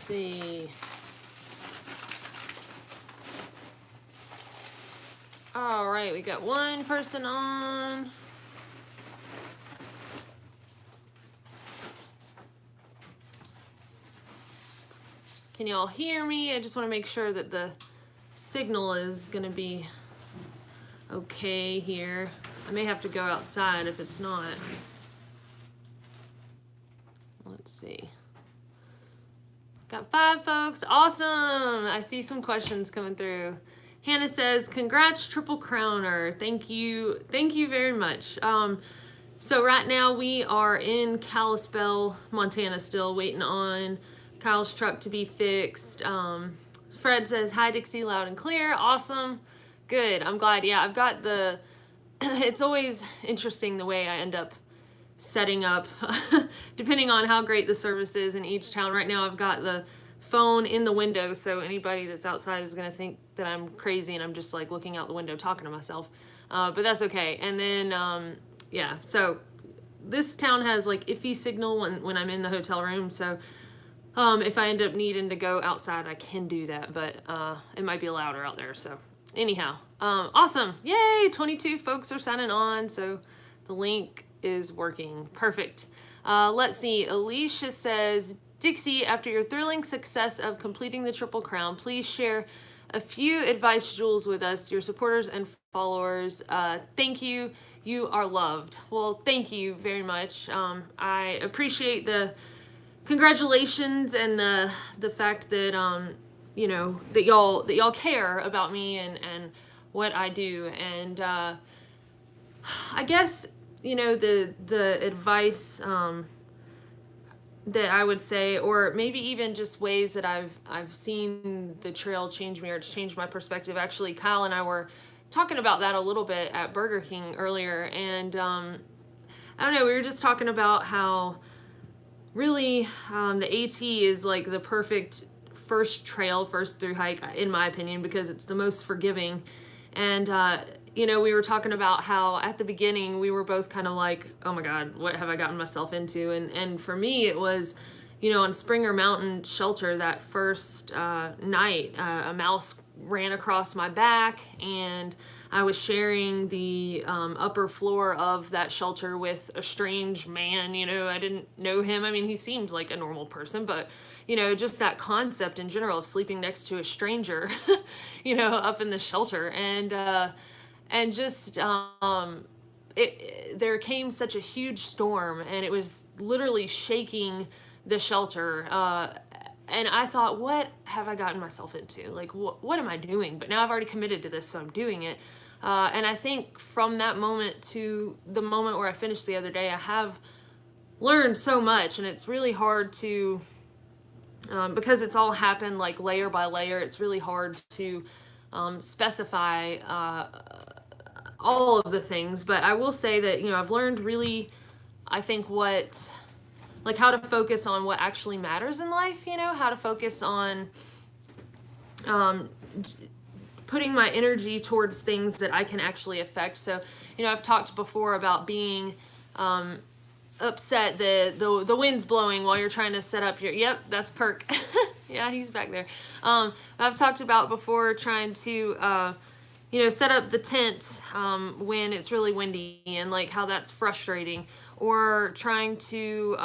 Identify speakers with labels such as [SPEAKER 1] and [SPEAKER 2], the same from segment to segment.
[SPEAKER 1] see. All right, we got one person on. Can y'all hear me? I just want to make sure that the signal is going to be okay here. I may have to go outside if it's not. Let's see. Got 5 folks. Awesome. I see some questions coming through. Hannah says, congrats, Triple Crowner. Thank you. Thank you very much. So right now we are in Kalispell, Montana, still waiting on Kyle's truck to be fixed. Fred says, hi, Dixie, loud and clear. Awesome. Good. I'm glad. Yeah, I've got the, it's always interesting the way I end up setting up, depending on how great the service is in each town. Right now I've got the phone in the window, so anybody that's outside is going to think that I'm crazy and I'm just like looking out the window talking to myself. But that's okay. And then, yeah, so this town has like iffy signal when I'm in the hotel room. So if I end up needing to go outside, I can do that, but it might be louder out there. So anyhow, awesome. Yay, 22 folks are signing on. So the link is working. Perfect. Let's see. Alicia says, Dixie, after your thrilling success of completing the Triple Crown, please share a few advice jewels with us, your supporters and followers. Thank you. You are loved. Well, thank you very much. I appreciate the congratulations and the fact that you know, that y'all care about me and what I do. And I guess, you know, the advice that I would say, or maybe even just ways that I've seen the trail change me, or it's changed my perspective. Actually, Kyle and I were talking about that a little bit at Burger King earlier, and I don't know, we were just talking about how really the AT is like the perfect first through hike, in my opinion, because it's the most forgiving. And you know, we were talking about how at the beginning we were both kind of like, oh my God, what have I gotten myself into? And for me, it was, you know, on Springer Mountain Shelter that first night, a mouse ran across my back, and I was sharing the upper floor of that shelter with a strange man. You know, I didn't know him. I mean, he seemed like a normal person, but you know, just that concept in general of sleeping next to a stranger, you know, up in the shelter. And just there came such a huge storm, and it was literally shaking the shelter. And I thought, what have I gotten myself into? Like, what am I doing? But now I've already committed to this, so I'm doing it. And I think from that moment to the moment where I finished the other day, I have learned so much, and it's really hard to, because it's all happened like layer by layer, it's really hard to specify all of the things. But I will say that, you know, I've learned really, I think, like how to focus on what actually matters in life, you know, how to focus on putting my energy towards things that I can actually affect. So, you know, I've talked before about being upset the wind's blowing while you're trying to set up your, yep, that's Perk. Yeah, he's back there. I've talked about before trying to you know, set up the tent when it's really windy, and like how that's frustrating, or trying to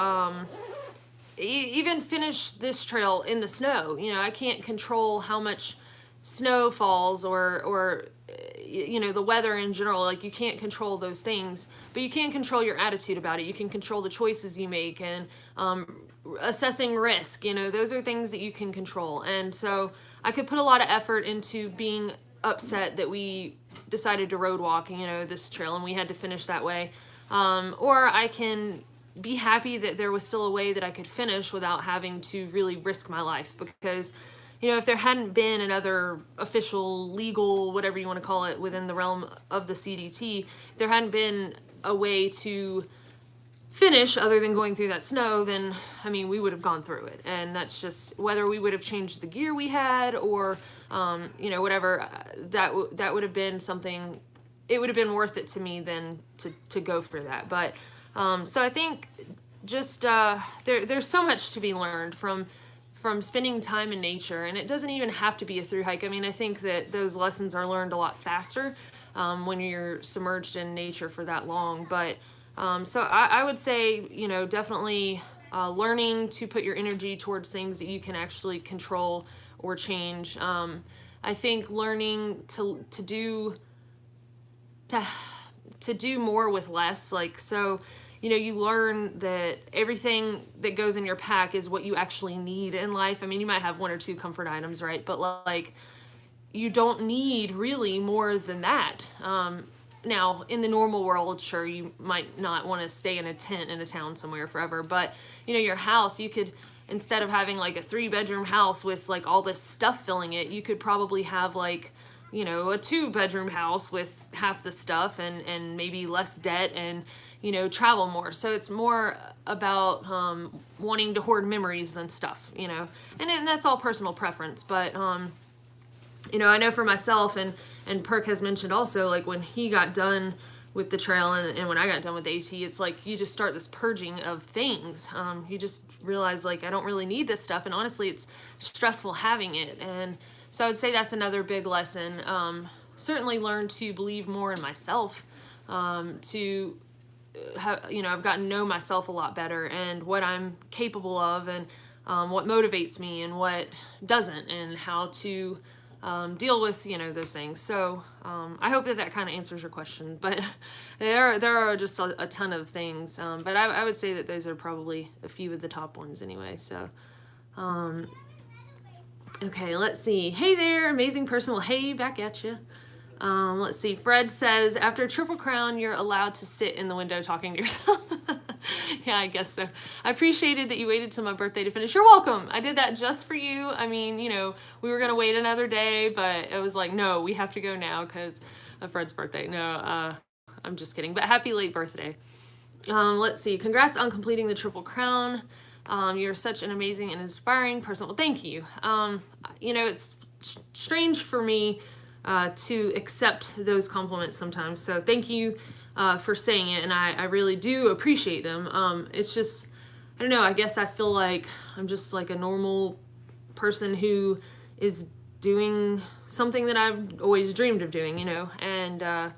[SPEAKER 1] even finish this trail in the snow. You know, I can't control how much snow falls, or you know, the weather in general. Like, you can't control those things, but you can control your attitude about it. You can control the choices you make, and assessing risk. You know, those are things that you can control. And so I could put a lot of effort into being upset that we decided to road walk, you know, this trail, and we had to finish that way. Or I can be happy that there was still a way that I could finish without having to really risk my life. Because, you know, if there hadn't been another official, legal, whatever you want to call it, within the realm of the CDT, there hadn't been a way to finish other than going through that snow, then, I mean, we would have gone through it. And that's just, whether we would have changed the gear we had, or you know, whatever, that would have been something, it would have been worth it to me than to go for that. But so I think just there's so much to be learned from from spending time in nature. And it doesn't even have to be a through hike. I mean, I think that those lessons are learned a lot faster when you're submerged in nature for that long. But so I would say, definitely learning to put your energy towards things that you can actually control or change. I think learning to do more with less, so you learn that everything that goes in your pack is what you actually need in life. I mean, you might have one or two comfort items, right? But you don't need really more than that. Now, in the normal world, sure, you might not want to stay in a tent in a town somewhere forever, but your house, you could, instead of having a 3-bedroom house with all this stuff filling it, you could probably have a 2-bedroom house with half the stuff and maybe less debt and travel more. So it's more about wanting to hoard memories than stuff, and that's all personal preference. But I know for myself, and Perk has mentioned also, when he got done with the trail and when I got done with the AT, it's you just start this purging of things. You just realize I don't really need this stuff, and honestly it's stressful having it. And so I would say that's another big lesson. Certainly learn to believe more in myself, to have, I've gotten to know myself a lot better and what I'm capable of, and what motivates me and what doesn't, and how to deal with those things. So I hope that kind of answers your question, but there are just a ton of things, but I would say that those are probably a few of the top ones anyway. So okay, let's see. Hey there, amazing person. Well, hey, back at you. Let's see. Fred says, after Triple Crown, you're allowed to sit in the window talking to yourself. Yeah, I guess so. I appreciated that you waited till my birthday to finish. You're welcome. I did that just for you. I mean, we were going to wait another day, but it was no, we have to go now because of Fred's birthday. No, I'm just kidding. But happy late birthday. Let's see. Congrats on completing the Triple Crown. You're such an amazing and inspiring person. Well, thank you. It's strange for me to accept those compliments sometimes. So thank you for saying it, and I really do appreciate them. It's just, I don't know, I guess I feel like I'm just a normal person who is doing something that I've always dreamed of doing, and I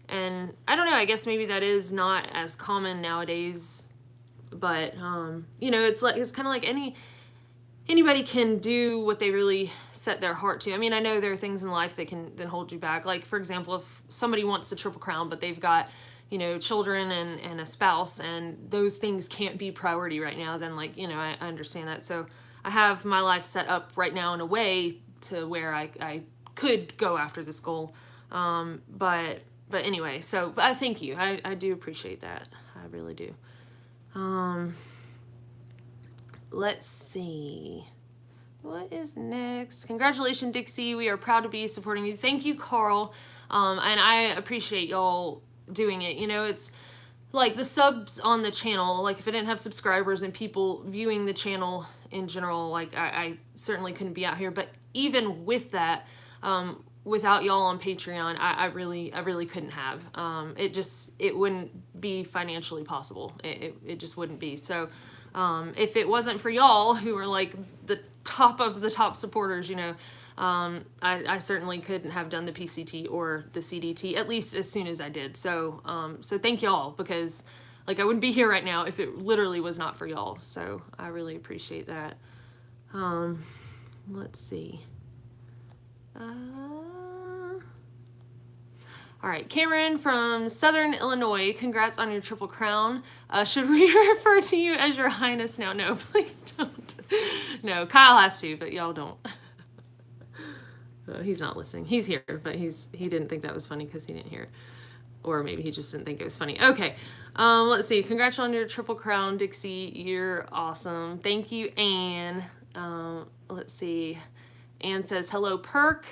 [SPEAKER 1] don't know, I guess maybe that is not as common nowadays, but it's kind of like anybody can do what they really set their heart to. I mean, I know there are things in life that can then hold you back. For example, if somebody wants the Triple Crown, but they've got, children and a spouse, and those things can't be priority right now, then I understand that. So I have my life set up right now in a way to where I could go after this goal. But anyway, so I thank you. I do appreciate that. I really do. Let's see. What is next? Congratulations, Dixie. We are proud to be supporting you. Thank you, Carl. And I appreciate y'all doing it. It's the subs on the channel. If I didn't have subscribers and people viewing the channel in general, I certainly couldn't be out here. But even with that, without y'all on Patreon, I really couldn't have. It wouldn't be financially possible. It just wouldn't be. So if it wasn't for y'all who are the top of the top supporters, I certainly couldn't have done the PCT or the CDT, at least as soon as I did. So so thank y'all, because I wouldn't be here right now if it literally was not for y'all. So I really appreciate that. Let's see. All right, Cameron from Southern Illinois, congrats on your Triple Crown. Should we refer to you as your highness now? No, please don't. No, Kyle has to, but y'all don't. He's not listening. He's here, but he didn't think that was funny because he didn't hear it. Or maybe he just didn't think it was funny. Okay, let's see. Congrats on your Triple Crown, Dixie. You're awesome. Thank you, Anne. Let's see. Anne says, hello, Perk.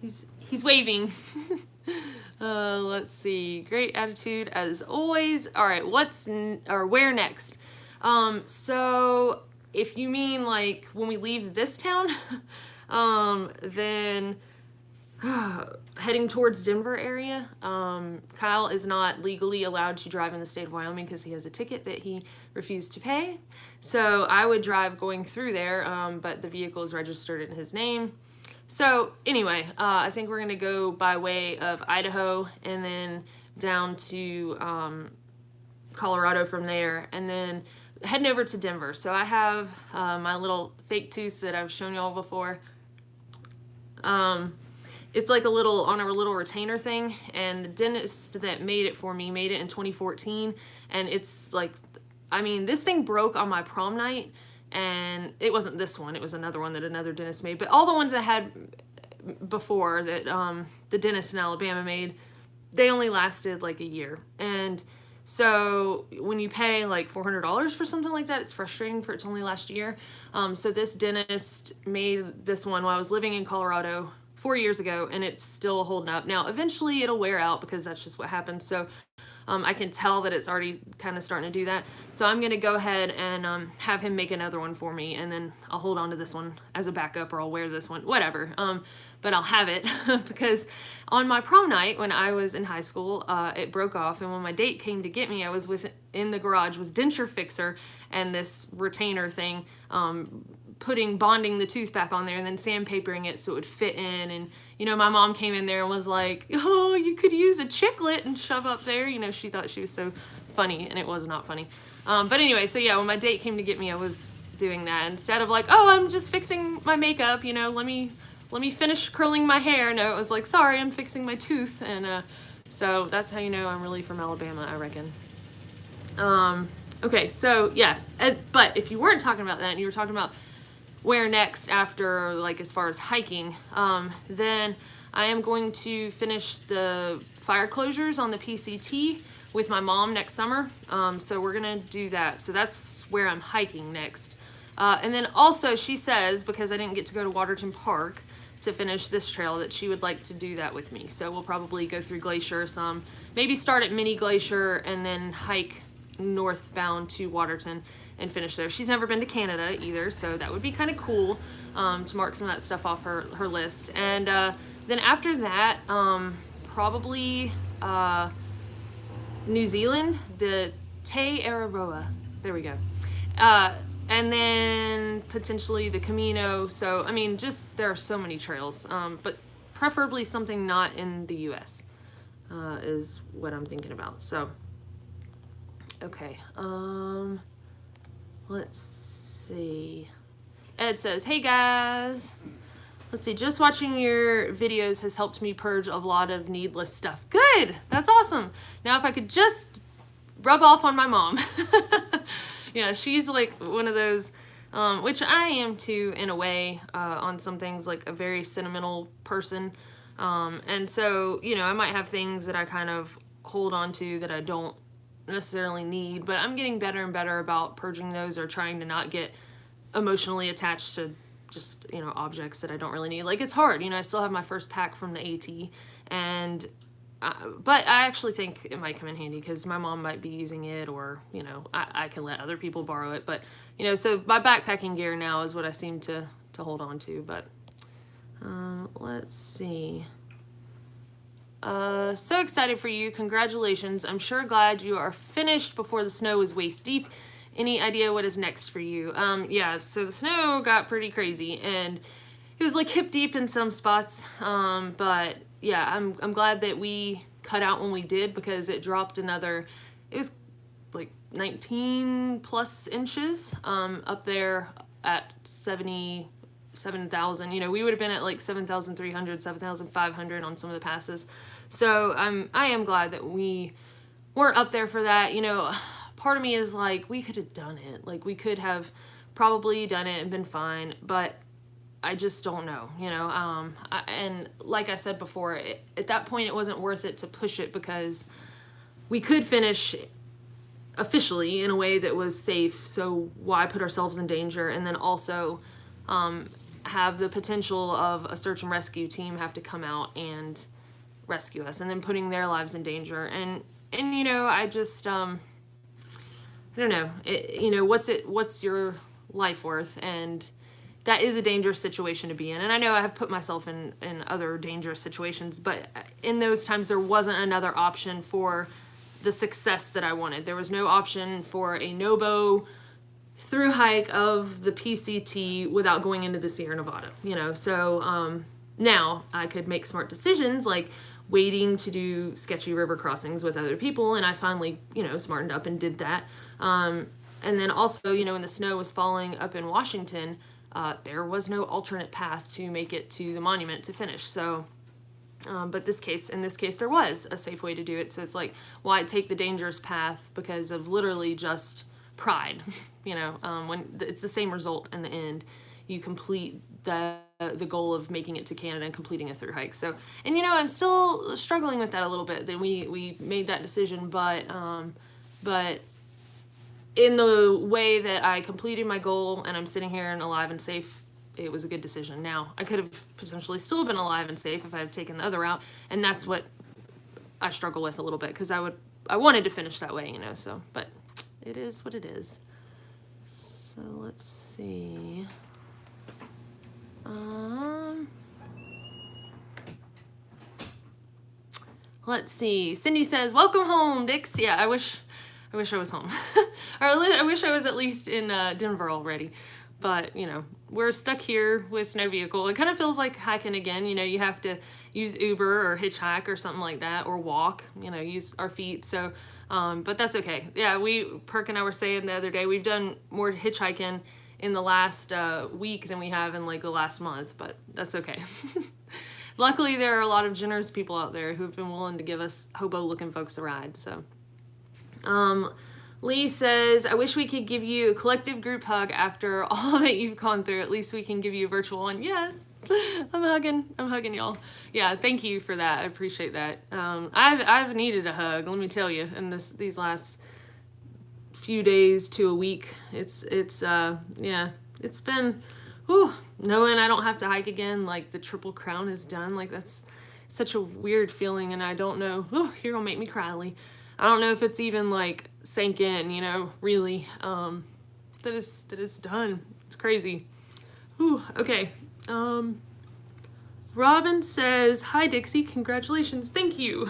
[SPEAKER 1] He's waving. Let's see. Great attitude as always. All right, where next? So if you mean when we leave this town, then heading towards Denver area. Kyle is not legally allowed to drive in the state of Wyoming because he has a ticket that he refused to pay. So I would drive going through there, but the vehicle is registered in his name. So anyway, I think we're going to go by way of Idaho and then down to Colorado from there, and then heading over to Denver. So I have my little fake tooth that I've shown y'all before. It's like on a little retainer thing, and the dentist that made it for me made it in 2014, and it's like, I mean, this thing broke on my prom night, and it wasn't this one, it was another one that another dentist made, but all the ones I had before that the dentist in Alabama made, they only lasted like a year. And so when you pay like $400 for something like that, it's frustrating for it to only last a year. So this dentist made this one while I was living in Colorado 4 years ago, and it's still holding up. Now, eventually it'll wear out because that's just what happens. So I can tell that it's already kind of starting to do that. So I'm going to go ahead and have him make another one for me, and then I'll hold on to this one as a backup, or I'll wear this one, whatever. But I'll have it because on my prom night when I was in high school, it broke off, and when my date came to get me, I was in the garage with denture fixer and this retainer thing, bonding the tooth back on there and then sandpapering it so it would fit in. And you know, my mom came in there and was like, oh, you could use a chiclet and shove up there. You know, she thought she was so funny, and it was not funny. But anyway, so yeah, when my date came to get me, I was doing that instead of like, oh, I'm just fixing my makeup, you know, let me finish curling my hair. No, it was like, sorry, I'm fixing my tooth. And so that's how you know I'm really from Alabama, I reckon. Okay, so yeah, but if you weren't talking about that and you were talking about where next after, like, as far as hiking, then I am going to finish the fire closures on the PCT with my mom next summer. So we're gonna do that. So that's where I'm hiking next. And then also she says, because I didn't get to go to Waterton Park to finish this trail, that she would like to do that with me. So we'll probably go through Glacier some, maybe start at Mini Glacier and then hike northbound to Waterton and finish there. She's never been to Canada either, so that would be kind of cool to mark some of that stuff off her list. And then after that, probably New Zealand, the Te Araroa. There we go. And then potentially the Camino. So, I mean, just there are so many trails, but preferably something not in the US is what I'm thinking about. So, okay. Let's see. Ed says, hey guys. Let's see, just watching your videos has helped me purge a lot of needless stuff. Good, that's awesome. Now if I could just rub off on my mom. Yeah, she's like one of those, which I am too in a way, on some things, like a very sentimental person. And so, you know, I might have things that I kind of hold on to that I don't necessarily need, but I'm getting better and better about purging those, or trying to not get emotionally attached to just, you know, objects that I don't really need. Like, it's hard, you know, I still have my first pack from the AT, and but I actually think it might come in handy because my mom might be using it, or, you know, I can let other people borrow it. But, you know, so my backpacking gear now is what I seem to hold on to. But let's see. So excited for you. Congratulations. I'm sure glad you are finished before the snow is waist deep. Any idea what is next for you? Yeah, so the snow got pretty crazy, and it was like hip deep in some spots. But yeah, I'm glad that we cut out when we did, because it dropped another, it was like 19 plus inches up there at 7,000. You know, we would have been at like 7,300, 7,500 on some of the passes. So I am glad that we weren't up there for that. You know, part of me is like, we could have done it. Like, we could have probably done it and been fine, but I just don't know, you know. And like I said before, at that point it wasn't worth it to push it, because we could finish officially in a way that was safe, so why put ourselves in danger, and then also have the potential of a search and rescue team have to come out and rescue us, and then putting their lives in danger. And you know, I just I don't know, you know, what's your life worth? And that is a dangerous situation to be in. And I know I have put myself in other dangerous situations, but in those times there wasn't another option for the success that I wanted. There was no option for a no-bow through hike of the PCT without going into the Sierra Nevada, you know. So now I could make smart decisions like waiting to do sketchy river crossings with other people, and I finally, you know, smartened up and did that. And then also, you know, when the snow was falling up in Washington, there was no alternate path to make it to the monument to finish. So, but in this case, there was a safe way to do it. So it's like, why take the dangerous path because of literally just pride, you know, when it's the same result in the end. You complete the goal of making it to Canada and completing a through hike. So, and you know, I'm still struggling with that a little bit. That we made that decision, but in the way that I completed my goal and I'm sitting here and alive and safe, it was a good decision. Now, I could have potentially still been alive and safe if I had taken the other route, and that's what I struggle with a little bit, because I wanted to finish that way, you know. So, but it is what it is. So let's see. Let's see. Cindy says, "Welcome home, Dix." Yeah, I wish I was home. Or I wish I was at least in Denver already. But, you know, we're stuck here with no vehicle. It kind of feels like hiking again. You know, you have to use Uber or hitchhike or something like that, or walk, you know, use our feet. So, but that's okay. Yeah, Perk and I were saying the other day, we've done more hitchhiking in the last week than we have in like the last month, but that's okay. Luckily, there are a lot of generous people out there who've been willing to give us hobo-looking folks a ride. So, Lee says, "I wish we could give you a collective group hug after all that you've gone through. At least we can give you a virtual one." Yes, I'm hugging y'all. Yeah, thank you for that. I appreciate that. I've needed a hug, let me tell you, in these last few days to a week. It's been, whew, knowing I don't have to hike again, like the Triple Crown is done, like that's such a weird feeling, and I don't know, you're gonna make me cry, Lee. I don't know if it's even like sank in, you know, really, that it's done. It's crazy. Whew, okay. Robin says, "Hi Dixie, congratulations." Thank you.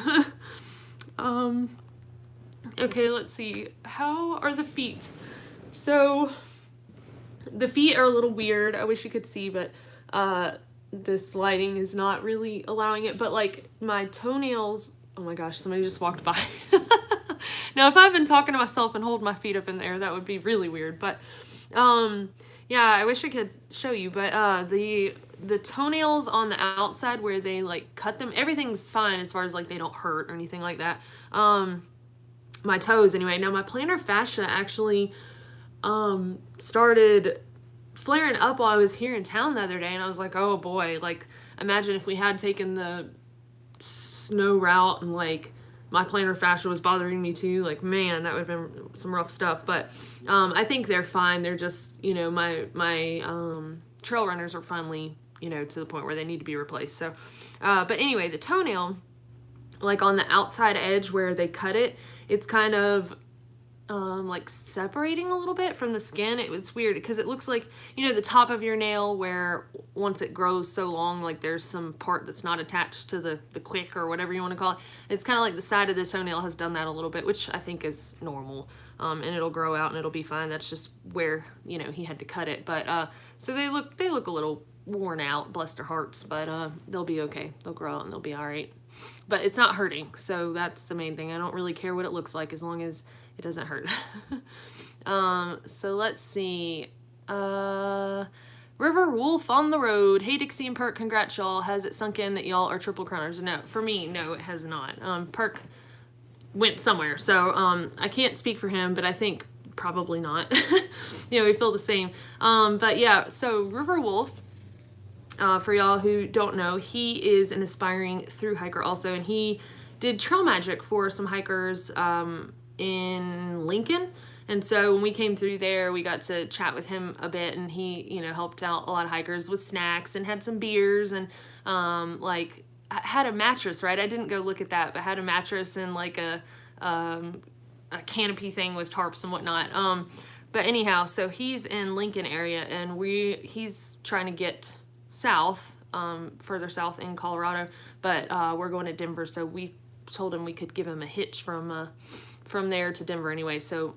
[SPEAKER 1] Okay, let's see. How are the feet? So the feet are a little weird. I wish you could see, but this lighting is not really allowing it. But like my toenails, oh my gosh, somebody just walked by. Now, if I've been talking to myself and hold my feet up in the air, that would be really weird. But yeah, I wish I could show you. But the toenails on the outside where they like cut them, everything's fine as far as like they don't hurt or anything like that. My toes anyway. Now my plantar fascia actually started flaring up while I was here in town the other day, and I was like, oh boy, like imagine if we had taken the snow route and like my plantar fascia was bothering me too, like man, that would have been some rough stuff. But I think they're fine. They're just, you know, my trail runners are finally, you know, to the point where they need to be replaced. So but anyway, the toenail, like on the outside edge where they cut it, it's kind of like separating a little bit from the skin. It's weird because it looks like, you know, the top of your nail where once it grows so long, like there's some part that's not attached to the quick or whatever you want to call it. It's kind of like the side of the toenail has done that a little bit, which I think is normal. And it'll grow out and it'll be fine. That's just where, you know, he had to cut it. But so they look a little worn out, bless their hearts, but they'll be okay. They'll grow out and they'll be all right. But it's not hurting, so that's the main thing. I don't really care what it looks like as long as it doesn't hurt. So let's see. River Wolf on the road. Hey Dixie and Perk, congrats y'all. Has it sunk in that y'all are triple crowners? No, for me, no, it has not. Perk went somewhere, so I can't speak for him, but I think probably not. You know, we feel the same. But yeah, so River Wolf, for y'all who don't know, he is an aspiring through hiker also, and he did trail magic for some hikers in Lincoln. And so when we came through there, we got to chat with him a bit, and he, you know, helped out a lot of hikers with snacks and had some beers and like had a mattress, right? I didn't go look at that, but had a mattress and like a canopy thing with tarps and whatnot. But anyhow, so he's in Lincoln area, and he's trying to get south, further south in Colorado, but we're going to Denver, so we told him we could give him a hitch from there to Denver anyway. So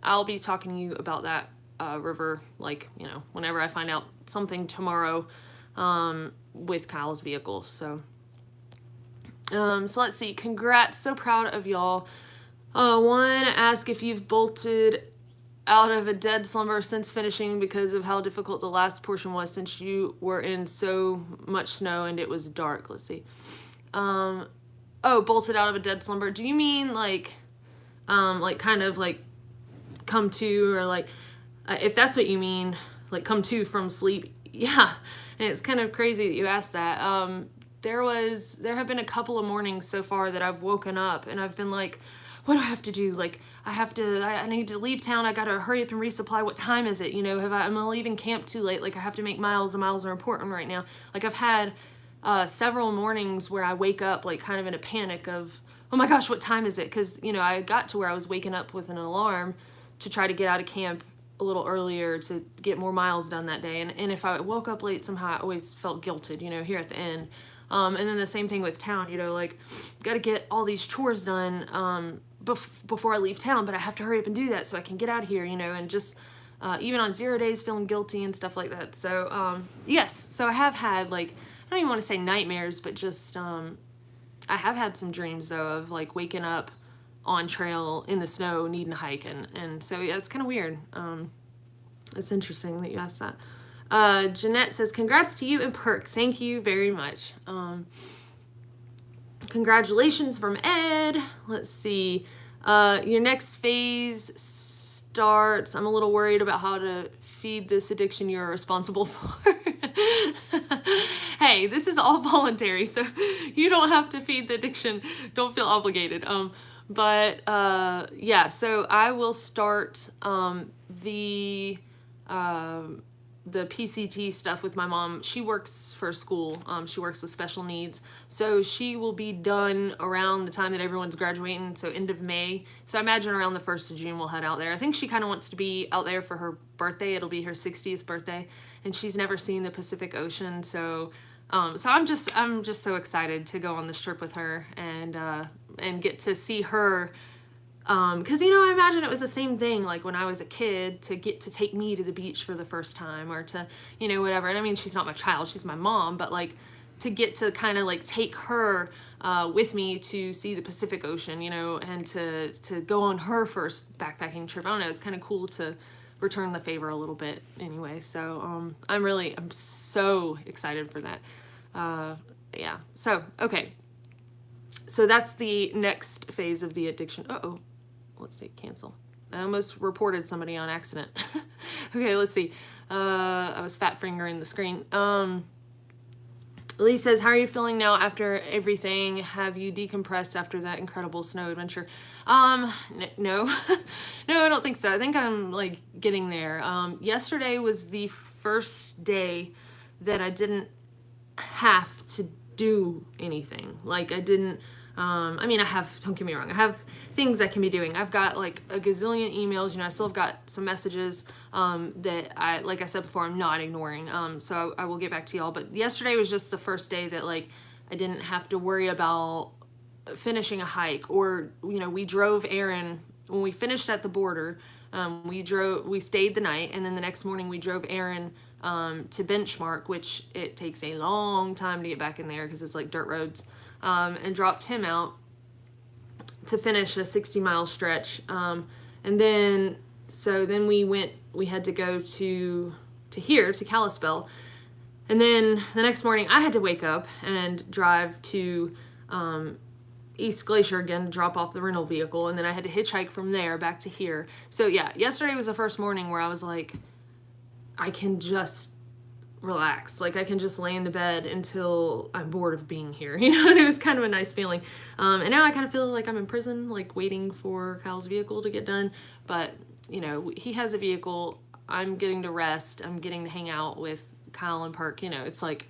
[SPEAKER 1] I'll be talking to you about that river, like, you know, whenever I find out something tomorrow with Kyle's vehicle. So so let's see. Congrats. So proud of y'all. One, ask if you've bolted out of a dead slumber since finishing because of how difficult the last portion was, since you were in so much snow and it was dark. Let's see. Oh, bolted out of a dead slumber. Do you mean like kind of like come to, or like, if that's what you mean, like come to from sleep? Yeah. And it's kind of crazy that you asked that. There have been a couple of mornings so far that I've woken up and I've been like, what do I have to do? Like, I need to leave town. I got to hurry up and resupply. What time is it? You know, am I leaving camp too late? Like, I have to make miles, and miles are important right now. Like, I've had several mornings where I wake up like kind of in a panic of, oh my gosh, what time is it? Because, you know, I got to where I was waking up with an alarm to try to get out of camp a little earlier to get more miles done that day. And if I woke up late somehow, I always felt guilted, you know, here at the end. And then the same thing with town, you know, like, got to get all these chores done before I leave town, but I have to hurry up and do that so I can get out of here, you know, and just even on 0 days feeling guilty and stuff like that. So, yes, so I have had, like, I don't even want to say nightmares, but just, I have had some dreams, though, of, like, waking up on trail in the snow needing to hike, and so, yeah, it's kind of weird. It's interesting that you asked that. Jeanette says, congrats to you and Perk. Thank you very much. Congratulations from Ed. Let's see. Your next phase starts. I'm a little worried about how to feed this addiction you're responsible for. Hey, this is all voluntary, so you don't have to feed the addiction. Don't feel obligated. But yeah, so I will start the PCT stuff with my mom. She works for a school. She works with special needs. So she will be done around the time that everyone's graduating, so end of May. So I imagine around the 1st of June we'll head out there. I think she kind of wants to be out there for her birthday. It'll be her 60th birthday, and she's never seen the Pacific Ocean. So I'm just so excited to go on this trip with her and get to see her. Because, you know, I imagine it was the same thing, like, when I was a kid, to get to take me to the beach for the first time, or to, you know, whatever. And I mean, she's not my child, she's my mom, but, like, to get to kind of, like, take her with me to see the Pacific Ocean, you know, and to go on her first backpacking trip. I don't know, it's kind of cool to return the favor a little bit anyway. So, I'm so excited for that. Yeah. So, okay. So that's the next phase of the addiction. Uh-oh. Let's see, cancel. I almost reported somebody on accident. Okay, let's see. I was fat fingering the screen. Lee says, how are you feeling now after everything? Have you decompressed after that incredible snow adventure? No. No, I don't think so. I think I'm, like, getting there. Yesterday was the first day that I didn't have to do anything. Like, I didn't... I mean, don't get me wrong, I have things I can be doing. I've got like a gazillion emails, you know, I still have got some messages that like I said before, I'm not ignoring. So I will get back to y'all. But yesterday was just the first day that, like, I didn't have to worry about finishing a hike, or, you know, we drove Aaron, when we finished at the border, we stayed the night, and then the next morning we drove Aaron to Benchmark, which it takes a long time to get back in there because it's like dirt roads. And dropped him out to finish a 60-mile stretch. And then we had to go to Kalispell. And then the next morning I had to wake up and drive to East Glacier again to drop off the rental vehicle. And then I had to hitchhike from there back to here. So yeah, yesterday was the first morning where I was like, I can just relax. Like, I can just lay in the bed until I'm bored of being here, you know, and it was kind of a nice feeling. And now I kind of feel like I'm in prison, like waiting for Kyle's vehicle to get done. But, you know, he has a vehicle. I'm getting to rest. I'm getting to hang out with Kyle and Perk. You know, it's like,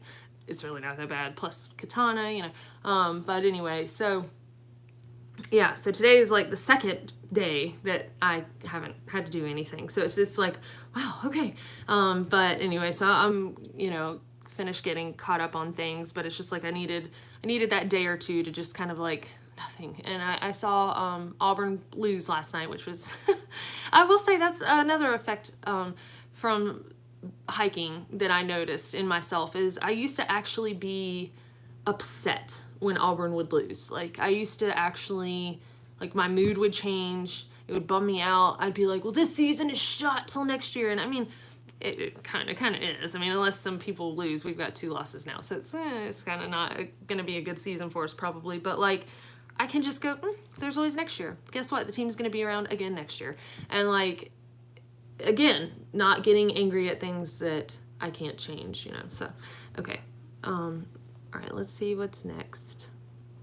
[SPEAKER 1] it's really not that bad. Plus Katana, you know. But anyway, so yeah, so today is like the second day that I haven't had to do anything. So it's like, wow, okay. But anyway, so I'm, finished getting caught up on things, but it's just like I needed that day or two to just kind of like nothing. And I saw Auburn lose last night, which was I will say that's another effect from hiking that I noticed in myself is I used to actually be upset when Auburn would lose. Like I used to actually, like my mood would change. It would bum me out. I'd be like, well, this season is shot till next year. And I mean, it kind of is. I mean, unless some people lose, we've got 2 losses now. So it's kind of not going to be a good season for us probably. But like, I can just go, there's always next year. Guess what? The team's going to be around again next year. And like, again, not getting angry at things that I can't change, So, okay. All right, let's see what's next.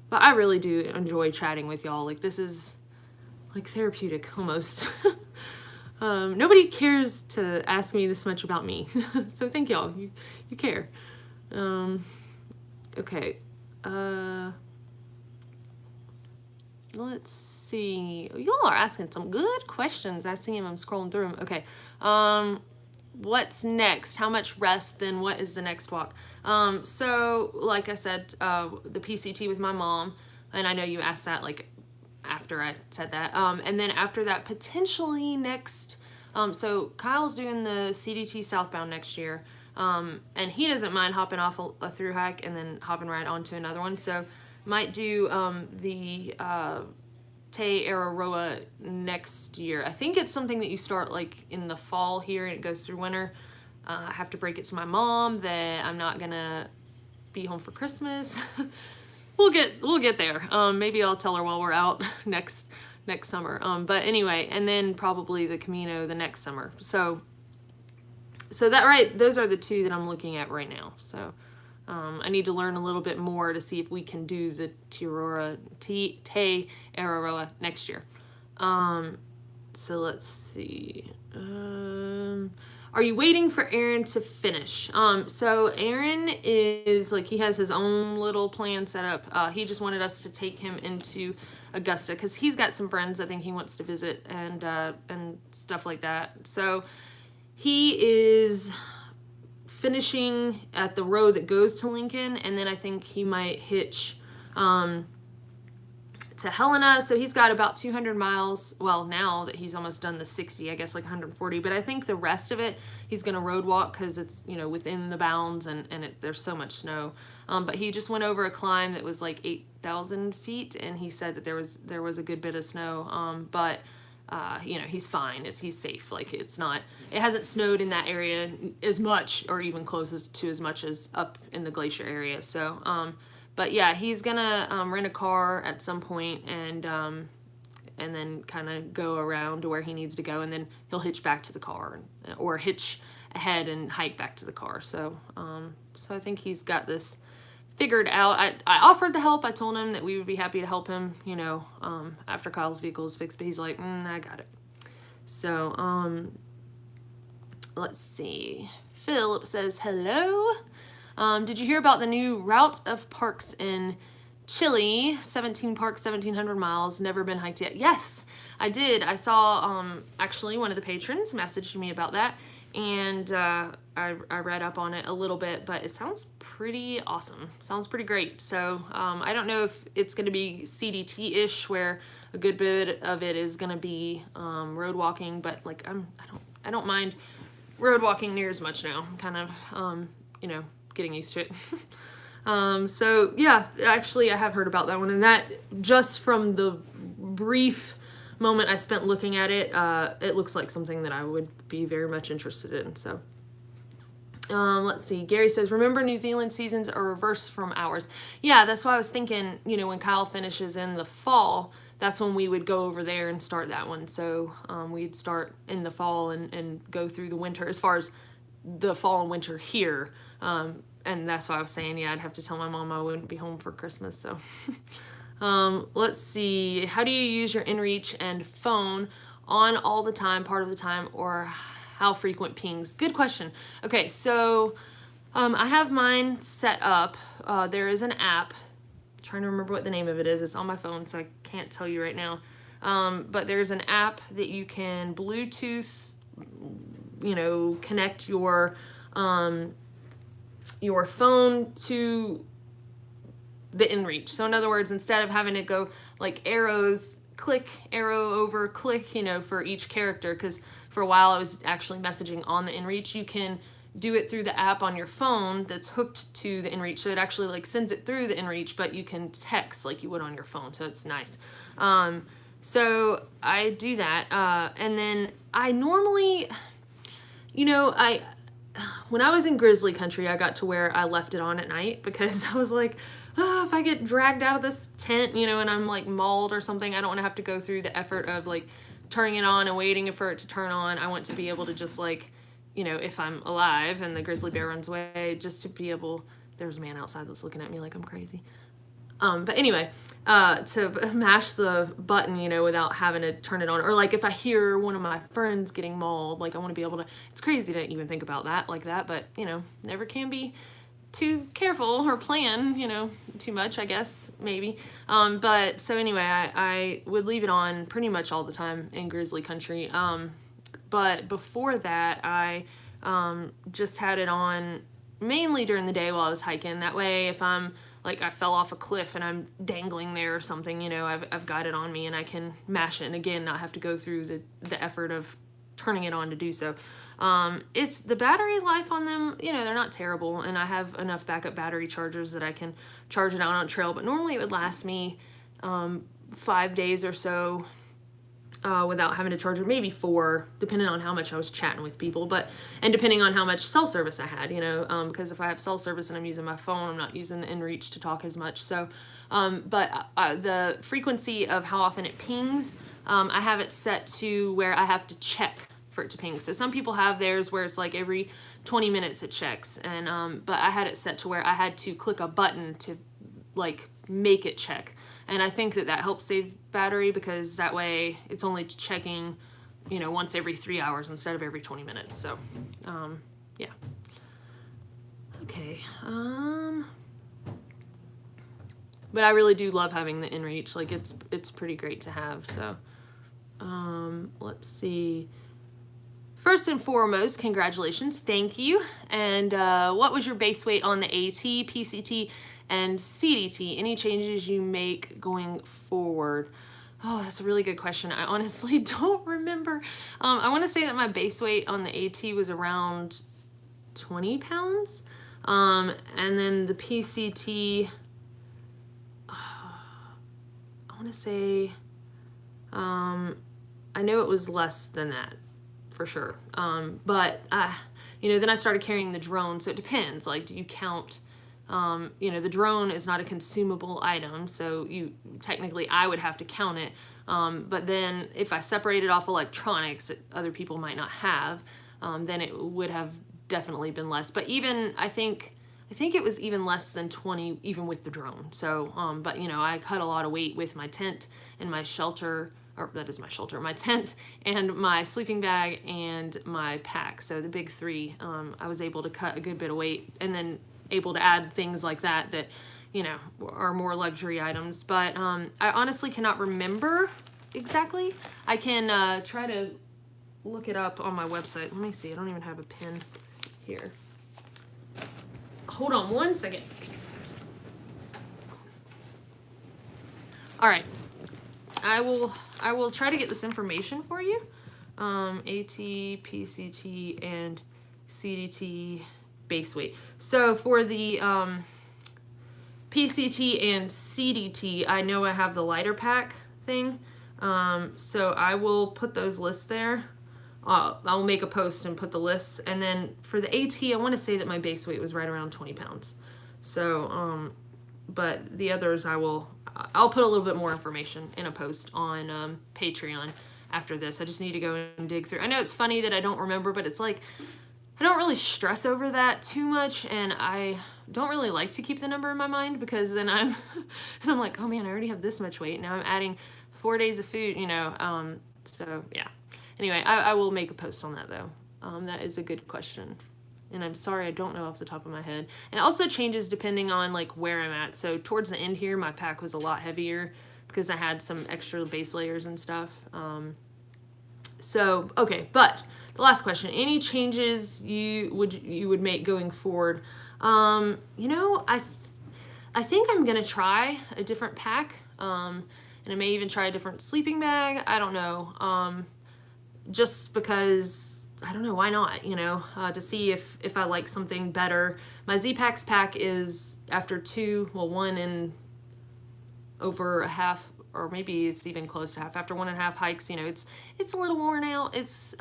[SPEAKER 1] But I really do enjoy chatting with y'all. Like, this is like therapeutic almost. Nobody cares to ask me this much about me. So thank y'all. You care. Okay. Let's see. Y'all are asking some good questions. I see them. I'm scrolling through them. Okay. What's next? How much rest? Then what is the next walk? So like I said, the PCT with my mom, and I know you asked that like after I said that. And then after that, potentially next, so Kyle's doing the CDT southbound next year. And he doesn't mind hopping off a through hike and then hopping right onto another one. So might do the THRU-HIKE next year. I think it's something that you start like in the fall here and it goes through winter. I have to break it to my mom that I'm not gonna be home for Christmas. We'll get there. Maybe I'll tell her while we're out next summer. But anyway, and then probably the Camino the next summer. So that right, those are the 2 that I'm looking at right now. So I need to learn a little bit more to see if we can do the THRU-HIKE next year. So let's see. Are you waiting for Aaron to finish? So Aaron is like, he has his own little plan set up. He just wanted us to take him into Augusta because he's got some friends I think he wants to visit and stuff like that. So he is finishing at the road that goes to Lincoln, and then I think he might hitch to Helena. So he's got about 200 miles. Well, now that he's almost done the 60, I guess like 140. But I think the rest of it, he's going to road walk because it's, within the bounds and there's so much snow. But he just went over a climb that was like 8,000 feet, and he said that there was a good bit of snow. But he's fine. He's safe. Like it hasn't snowed in that area as much or even close to as much as up in the glacier area. So, but yeah, he's gonna rent a car at some point and then kind of go around to where he needs to go, and then he'll hitch back to the car or hitch ahead and hike back to the car. So, so I think he's got this figured out. I offered to help. I told him that we would be happy to help him, after Kyle's vehicle is fixed, but he's like, I got it. So, let's see. Philip says, hello. Did you hear about the new route of parks in Chile? 17 parks, 1,700 miles, never been hiked yet. Yes, I did. I saw, actually one of the patrons messaged me about that, and I read up on it a little bit, but it sounds pretty awesome. Sounds pretty great. So I don't know if it's going to be CDT-ish, where a good bit of it is going to be road walking, but like I don't mind road walking near as much now. I'm kind of getting used to it. So yeah, actually I have heard about that one, and that just from the brief moment I spent looking at it, it looks like something that I would be very much interested in. So let's see. Gary says, remember New Zealand seasons are reversed from ours. Yeah, that's why I was thinking, when Kyle finishes in the fall, that's when we would go over there and start that one. So we'd start in the fall and go through the winter as far as the fall and winter here. And that's why I was saying, yeah, I'd have to tell my mom I wouldn't be home for Christmas. So let's see. How do you use your InReach and phone? On all the time, part of the time, or how frequent pings? Good question. Okay, so I have mine set up. There is an app. I'm trying to remember what the name of it is. It's on my phone, so I can't tell you right now. but there's an app that you can Bluetooth, connect your phone to the inReach. So in other words, instead of having to go like arrows, click, arrow over, click, for each character, because for a while I was actually messaging on the inReach, you can do it through the app on your phone that's hooked to the inReach. So it actually like sends it through the inReach, but you can text like you would on your phone. So it's nice. So I do that. And then I normally, when I was in grizzly country, I got to where I left it on at night because I was like, if I get dragged out of this tent, and I'm like mauled or something, I don't want to have to go through the effort of like turning it on and waiting for it to turn on. I want to be able to just like, if I'm alive and the grizzly bear runs away, just to be able, there's a man outside that's looking at me like I'm crazy. But anyway, to mash the button, without having to turn it on. Or like if I hear one of my friends getting mauled, like I want to be able to, it's crazy to even think about that like that, but never can be too careful or plan, too much, I guess, maybe. But so anyway, I would leave it on pretty much all the time in grizzly country. But before that, I just had it on mainly during the day while I was hiking. That way, if I'm like I fell off a cliff and I'm dangling there or something, I've got it on me and I can mash it and again not have to go through the effort of turning it on to do so. It's the battery life on them, they're not terrible, and I have enough backup battery chargers that I can charge it out on trail, but normally it would last me 5 days or so without having to charge it, maybe 4, depending on how much I was chatting with people, and depending on how much cell service I had, because if I have cell service and I'm using my phone, I'm not using the inReach to talk as much. So, but the frequency of how often it pings, I have it set to where I have to check for it to ping. So some people have theirs where it's like every 20 minutes it checks, and but I had it set to where I had to click a button to like make it check. And I think that helps save battery because that way it's only checking, once every 3 hours instead of every 20 minutes. So, yeah. Okay. But I really do love having the inReach. Like it's pretty great to have. So, let's see. First and foremost, congratulations. Thank you. And what was your base weight on the AT, PCT, and CDT? Any changes you make going forward? Oh, that's a really good question. I honestly don't remember. I want to say that my base weight on the AT was around 20 pounds. And then the PCT, I want to say, I know it was less than that for sure. But then I started carrying the drone, so it depends. Like, do you count? The drone is not a consumable item, so technically I would have to count it. But then if I separated off electronics that other people might not have, then it would have definitely been less. But even I think it was even less than 20 even with the drone. So, but I cut a lot of weight with my tent and my shelter, or that is my shelter, my tent and my sleeping bag and my pack. So the big 3, I was able to cut a good bit of weight and then able to add things like that are more luxury items. But I honestly cannot remember exactly. I can try to look it up on my website. Let me see. I don't even have a pen here. Hold on one second. All right. I will try to get this information for you. AT, PCT, and CDT base weight. So for the PCT and CDT, I know I have the lighter pack thing. So I will put those lists there. I'll make a post and put the lists. And then for the AT, I want to say that my base weight was right around 20 pounds. So, but the others I'll put a little bit more information in a post on Patreon after this. I just need to go and dig through. I know it's funny that I don't remember, but it's like, I don't really stress over that too much, and I don't really like to keep the number in my mind because then I'm like, oh man, I already have this much weight. Now I'm adding 4 days of food, so yeah. Anyway, I will make a post on that though. That is a good question. And I'm sorry, I don't know off the top of my head. And it also changes depending on like where I'm at. So towards the end here, my pack was a lot heavier because I had some extra base layers and stuff. So, okay, but the last question, any changes you would make going forward? You know, I think I'm going to try a different pack, and I may even try a different sleeping bag. I don't know, just because, I don't know, why not, you know, to see if I like something better. My Z-Packs pack is after one and over a half, or maybe it's even close to half, after 1.5 hikes, you know, it's a little worn out. It's,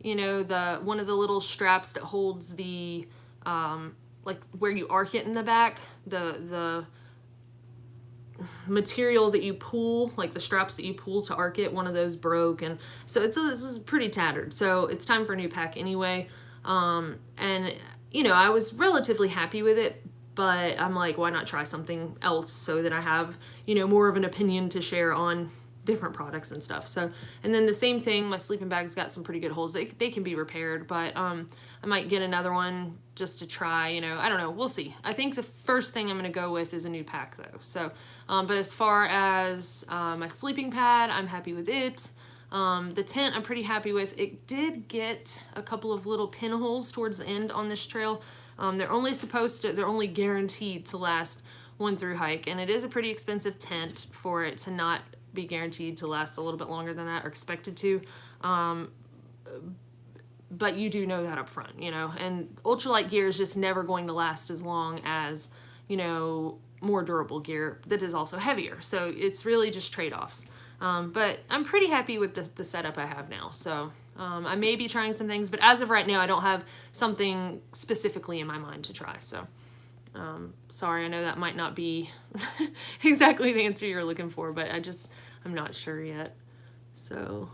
[SPEAKER 1] you know, one of the little straps that holds the, like where you arc it in the back, the material that you pull, like the straps that you pull to arc it, one of those broke, and so this is pretty tattered, so it's time for a new pack anyway. And you know, I was relatively happy with it, but I'm like, why not try something else so that I have, you know, more of an opinion to share on different products and stuff. So, and then the same thing, my sleeping bag's got some pretty good holes. They can be repaired, but I might get another one just to try, you know, I don't know, we'll see. I think the first thing I'm going to go with is a new pack though. So, but as far as my sleeping pad, I'm happy with it. The tent I'm pretty happy with. It did get a couple of little pinholes towards the end on this trail. They're only guaranteed to last 1 through hike, and it is a pretty expensive tent for it to not be guaranteed to last a little bit longer than that, or expected to. But you do know that up front, you know, and ultralight gear is just never going to last as long as, you know, more durable gear that is also heavier. So it's really just trade-offs. But I'm pretty happy with the setup I have now. So I may be trying some things, but as of right now, I don't have something specifically in my mind to try. So sorry, I know that might not be exactly the answer you're looking for, but I'm not sure yet. So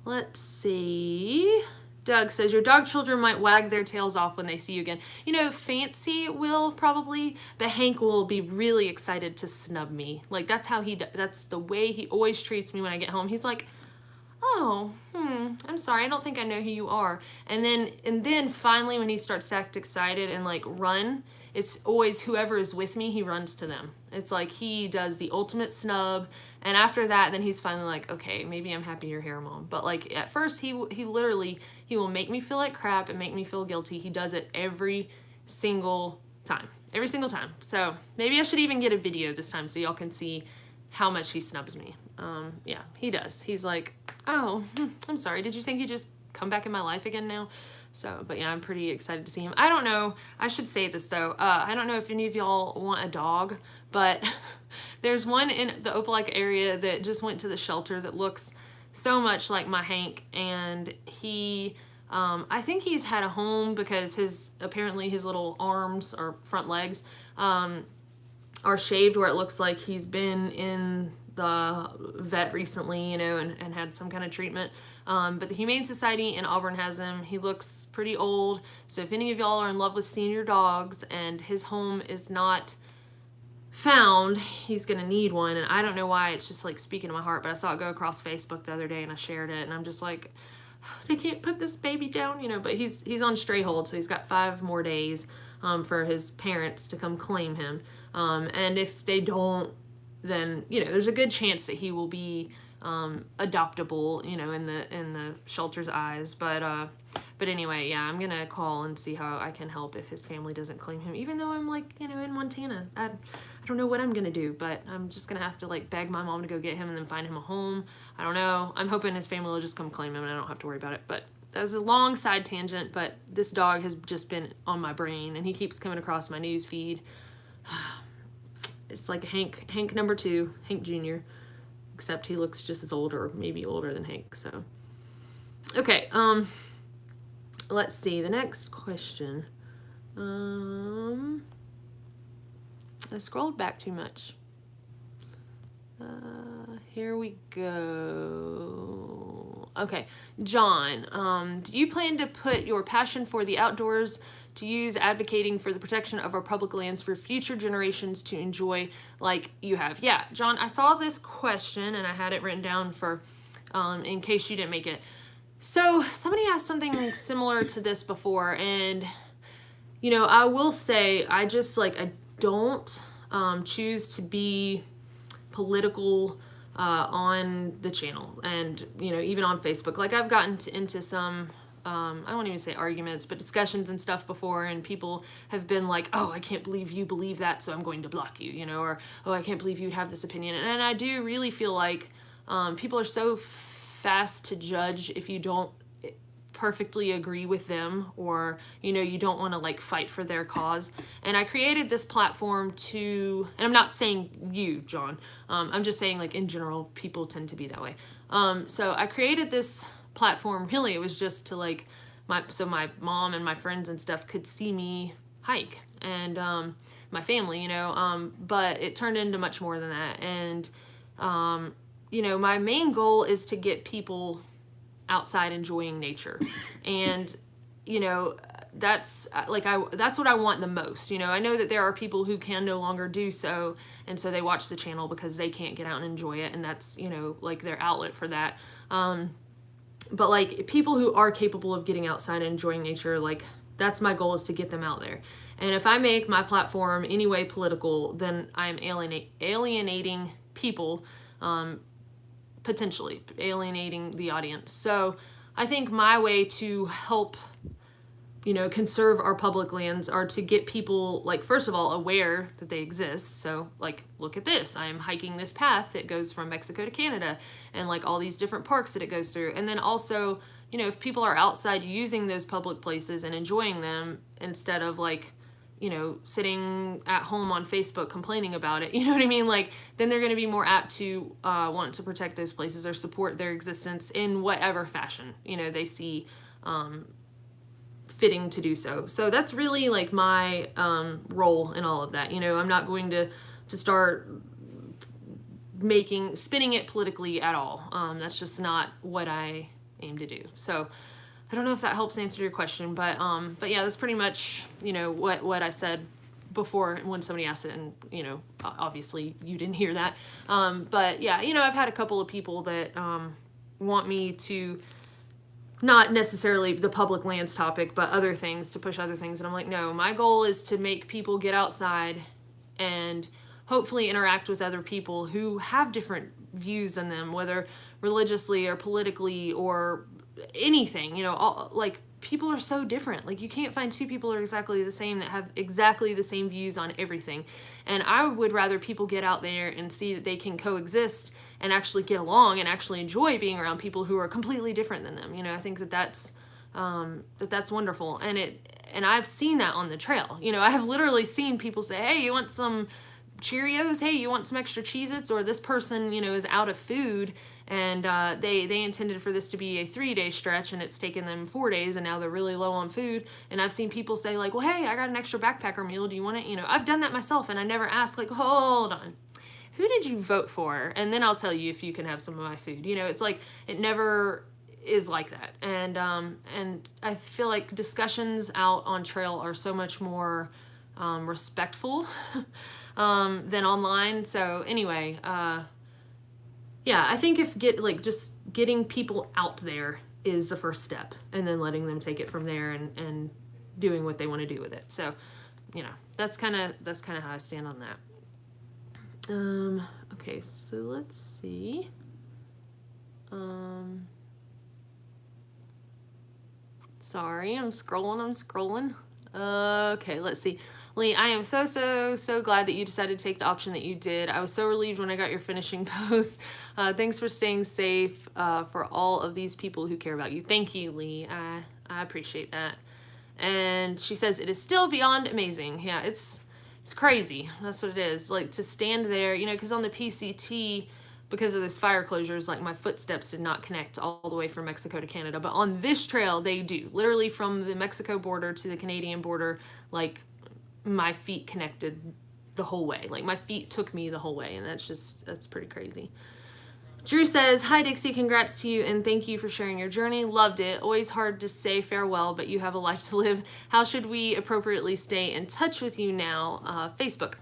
[SPEAKER 1] let's see. Doug says, your dog children might wag their tails off when they see you again. You know, Fancy will probably, but Hank will be really excited to snub me. Like, that's how that's the way he always treats me when I get home. He's like, oh, I'm sorry, I don't think I know who you are. And then finally when he starts to act excited and like run, it's always whoever is with me, he runs to them. It's like he does the ultimate snub, and after that, then he's finally like, okay, maybe I'm happy you're here, Mom. But like at first, he will make me feel like crap and make me feel guilty. He does it every single time. So maybe I should even get a video this time so y'all can see how much he snubs me. Yeah, he does. He's like, oh, I'm sorry. Did you think you just come back in my life again now? So, but yeah, I'm pretty excited to see him. I don't know. I should say this though. I don't know if any of y'all want a dog, but there's one in the Opelika area that just went to the shelter that looks so much like my Hank, and he, I think he's had a home because apparently his little arms or front legs, are shaved where it looks like he's been in the vet recently, you know, and had some kind of treatment. But the Humane Society in Auburn has him. He looks pretty old. So if any of y'all are in love with senior dogs and his home is not found, he's gonna need one. And I don't know why, it's just like speaking to my heart, but I saw it go across Facebook the other day and I shared it, and I'm just like, they can't put this baby down, you know. But he's on stray hold, so he's got 5 more days for his parents to come claim him. And if they don't, then, you know, there's a good chance that he will be adoptable, you know, in the shelter's eyes. But anyway, yeah, I'm gonna call and see how I can help if his family doesn't claim him, even though I'm like, you know, in Montana. I don't know what I'm gonna do, but I'm just gonna have to like beg my mom to go get him and then find him a home. I don't know. I'm hoping his family will just come claim him and I don't have to worry about it. But that was a long side tangent, but this dog has just been on my brain and he keeps coming across my news feed. It's like Hank number 2, Hank Jr., except he looks just as old or maybe older than Hank. So, okay, let's see, the next question. I scrolled back too much. Here we go. Okay, John, do you plan to put your passion for the outdoors to use advocating for the protection of our public lands for future generations to enjoy like you have? Yeah, John, I saw this question and I had it written down for in case you didn't make it. So somebody asked something similar to this before, and you know, I will say I just like I don't choose to be political on the channel, and even on Facebook. Like, I've gotten into some I won't even say arguments, but discussions and stuff before, and people have been like, oh, I can't believe you believe that, so I'm going to block you, or, oh, I can't believe you'd have this opinion. And I do really feel like people are so fast to judge if you don't perfectly agree with them, or you don't want to like fight for their cause. And I created this platform to, and I'm not saying you, John, I'm just saying, like, in general, people tend to be that way. So I created this platform, really it was just to, like, so my mom and my friends and stuff could see me hike, and my family, but it turned into much more than that. And my main goal is to get people outside enjoying nature. And that's that's what I want the most. I know that there are people who can no longer do so, and so they watch the channel because they can't get out and enjoy it, and that's like their outlet for that. But like, people who are capable of getting outside and enjoying nature, like, that's my goal, is to get them out there. And if I make my platform any way political, then I'm alienating people, potentially alienating the audience. So I think my way to help conserve our public lands are to get people, like, first of all, aware that they exist. So, like, look at this. I'm hiking this path that goes from Mexico to Canada, and like all these different parks that it goes through. And then also, if people are outside using those public places and enjoying them, instead of like, sitting at home on Facebook complaining about it, you know what I mean? Like, then they're going to be more apt to want to protect those places or support their existence in whatever fashion, they see fitting to do so. So that's really like my role in all of that. I'm not going to start spinning it politically at all. That's just not what I aim to do. So I don't know if that helps answer your question, but yeah, that's pretty much what I said before when somebody asked it, and obviously you didn't hear that. But yeah, I've had a couple of people that want me to, not necessarily the public lands topic, but other things, to push other things. And I'm like, no, my goal is to make people get outside and hopefully interact with other people who have different views than them, whether religiously or politically or anything. Like, people are so different. Like, you can't find two people who are exactly the same that have exactly the same views on everything. And I would rather people get out there and see that they can coexist and actually get along and actually enjoy being around people who are completely different than them. I think that's wonderful. And I've seen that on the trail. I have literally seen people say, hey, you want some Cheerios? Hey, you want some extra Cheez-Its? Or this person, is out of food, and they intended for this to be a 3-day stretch, and it's taken them 4 days, and now they're really low on food. And I've seen people say, like, well, hey, I got an extra backpacker meal. Do you want it? I've done that myself, and I never ask, like, hold on, who did you vote for? And then I'll tell you if you can have some of my food. It's like, it never is like that. And I feel like discussions out on trail are so much more respectful than online. So anyway, yeah, I think just getting people out there is the first step, and then letting them take it from there and doing what they want to do with it. So, that's kind of how I stand on that. Okay, so let's see. Sorry, I'm scrolling. Okay, let's see. Lee, I am so glad that you decided to take the option that you did. I was so relieved when I got your finishing post. Thanks for staying safe for all of these people who care about you. Thank you, Lee. I appreciate that. And she says, it is still beyond amazing. Yeah, it's crazy. That's what it is. Like, to stand there, because on the PCT, because of this fire closures, like, my footsteps did not connect all the way from Mexico to Canada. But on this trail, they do. Literally from the Mexico border to the Canadian border, like, my feet connected the whole way. Like, my feet took me the whole way, and that's pretty crazy. Drew says, hi Dixie, congrats to you and thank you for sharing your journey. Loved it. Always hard to say farewell, but you have a life to live. How should we appropriately stay in touch with you now? Facebook.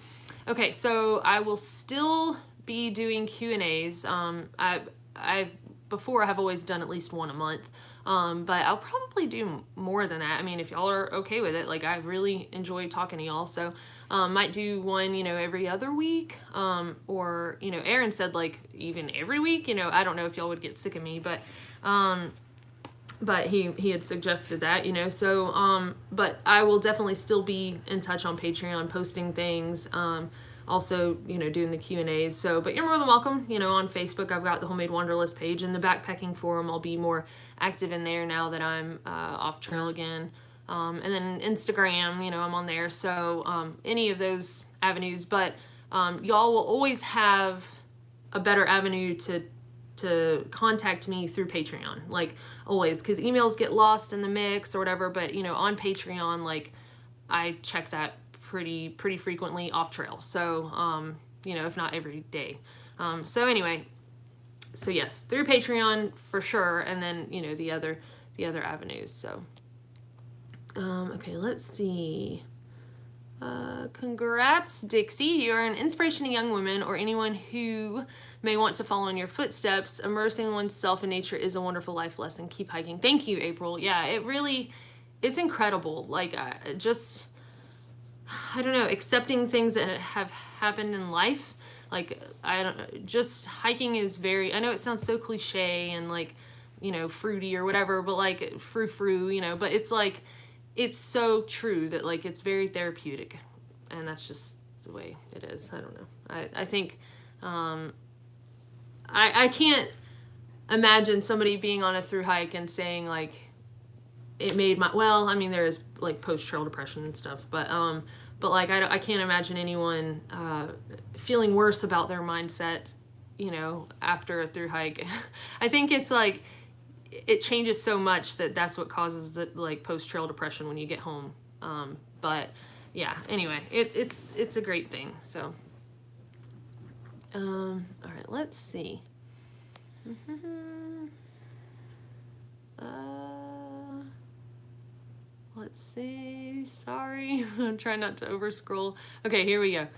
[SPEAKER 1] Okay, so I will still be doing Q&As. I before, I have always done at least one a month. But I'll probably do more than that. I mean, if y'all are okay with it, like, I really enjoy talking to y'all. So, might do one, you know, every other week. Or, you know, Aaron said, like, even every week, you know, I don't know if y'all would get sick of me, but he had suggested that, you know, so, but I will definitely still be in touch on Patreon, posting things, also, you know, doing the Q&As. So, but you're more than welcome, you know, on Facebook. I've got the Homemade Wanderlust page, and the backpacking forum. I'll be more active in there now that I'm off trail again. And then Instagram, you know, I'm on there. So any of those avenues, but y'all will always have a better avenue to contact me through Patreon, like, always, because emails get lost in the mix or whatever. But, you know, on Patreon, like, I check that pretty frequently off trail. So, you know, if not every day. So anyway, so yes, through Patreon for sure. And then, you know, the other avenues. So, okay, let's see. Congrats, Dixie. You're an inspiration to young women or anyone who may want to follow in your footsteps. Immersing oneself in nature is a wonderful life lesson. Keep hiking. Thank you, April. Yeah, it's incredible. Like, I don't know, accepting things that have happened in life. Like, just hiking is I know it sounds so cliche and, like, you know, fruity or whatever, but, like, frou, you know, but it's like, it's so true that, like, it's very therapeutic, and that's just the way it is. I don't know. I think, I can't imagine somebody being on a through hike and saying, like, it made well, I mean, there is, like, post-trail depression and stuff, but like, I can't imagine anyone feeling worse about their mindset, you know, after a through hike. I think it's, like, it changes so much that's what causes the, like, post-trail depression when you get home. But yeah, anyway, it's a great thing. So, all right, let's see. Let's see. Sorry, I'm trying not to over scroll. Okay, here we go.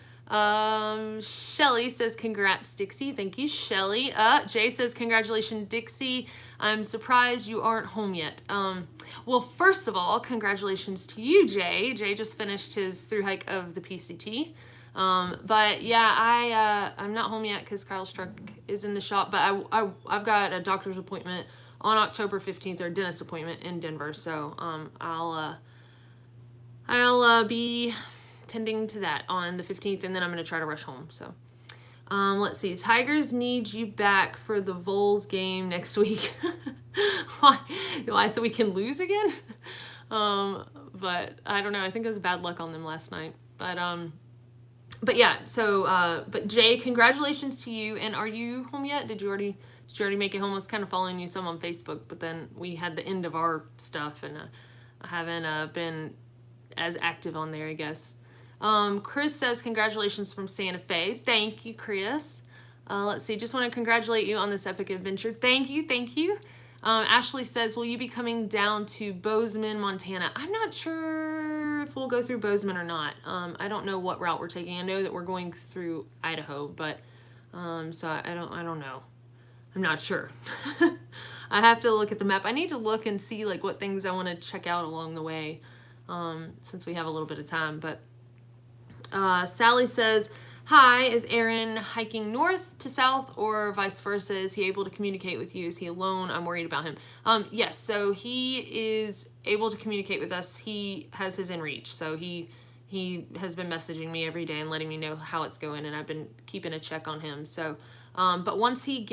[SPEAKER 1] Shelly says, congrats, Dixie. Thank you, Shelly. Jay says, congratulations, Dixie. I'm surprised you aren't home yet. Well, first of all, congratulations to you, Jay. Jay just finished his through hike of the PCT. But yeah, I'm not home yet because Kyle's truck is in the shop, but I've got a doctor's appointment on October 15th, or a dentist appointment in Denver. So, I'll be tending to that on the 15th, and then I'm going to try to rush home. So, let's see. Tigers need you back for the Vols game next week. Why? So we can lose again? But I don't know. I think it was bad luck on them last night. But yeah, so, but Jay, congratulations to you. And are you home yet? Did you already make it home? I was kind of following you some on Facebook, but then we had the end of our stuff, and I haven't been as active on there, I guess. Chris says, congratulations from Santa Fe. Thank you, Chris. Let's see, just want to congratulate you on this epic adventure. Thank you. Ashley says, will you be coming down to Bozeman, Montana? I'm not sure if we'll go through Bozeman or not. I don't know what route we're taking. I know that we're going through Idaho, but so I don't know. I'm not sure. I have to look at the map. I need to look and see, like, what things I want to check out along the way, since we have a little bit of time. But Sally says, hi, is Aaron hiking north to south or vice versa? Is he able to communicate with you? Is he alone? I'm worried about him. Yes, so he is able to communicate with us. He has his inReach, so he has been messaging me every day and letting me know how it's going, and I've been keeping a check on him. So, but once he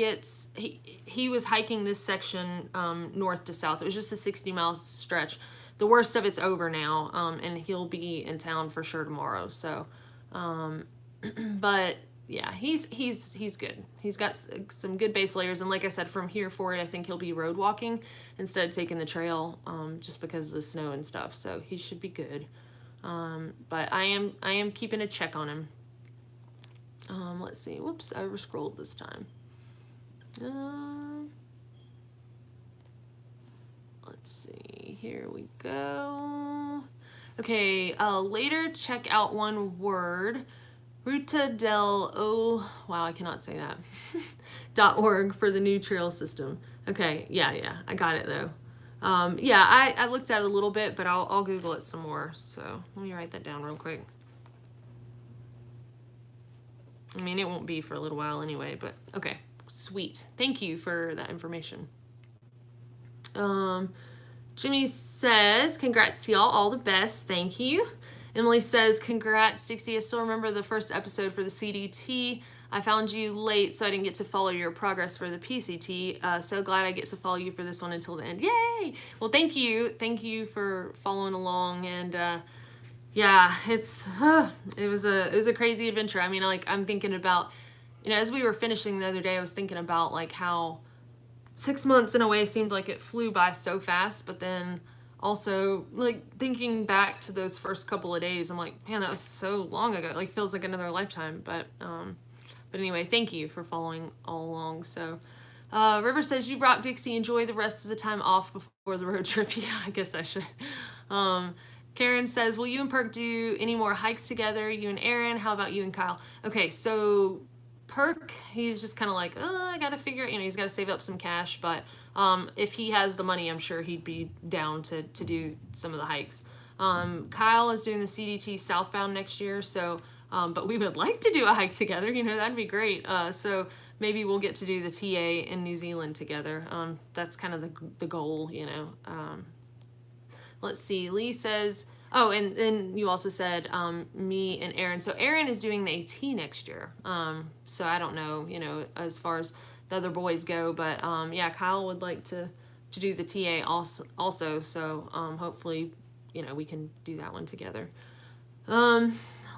[SPEAKER 1] was hiking this section north to south. It was just a 60-mile stretch. The worst of it's over now, and he'll be in town for sure tomorrow. So, but yeah, he's good. He's got some good base layers, and like I said, from here forward, I think he'll be road walking instead of taking the trail, just because of the snow and stuff. So he should be good. But I am keeping a check on him. Let's see. Whoops, I over-scrolled this time. Let's see. Here we go. Okay, later check out one word. Ruta del... Oh, wow, I cannot say that. .org for the new trail system. Okay, yeah, I got it though. Yeah, I looked at it a little bit, but I'll Google it some more. So let me write that down real quick. I mean, it won't be for a little while anyway, but okay, sweet. Thank you for that information. Jimmy says, congrats to y'all, all the best. Thank you. Emily says, congrats, Dixie. I still remember the first episode for the CDT. I found you late, so I didn't get to follow your progress for the PCT. So glad I get to follow you for this one until the end. Yay! Well, thank you. Thank you for following along. And yeah, it was a crazy adventure. I mean, like, I'm thinking about, you know, as we were finishing the other day, I was thinking about like how 6 months in a way seemed like it flew by so fast, but then also like thinking back to those first couple of days, I'm like, man, that was so long ago. It like feels like another lifetime. But anyway, thank you for following all along. So River says, you rock, Dixie. Enjoy the rest of the time off before the road trip. Yeah, I guess I should. Karen says, will you and Perk do any more hikes together? You and Aaron? How about you and Kyle? Okay, so Perk, he's just kind of like, oh, I got to figure it. You know, he's got to save up some cash. But if he has the money, I'm sure he'd be down to do some of the hikes. Kyle is doing the CDT southbound next year. So, but we would like to do a hike together. You know, that'd be great. So maybe we'll get to do the TA in New Zealand together. That's kind of the goal, you know. Let's see. Lee says, oh, and then you also said me and Aaron. So Aaron is doing the AT next year. So I don't know, you know, as far as the other boys go, but yeah, Kyle would like to do the TA also. So hopefully, you know, we can do that one together.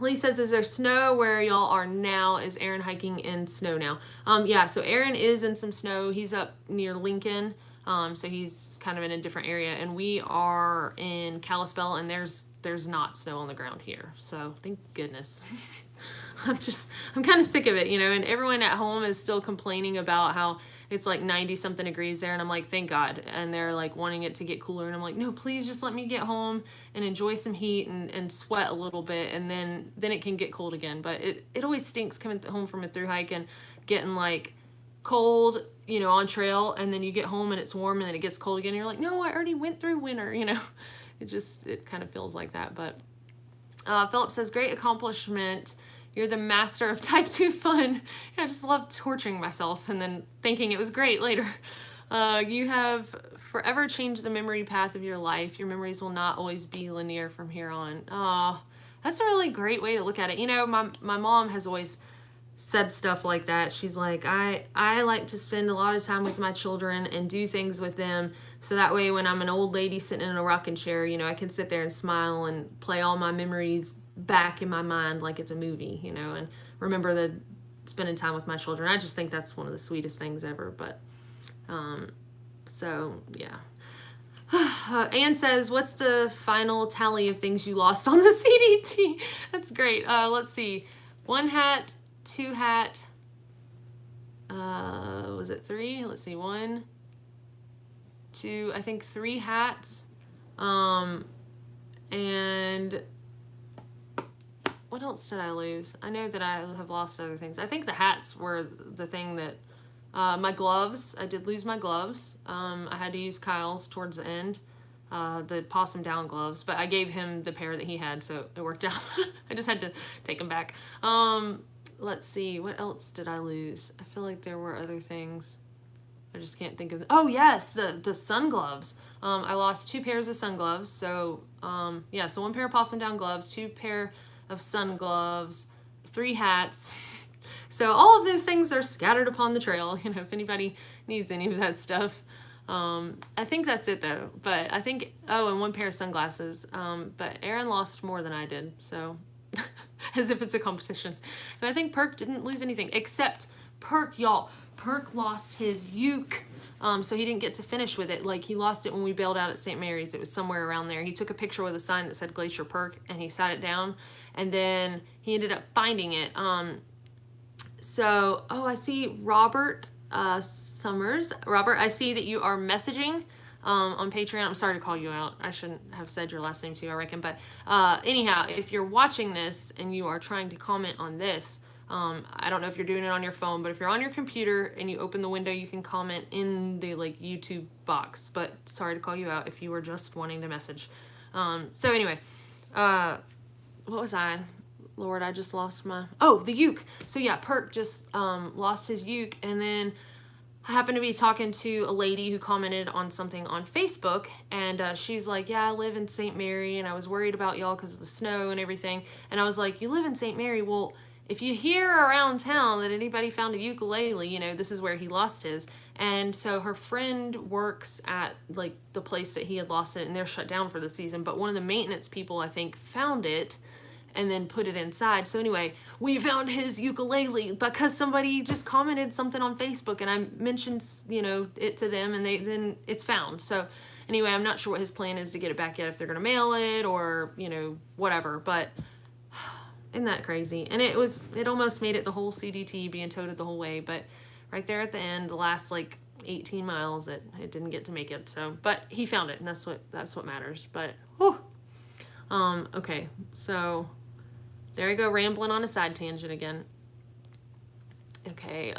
[SPEAKER 1] Lee says, is there snow where y'all are now? Is Aaron hiking in snow now? Yeah, so Aaron is in some snow. He's up near Lincoln. So he's kind of in a different area, and we are in Kalispell, and there's not snow on the ground here. So thank goodness. I'm kind of sick of it, you know, and everyone at home is still complaining about how it's like 90 something degrees there. And I'm like, thank God. And they're like wanting it to get cooler. And I'm like, no, please just let me get home and enjoy some heat and sweat a little bit. And then it can get cold again. But it always stinks coming home from a through hike and getting like cold, you know, on trail. And then you get home and it's warm and then it gets cold again. And you're like, no, I already went through winter, you know, it kind of feels like that. But Philip says, great accomplishment. You're the master of type 2 fun. I just love torturing myself and then thinking it was great later. You have forever changed the memory path of your life. Your memories will not always be linear from here on. Oh, that's a really great way to look at it. You know, my mom has always said stuff like that. She's like, I like to spend a lot of time with my children and do things with them. So that way when I'm an old lady sitting in a rocking chair, you know, I can sit there and smile and play all my memories back in my mind like it's a movie, you know, and remember the spending time with my children. I just think that's one of the sweetest things ever. But so yeah. Anne says, what's the final tally of things you lost on the CDT? That's great. Let's see. 1 hat, 2 hat, was it 3? Let's see. 1, 2, I think 3 hats. And what else did I lose? I know that I have lost other things. I think the hats were the thing that, my gloves, I did lose my gloves. I had to use Kyle's towards the end, the possum down gloves, but I gave him the pair that he had, so it worked out. I just had to take them back. Let's see, what else did I lose? I feel like there were other things. I just can't think of. Oh yes, the sun gloves. I lost 2 pairs of sun gloves. So yeah, so 1 pair of possum down gloves, 2 pair of sun gloves, 3 hats. So all of those things are scattered upon the trail. You know, if anybody needs any of that stuff. I think that's it though. But I think, oh, and 1 pair of sunglasses. But Aaron lost more than I did. So as if it's a competition. And I think Perk didn't lose anything except Perk, y'all. Perk lost his uke. So he didn't get to finish with it. Like, he lost it when we bailed out at St. Mary's. It was somewhere around there. He took a picture with a sign that said Glacier Perk, and he sat it down, and then he ended up finding it. So, oh, I see Robert Summers. Robert, I see that you are messaging on Patreon. I'm sorry to call you out. I shouldn't have said your last name too, I reckon. But anyhow, if you're watching this and you are trying to comment on this, I don't know if you're doing it on your phone, but if you're on your computer and you open the window, you can comment in the like YouTube box. But sorry to call you out if you were just wanting to message. So anyway, what was I? Lord, I just lost my, the uke. So yeah, Perk just lost his uke, and then I happened to be talking to a lady who commented on something on Facebook, and she's like, yeah, I live in St. Mary, and I was worried about y'all because of the snow and everything. And I was like, you live in St. Mary? Well, if you hear around town that anybody found a ukulele, you know, this is where he lost his. And so her friend works at like the place that he had lost it, and they're shut down for the season. But one of the maintenance people, I think, found it and then put it inside. So anyway, we found his ukulele because somebody just commented something on Facebook, and I mentioned, you know, it to them, and then it's found. So anyway, I'm not sure what his plan is to get it back yet, if they're gonna mail it or, you know, whatever. But isn't that crazy? And it almost made it the whole CDT, being toted the whole way, but right there at the end, the last like 18 miles, it didn't get to make it. So, but he found it, and that's what matters. But whew. Okay, so there I go, rambling on a side tangent again. Okay,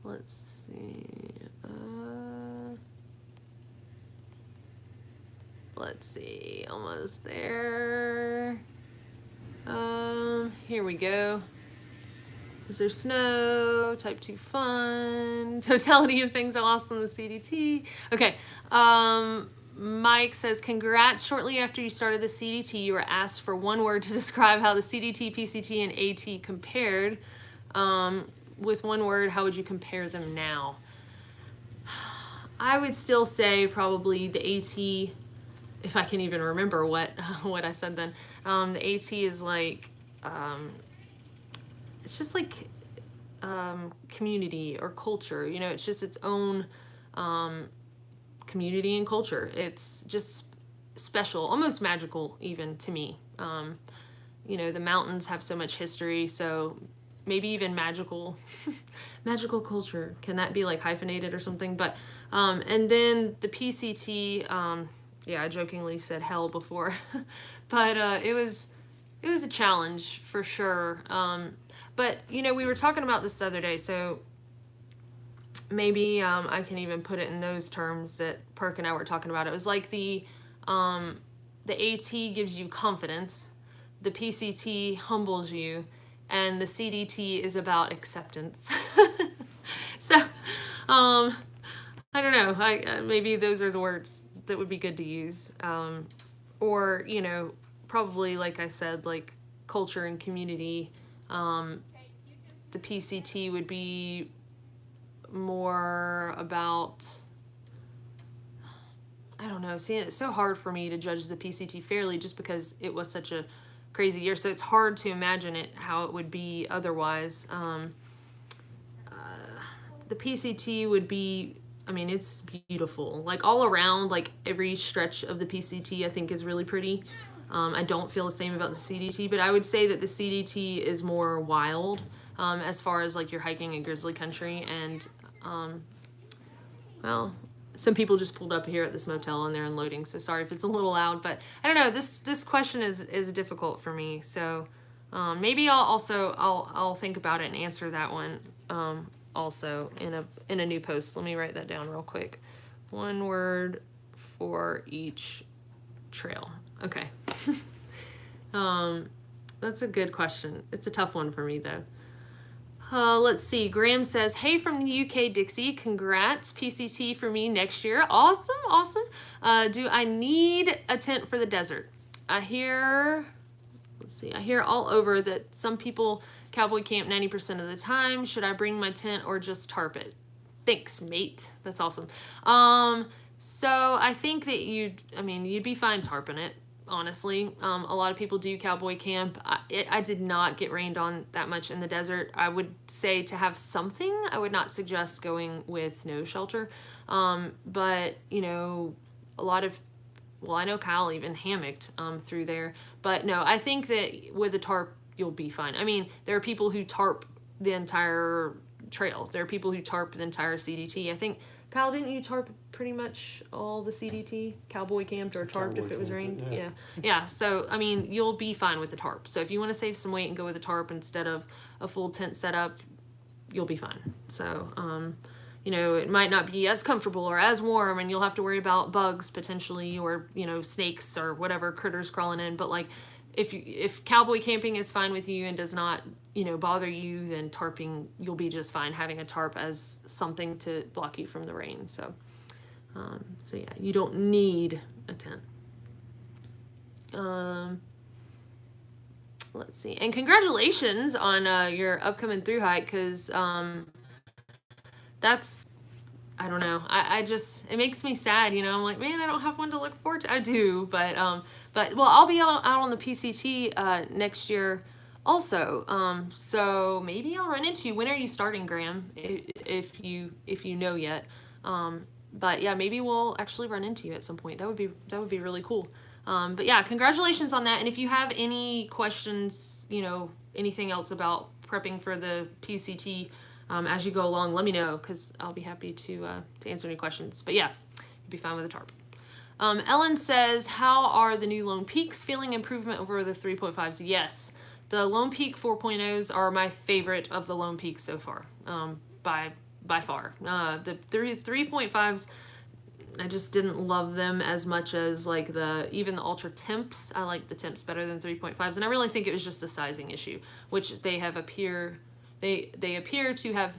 [SPEAKER 1] let's see. Let's see, almost there. Here we go. Is there snow? Type 2 fun. Totality of things I lost on the CDT. Okay. Mike says, congrats. Shortly after you started the CDT, you were asked for one word to describe how the CDT, PCT, and AT compared. With one word, how would you compare them now? I would still say probably the AT, if I can even remember what I said then. The AT is like, it's just like community or culture. You know, it's just its own community and culture. It's just special, almost magical even to me. You know, the mountains have so much history, so maybe even magical culture. Can that be like hyphenated or something? But and then the PCT, yeah, I jokingly said hell before, but it was a challenge for sure. But you know, we were talking about this the other day, so maybe I can even put it in those terms that Perk and I were talking about. It was like the AT gives you confidence, the PCT humbles you, and the CDT is about acceptance. So, I don't know. Maybe those are the words that would be good to use. Or, you know, probably, like I said, like culture and community. The PCT would be more about, I don't know. See, it's so hard for me to judge the PCT fairly just because it was such a crazy year. So it's hard to imagine how it would be otherwise. The PCT would be, I mean, it's beautiful. Like all around, like every stretch of the PCT I think is really pretty. I don't feel the same about the CDT, but I would say that the CDT is more wild as far as like you're hiking in grizzly country. And well, some people just pulled up here at this motel and they're unloading, so sorry if it's a little loud, but I don't know, this question is difficult for me. So maybe I'll think about it and answer that one also in a new post. Let me write that down real quick. One word for each trail. Okay. That's a good question. It's a tough one for me though. Let's see. Graham says, hey from the UK, Dixie. Congrats. PCT for me next year. Awesome. Awesome. Do I need a tent for the desert? I hear all over that some people cowboy camp 90% of the time. Should I bring my tent or just tarp it? Thanks, mate. That's awesome. So I think that you'd be fine tarping it. Honestly, a lot of people do cowboy camp. I did not get rained on that much in the desert. I would say to have something. I would not suggest going with no shelter. But you know, I know Kyle even hammocked through there. But no, I think that with a tarp you'll be fine. I mean, there are people who tarp the entire trail. There are people who tarp the entire CDT. I think, Kyle, didn't you tarp pretty much all the CDT? Cowboy camped or tarped if it was rained? Yeah. So, I mean, you'll be fine with the tarp. So if you want to save some weight and go with a tarp instead of a full tent setup, you'll be fine. So, you know, it might not be as comfortable or as warm, and you'll have to worry about bugs potentially, or, you know, snakes or whatever critters crawling in. But like, if cowboy camping is fine with you and does not, you know, bother you, then tarping, you'll be just fine having a tarp as something to block you from the rain. So, so yeah, you don't need a tent. Let's see. And congratulations on your upcoming through hike, because that's, I don't know. I just, it makes me sad, you know. I'm like, man, I don't have one to look forward to. I do, but well, I'll be out on the PCT next year also. So maybe I'll run into you. When are you starting, Graham? If you know yet. But yeah, maybe we'll actually run into you at some point. That would be really cool. But yeah, congratulations on that. And if you have any questions, you know, anything else about prepping for the PCT, as you go along, let me know, because I'll be happy to answer any questions. But yeah, you'll be fine with a tarp. Ellen says, how are the new Lone Peaks feeling? Improvement over the 3.5s? Yes, the Lone Peak 4.0s are my favorite of the Lone Peaks so far, by far. The 3.5s, I just didn't love them as much as like even the Ultra Temps. I like the Temps better than 3.5s, and I really think it was just a sizing issue, which they appear to have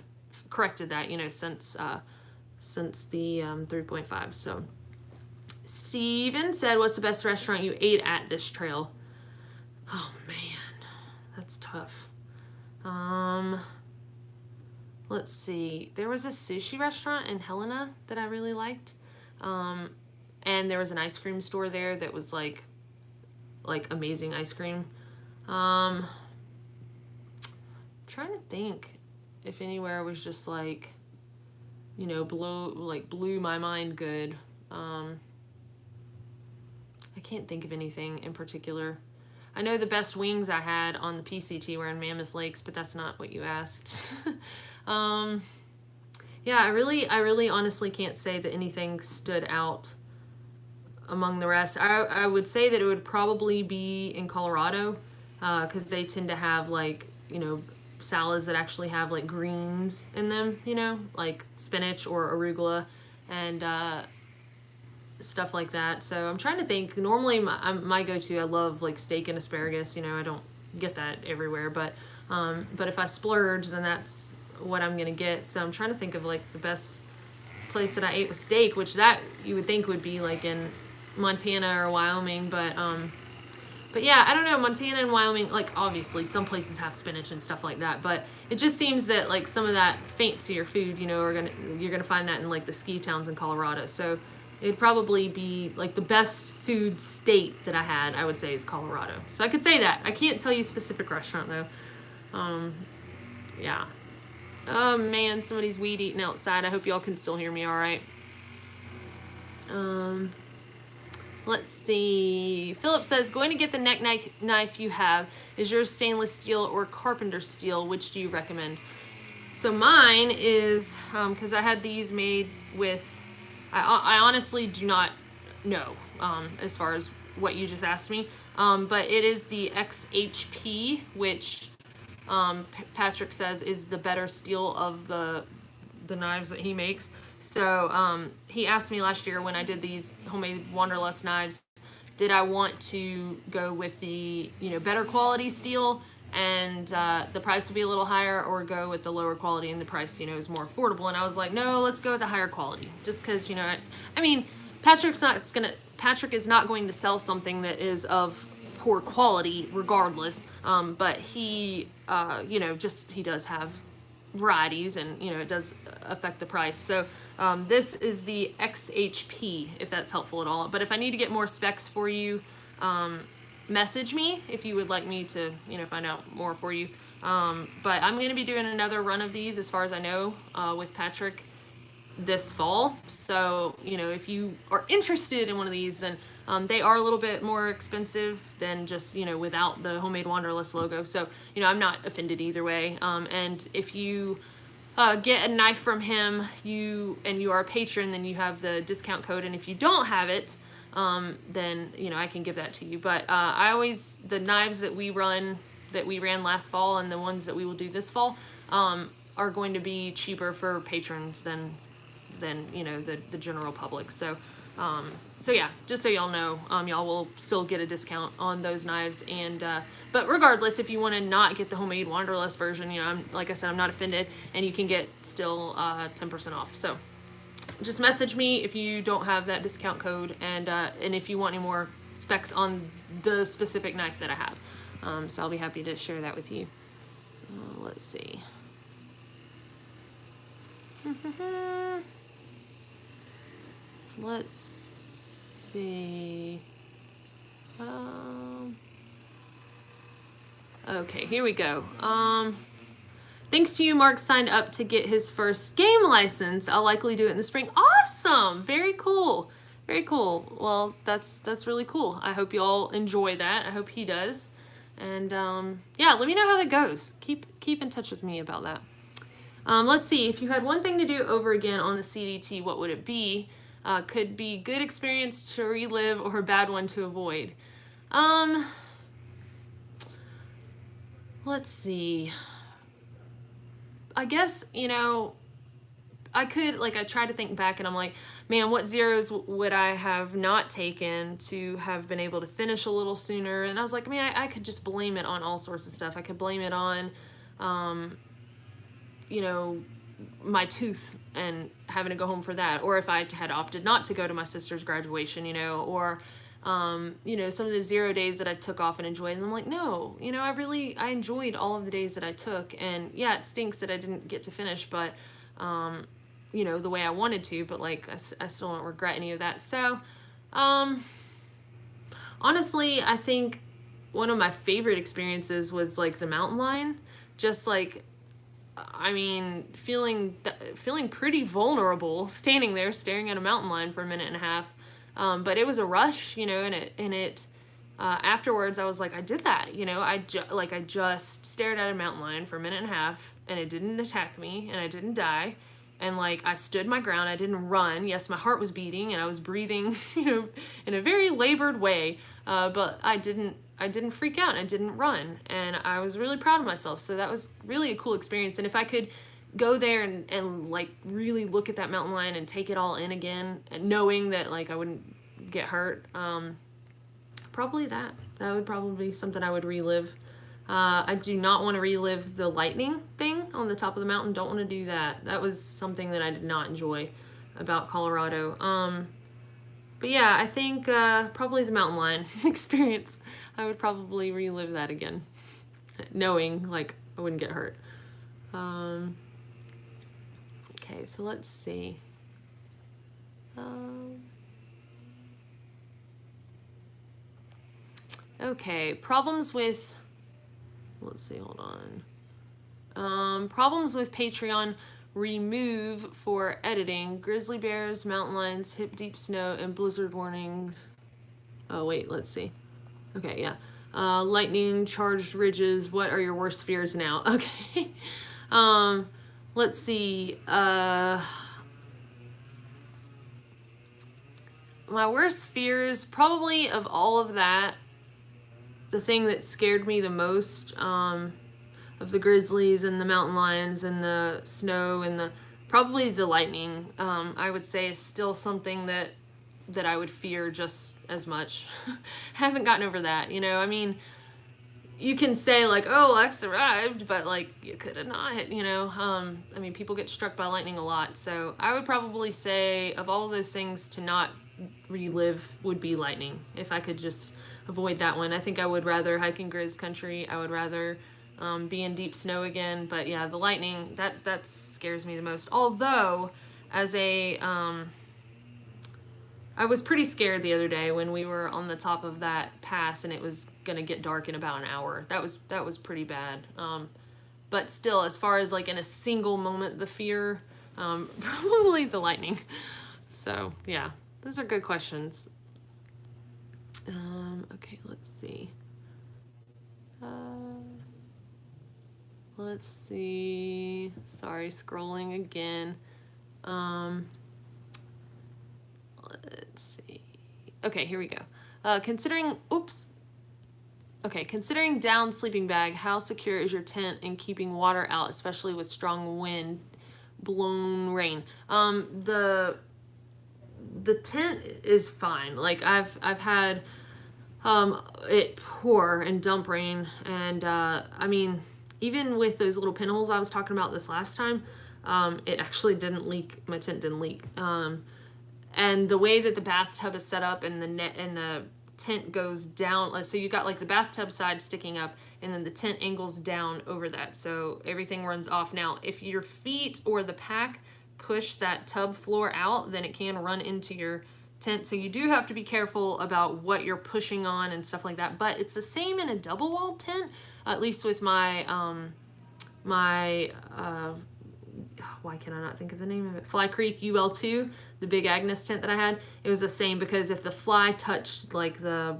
[SPEAKER 1] corrected that, you know, since the 3.5. So Steven said, what's the best restaurant you ate at this trail? Oh man, that's tough. Let's see. There was a sushi restaurant in Helena that I really liked. And there was an ice cream store there that was like amazing ice cream. Trying to think if anywhere was just like, you know, blew my mind good. I can't think of anything in particular. I know the best wings I had on the PCT were in Mammoth Lakes, but that's not what you asked. Yeah, I really honestly can't say that anything stood out among the rest. I would say that it would probably be in Colorado, because they tend to have, like, you know, salads that actually have like greens in them, you know, like spinach or arugula and stuff like that. So I'm trying to think. Normally my go-to, I love like steak and asparagus, you know. I don't get that everywhere, but if I splurge, then that's what I'm gonna get. So I'm trying to think of like the best place that I ate with steak, which that you would think would be like in Montana or Wyoming, but yeah, I don't know, Montana and Wyoming, like obviously some places have spinach and stuff like that, but it just seems that like some of that fancier food, you know, you're gonna find that in like the ski towns in Colorado. So it'd probably be like the best food state that I had, I would say, is Colorado. So I could say that. I can't tell you a specific restaurant though. Yeah. Oh man, somebody's weed eating outside. I hope y'all can still hear me all right. Let's see. Philip says, going to get the neck knife you have. Is yours stainless steel or carpenter steel? Which do you recommend? So mine is, because I had these made with, I honestly do not know as far as what you just asked me. But it is the XHP, which Patrick says is the better steel of the knives that he makes. So he asked me last year when I did these homemade Wanderlust knives, did I want to go with the, you know, better quality steel and the price would be a little higher, or go with the lower quality and the price, you know, is more affordable? And I was like, no, let's go with the higher quality, just because, you know, I mean, Patrick is not going to sell something that is of poor quality regardless, but he, you know, he does have varieties, and, you know, it does affect the price. So this is the XHP, if that's helpful at all. But if I need to get more specs for you, message me if you would like me to, you know, find out more for you. But I'm going to be doing another run of these, as far as I know, with Patrick this fall. So, you know, if you are interested in one of these, then they are a little bit more expensive than just, you know, without the Homemade Wanderlust logo. So, you know, I'm not offended either way. And if you get a knife from him, you are a patron, then you have the discount code. And if you don't have it, then, you know, I can give that to you. But the knives that we ran last fall and the ones that we will do this fall, are going to be cheaper for patrons than you know, the general public. So yeah, just so y'all know, y'all will still get a discount on those knives. And but regardless, if you want to not get the homemade Wanderlust version, you know, like I said, I'm not offended, and you can get still 10% off. So just message me if you don't have that discount code, and if you want any more specs on the specific knife that I have. So I'll be happy to share that with you. Let's see. Let's see. Okay, here we go. Thanks to you, Mark signed up to get his first game license. I'll likely do it in the spring. Awesome! Very cool. Very cool. Well, that's really cool. I hope you all enjoy that. I hope he does. And yeah, let me know how that goes. Keep in touch with me about that. Let's see. If you had one thing to do over again on the CDT, what would it be? Could be good experience to relive or a bad one to avoid. Let's see. I guess, you know, I tried to think back, and I'm like, man, what zeros would I have not taken to have been able to finish a little sooner? And I was like, man, I could just blame it on all sorts of stuff. I could blame it on, you know, my tooth and having to go home for that, or if I had opted not to go to my sister's graduation, you know, or you know, some of the 0 days that I took off and enjoyed. And I'm like, no, you know, I enjoyed all of the days that I took. And yeah, it stinks that I didn't get to finish, but you know, the way I wanted to, but like I still don't regret any of that. So honestly, I think one of my favorite experiences was like the mountain lion. Just like, I mean, feeling pretty vulnerable standing there staring at a mountain lion for a minute and a half. But it was a rush, you know, and it afterwards I was like, I did that, you know, I just stared at a mountain lion for a minute and a half, and it didn't attack me, and I didn't die. And like, I stood my ground. I didn't run. Yes, my heart was beating and I was breathing, you know, in a very labored way. But I didn't freak out. I didn't run, and I was really proud of myself. So that was really a cool experience. And if I could go there and like really look at that mountain lion and take it all in again, and knowing that like I wouldn't get hurt, probably that would probably be something I would relive. I do not want to relive the lightning thing on the top of the mountain. Don't want to do that. That was something that I did not enjoy about Colorado. But yeah, I think probably the mountain lion experience. I would probably relive that again, knowing like I wouldn't get hurt. Okay, so let's see. Okay, problems with... Let's see, hold on. Problems with Patreon remove for editing. Grizzly bears, mountain lions, hip deep snow, and blizzard warnings. Oh, wait, let's see. Okay, yeah. Lightning, charged ridges. What are your worst fears now? Okay. Let's see. My worst fears, probably of all of that, the thing that scared me the most, of the grizzlies and the mountain lions and the snow and probably the lightning, I would say is still something that I would fear just as much. I haven't gotten over that, you know. I mean, you can say like, oh, I survived, but like you could have not, you know. I mean, people get struck by lightning a lot, so I would probably say of all of those things to not relive would be lightning. If I could just avoid that one. I think I would rather hike in Grizz country. I would rather be in deep snow again. But yeah, the lightning, that scares me the most. Although, as a, I was pretty scared the other day when we were on the top of that pass and it was gonna get dark in about an hour. That was pretty bad. But still, as far as like in a single moment, the fear, probably the lightning. So yeah, those are good questions. Okay, let's see. let's see. Sorry, scrolling again. Let's see. Okay, here we go. Considering down sleeping bag, how secure is your tent in keeping water out, especially with strong wind, blown rain? The tent is fine. Like I've had it pour and dump rain, and I mean, even with those little pinholes I was talking about this last time, it actually didn't leak. My tent didn't leak. And the way that the bathtub is set up and the tent goes down, so you got like the bathtub side sticking up and then the tent angles down over that, so everything runs off. Now if your feet or the pack push that tub floor out, then it can run into your tent, so you do have to be careful about what you're pushing on and stuff like that. But it's the same in a double walled tent, at least with my why can I not think of the name of it? Fly Creek UL2, the big Agnes tent that I had. It was the same, because if the fly touched like the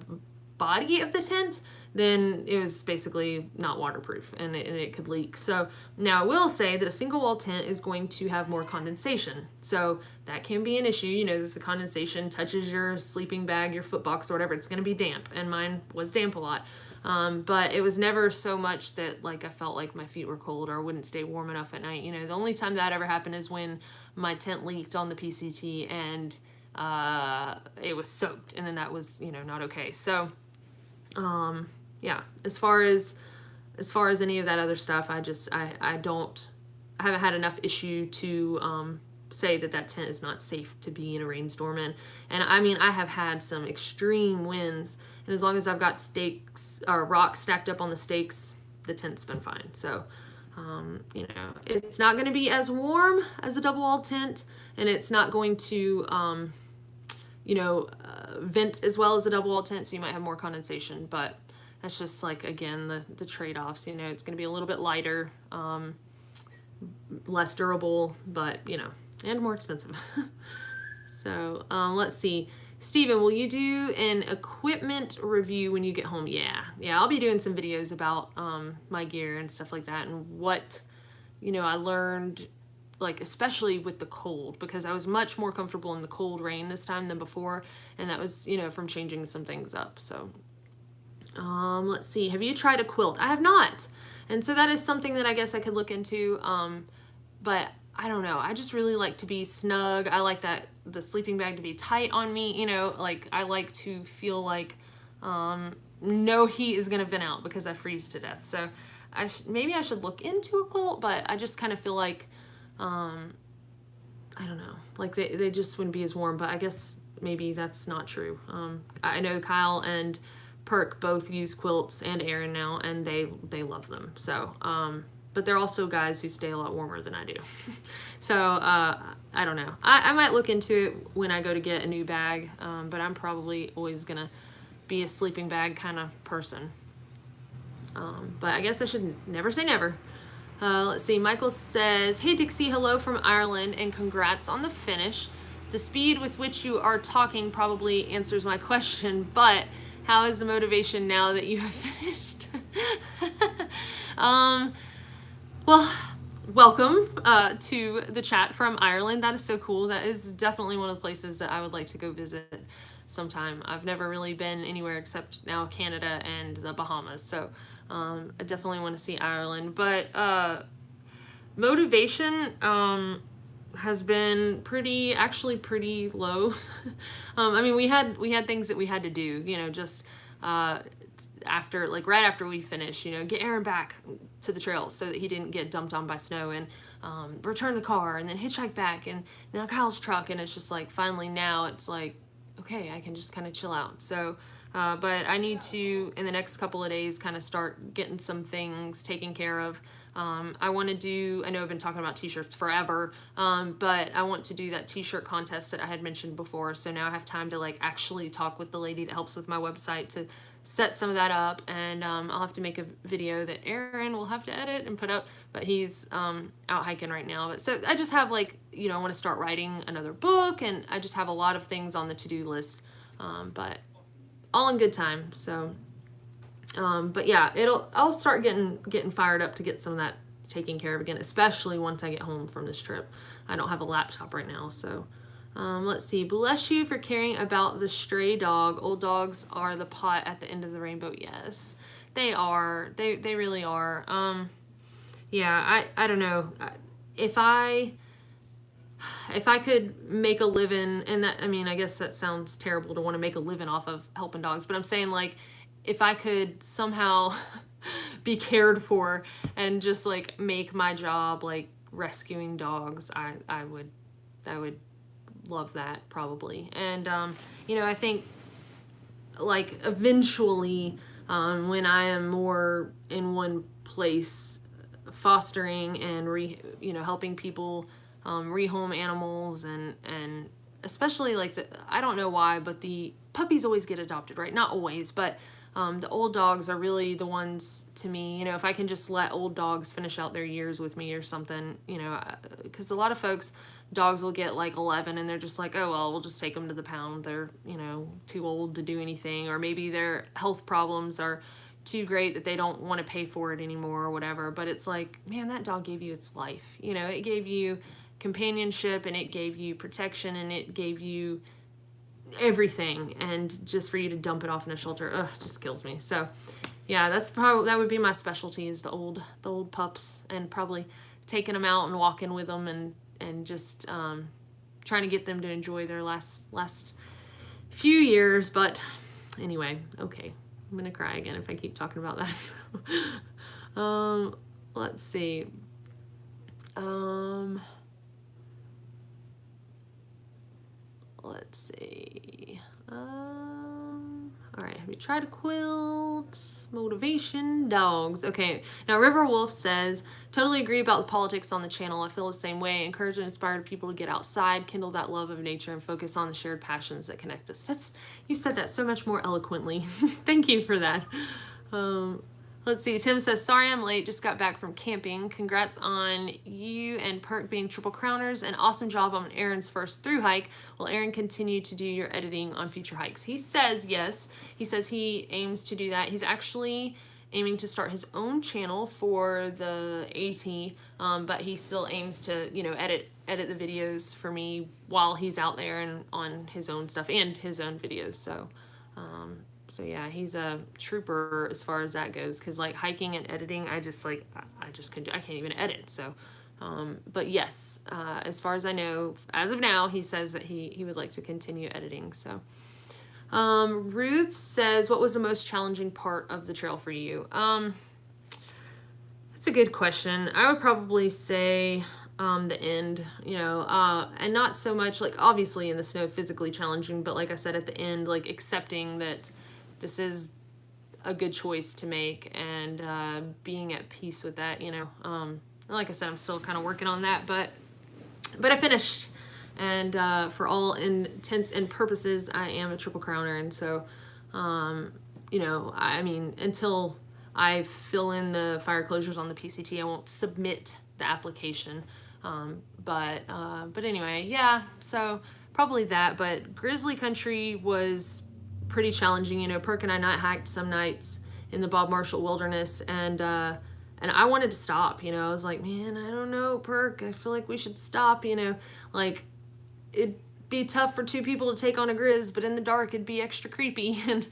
[SPEAKER 1] body of the tent, then it was basically not waterproof and it could leak. So now I will say that a single wall tent is going to have more condensation. So that can be an issue. You know, if the condensation touches your sleeping bag, your foot box or whatever, it's going to be damp. And mine was damp a lot. But it was never so much that like I felt like my feet were cold or wouldn't stay warm enough at night. You know, the only time that ever happened is when my tent leaked on the PCT and it was soaked, and then that was, you know, not okay. So yeah, as far as any of that other stuff, I haven't had enough issue to say that tent is not safe to be in a rainstorm in. And I mean, I have had some extreme winds, and as long as I've got stakes or rocks stacked up on the stakes, the tent's been fine. So you know, it's not going to be as warm as a double walled tent, and it's not going to you know, vent as well as a double walled tent, so you might have more condensation. But that's just like, again, the trade-offs. You know, it's going to be a little bit lighter, less durable, but you know, and more expensive. So let's see. Steven, will you do an equipment review when you get home? Yeah, I'll be doing some videos about my gear and stuff like that, and what, you know, I learned, like especially with the cold, because I was much more comfortable in the cold rain this time than before, and that was, you know, from changing some things up. So let's see. Have you tried a quilt? I have not, and so that is something that I guess I could look into. But I don't know. I just really like to be snug. I like the sleeping bag to be tight on me. You know, like I like to feel like no heat is gonna vent out because I freeze to death. So maybe I should look into a quilt, but I just kind of feel like I don't know, like they just wouldn't be as warm. But I guess maybe that's not true. I know Kyle and Perk both use quilts, and Aaron now, and they love them. So but they're also guys who stay a lot warmer than I do. So I don't know. I might look into it when I go to get a new bag, but I'm probably always gonna be a sleeping bag kind of person. But I guess I should never say never. Let's see. Michael says, "Hey Dixie, hello from Ireland, and congrats on the finish. The speed with which you are talking probably answers my question, but how is the motivation now that you have finished?" Well, welcome to the chat from Ireland. That is so cool. That is definitely one of the places that I would like to go visit sometime. I've never really been anywhere except now Canada and the Bahamas. So I definitely want to see Ireland. But motivation has been actually pretty low. I mean, we had things that we had to do, you know, just right after we finished, you know, get Aaron back to the trails so that he didn't get dumped on by snow, and return the car, and then hitchhike back, and now Kyle's truck, and it's just like, finally now it's like, okay, I can just kind of chill out. So but I need to, in the next couple of days, kind of start getting some things taken care of. I want to do, I know I've been talking about t-shirts forever, but I want to do that t-shirt contest that I had mentioned before. So now I have time to like actually talk with the lady that helps with my website to set some of that up, and I'll have to make a video that Aaron will have to edit and put up, but he's out hiking right now. But so I just have like, you know, I want to start writing another book, and I just have a lot of things on the to-do list, but all in good time. So but yeah, I'll start getting fired up to get some of that taken care of again, especially once I get home from this trip. I don't have a laptop right now, so let's see. Bless you for caring about the stray dog. Old dogs are the pot at the end of the rainbow. Yes, they are. They really are. Yeah, I don't know. If I could make a living, and that, I mean, I guess that sounds terrible to want to make a living off of helping dogs, but I'm saying, like, if I could somehow be cared for and just like make my job like rescuing dogs, I would love that probably. And you know, I think like eventually when I am more in one place, fostering and helping people rehome animals, and especially like I don't know why, but the puppies always get adopted, right? Not always, but the old dogs are really the ones to me, you know, if I can just let old dogs finish out their years with me or something, you know, because a lot of folks, dogs will get like 11 and they're just like, oh, well, we'll just take them to the pound. They're, you know, too old to do anything, or maybe their health problems are too great that they don't want to pay for it anymore or whatever. But it's like, man, that dog gave you its life. You know, it gave you companionship, and it gave you protection, and it gave you everything, and just for you to dump it off in a shelter, ugh, just kills me. So yeah, that would be my specialty, is the old pups, and probably taking them out and walking with them, and just trying to get them to enjoy their last few years. But anyway, okay, I'm gonna cry again if I keep talking about that. Let's see. Let's see. All right, have you tried a quilt? Motivation, dogs. Okay, now River Wolf says, totally agree about the politics on the channel. I feel the same way. Encourage and inspire people to get outside, kindle that love of nature, and focus on the shared passions that connect us. You said that so much more eloquently. Thank you for that. Let's see. Tim says, sorry I'm late. Just got back from camping. Congrats on you and Perk being triple crowners. An awesome job on Aaron's first through hike. Will Aaron continue to do your editing on future hikes? He says yes. He says he aims to do that. He's actually aiming to start his own channel for the AT, but he still aims to, you know, edit the videos for me while he's out there and on his own stuff and his own videos. So yeah, he's a trooper as far as that goes, because like hiking and editing, I can't even edit. So, but yes, as far as I know, as of now, he says that he would like to continue editing. So, Ruth says, what was the most challenging part of the trail for you? That's a good question. I would probably say the end, you know, and not so much like obviously in the snow physically challenging, but like I said, at the end, like accepting that this is a good choice to make, and being at peace with that, you know. Like I said, I'm still kind of working on that, but I finished, and for all intents and purposes, I am a triple crowner. And so, you know, I mean, until I fill in the fire closures on the PCT, I won't submit the application. But anyway, yeah, so probably that. But Grizzly Country was pretty challenging. You know, Perk and I night hiked some nights in the Bob Marshall Wilderness, and I wanted to stop. You know, I was like, man, I don't know, Perk, I feel like we should stop. You know, like it'd be tough for two people to take on a grizz, but in the dark it'd be extra creepy. And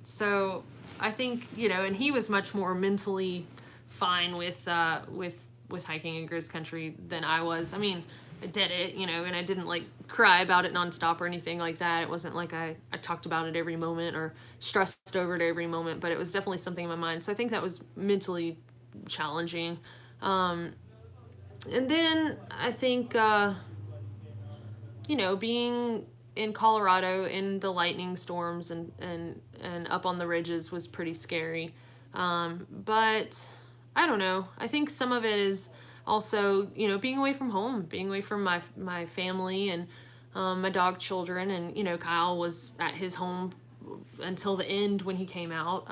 [SPEAKER 1] so I think, you know, and he was much more mentally fine with hiking in Grizz Country than I was. I mean, I did it, you know, and I didn't like cry about it nonstop or anything like that. It wasn't like I talked about it every moment or stressed over it every moment, but it was definitely something in my mind. So I think that was mentally challenging. And then I think, you know, being in Colorado in the lightning storms and up on the ridges was pretty scary. But I don't know. I think some of it is also, you know, being away from home, being away from my family and my dog children. And, you know, Kyle was at his home until the end when he came out.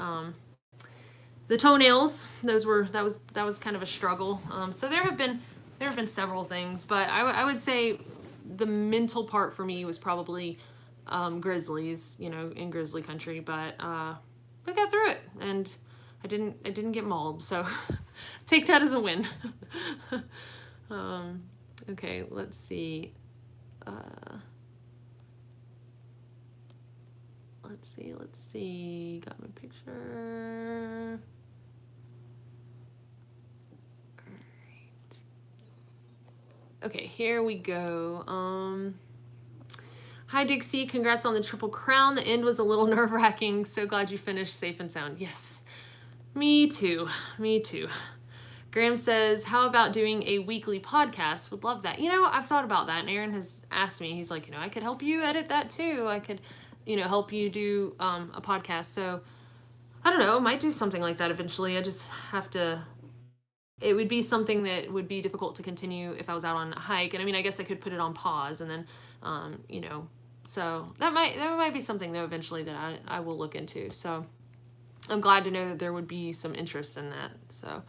[SPEAKER 1] The toenails, that was kind of a struggle. So there have been several things, but I would say the mental part for me was probably grizzlies, you know, in Grizzly Country. But we got through it, and I didn't get mauled, so Take that as a win. Okay, let's see. Let's see. Got my picture. All right. Okay, here we go. Hi, Dixie. Congrats on the Triple Crown. The end was a little nerve-wracking. So glad you finished safe and sound. Yes. Me too. Me too. Graham says, how about doing a weekly podcast? Would love that. I've thought about that, and Aaron has asked me. He's like, I could help you edit that too. I could, help you do a podcast. So, I don't know. Might do something like that eventually. I just have to... It would be something that would be difficult to continue if I was out on a hike. And, I guess I could put it on pause and then, So, that might be something, though, eventually that I will look into. So, I'm glad to know that there would be some interest in that. So...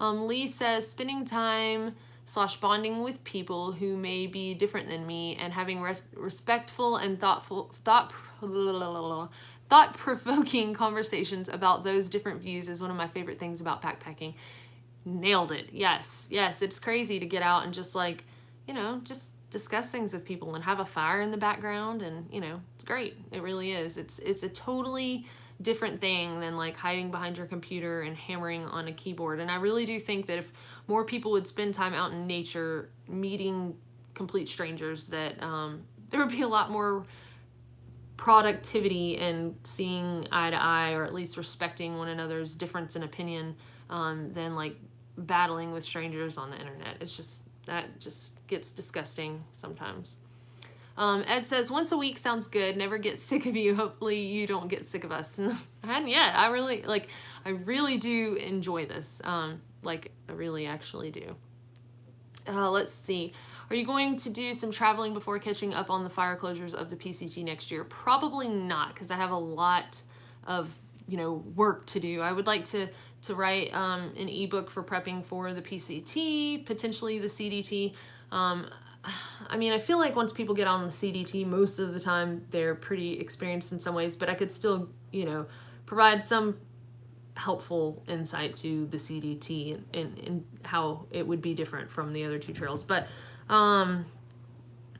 [SPEAKER 1] Lee says, spending time / bonding with people who may be different than me and having respectful and thought-provoking conversations about those different views is one of my favorite things about backpacking. Nailed it. Yes. It's crazy to get out and just just discuss things with people and have a fire in the background, and it's great. It really is. It's a totally different thing than hiding behind your computer and hammering on a keyboard. And I really do think that if more people would spend time out in nature meeting complete strangers, that there would be a lot more productivity and seeing eye to eye, or at least respecting one another's difference in opinion, than battling with strangers on the internet. That just gets disgusting sometimes. Ed says, once a week sounds good. Never get sick of you. Hopefully you don't get sick of us. I hadn't yet. I really do enjoy this. I really actually do. Let's see. Are you going to do some traveling before catching up on the fire closures of the PCT next year? Probably not, because I have a lot of, work to do. I would like to write an ebook for prepping for the PCT, potentially the CDT. I feel like once people get on the CDT, most of the time they're pretty experienced in some ways, but I could still, provide some helpful insight to the CDT and how it would be different from the other two trails. And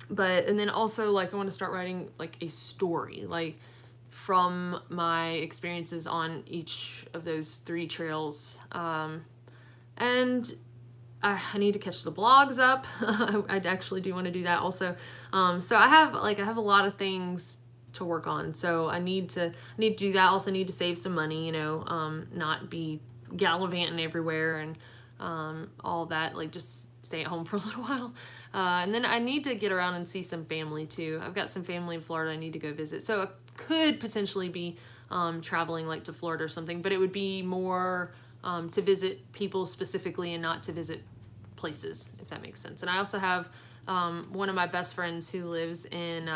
[SPEAKER 1] then also, I want to start writing, a story, from my experiences on each of those 3 trails. And I need to catch the blogs up. I actually do want to do that also. So I have a lot of things to work on. So I need to do that. Also need to save some money, not be gallivanting everywhere and all that. Just stay at home for a little while. And then I need to get around and see some family too. I've got some family in Florida I need to go visit. So I could potentially be traveling to Florida or something, but it would be more to visit people specifically and not to visit places, if that makes sense. And I also have one of my best friends who lives in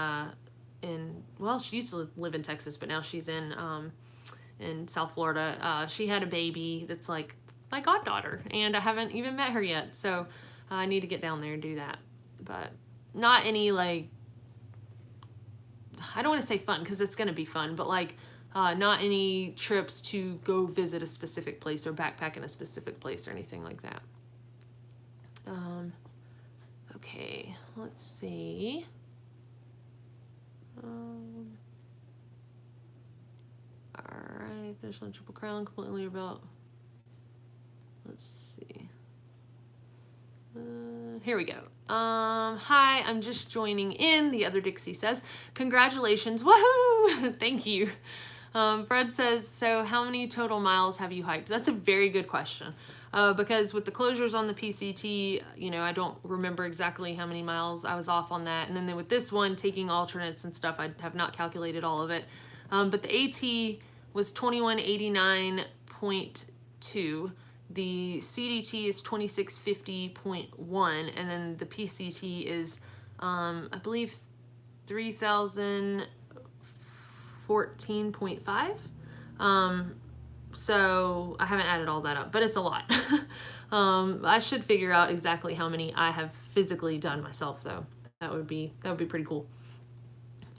[SPEAKER 1] she used to live in Texas, but now she's in South Florida. She had a baby that's my goddaughter, and I haven't even met her yet. So I need to get down there and do that. But not any I don't want to say fun, because it's going to be fun, but not any trips to go visit a specific place or backpack in a specific place or anything like that. Okay, let's see. Alright, finish on Triple Crown, completely about. Let's see. Here we go. Hi, I'm just joining in, the other Dixie says. Congratulations, woohoo! Thank you. Fred says, so how many total miles have you hiked? That's a very good question. Because with the closures on the PCT, I don't remember exactly how many miles I was off on that. And then with this one, taking alternates and stuff, I have not calculated all of it. But the AT was 2189.2. The CDT is 2650.1. And then the PCT is, I believe, 3014.5. So I haven't added all that up, but it's a lot. I should figure out exactly how many I have physically done myself, though. That would be pretty cool.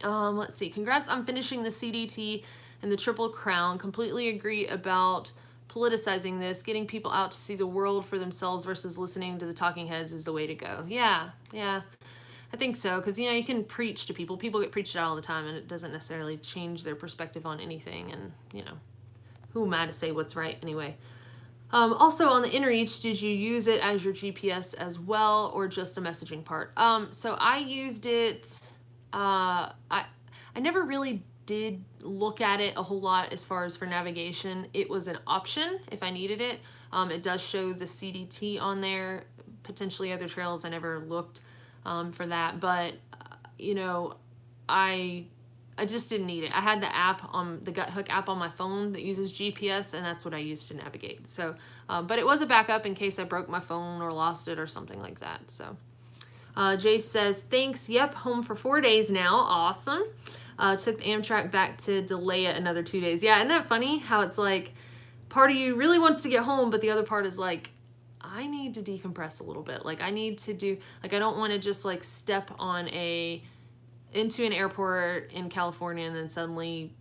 [SPEAKER 1] Let's see. Congrats on finishing the CDT and the Triple Crown. Completely agree about politicizing this, getting people out to see the world for themselves versus listening to the talking heads is the way to go. Yeah, I think so, because, you know, you can preach to people. People get preached at all the time, and it doesn't necessarily change their perspective on anything, and, you know, who am I to say what's right anyway? Also, on the inReach, did you use it as your GPS as well, or just the messaging part? So I used it, I never really did look at it a whole lot as far as for navigation. It was an option if I needed it. It does show the CDT on there, potentially other trails. I never looked for that, but you know, I just didn't need it. I had the app on the GutHook app on my phone that uses GPS, and that's what I used to navigate. So, but it was a backup in case I broke my phone or lost it or something like that. So, Jay says, thanks. Yep, home for 4 days now. Awesome. Took the Amtrak back to delay it another 2 days. Yeah, isn't that funny how it's like part of you really wants to get home, but the other part is like, I need to decompress a little bit. Like I need to do, like I don't want to just like step on into an airport in California and then suddenly,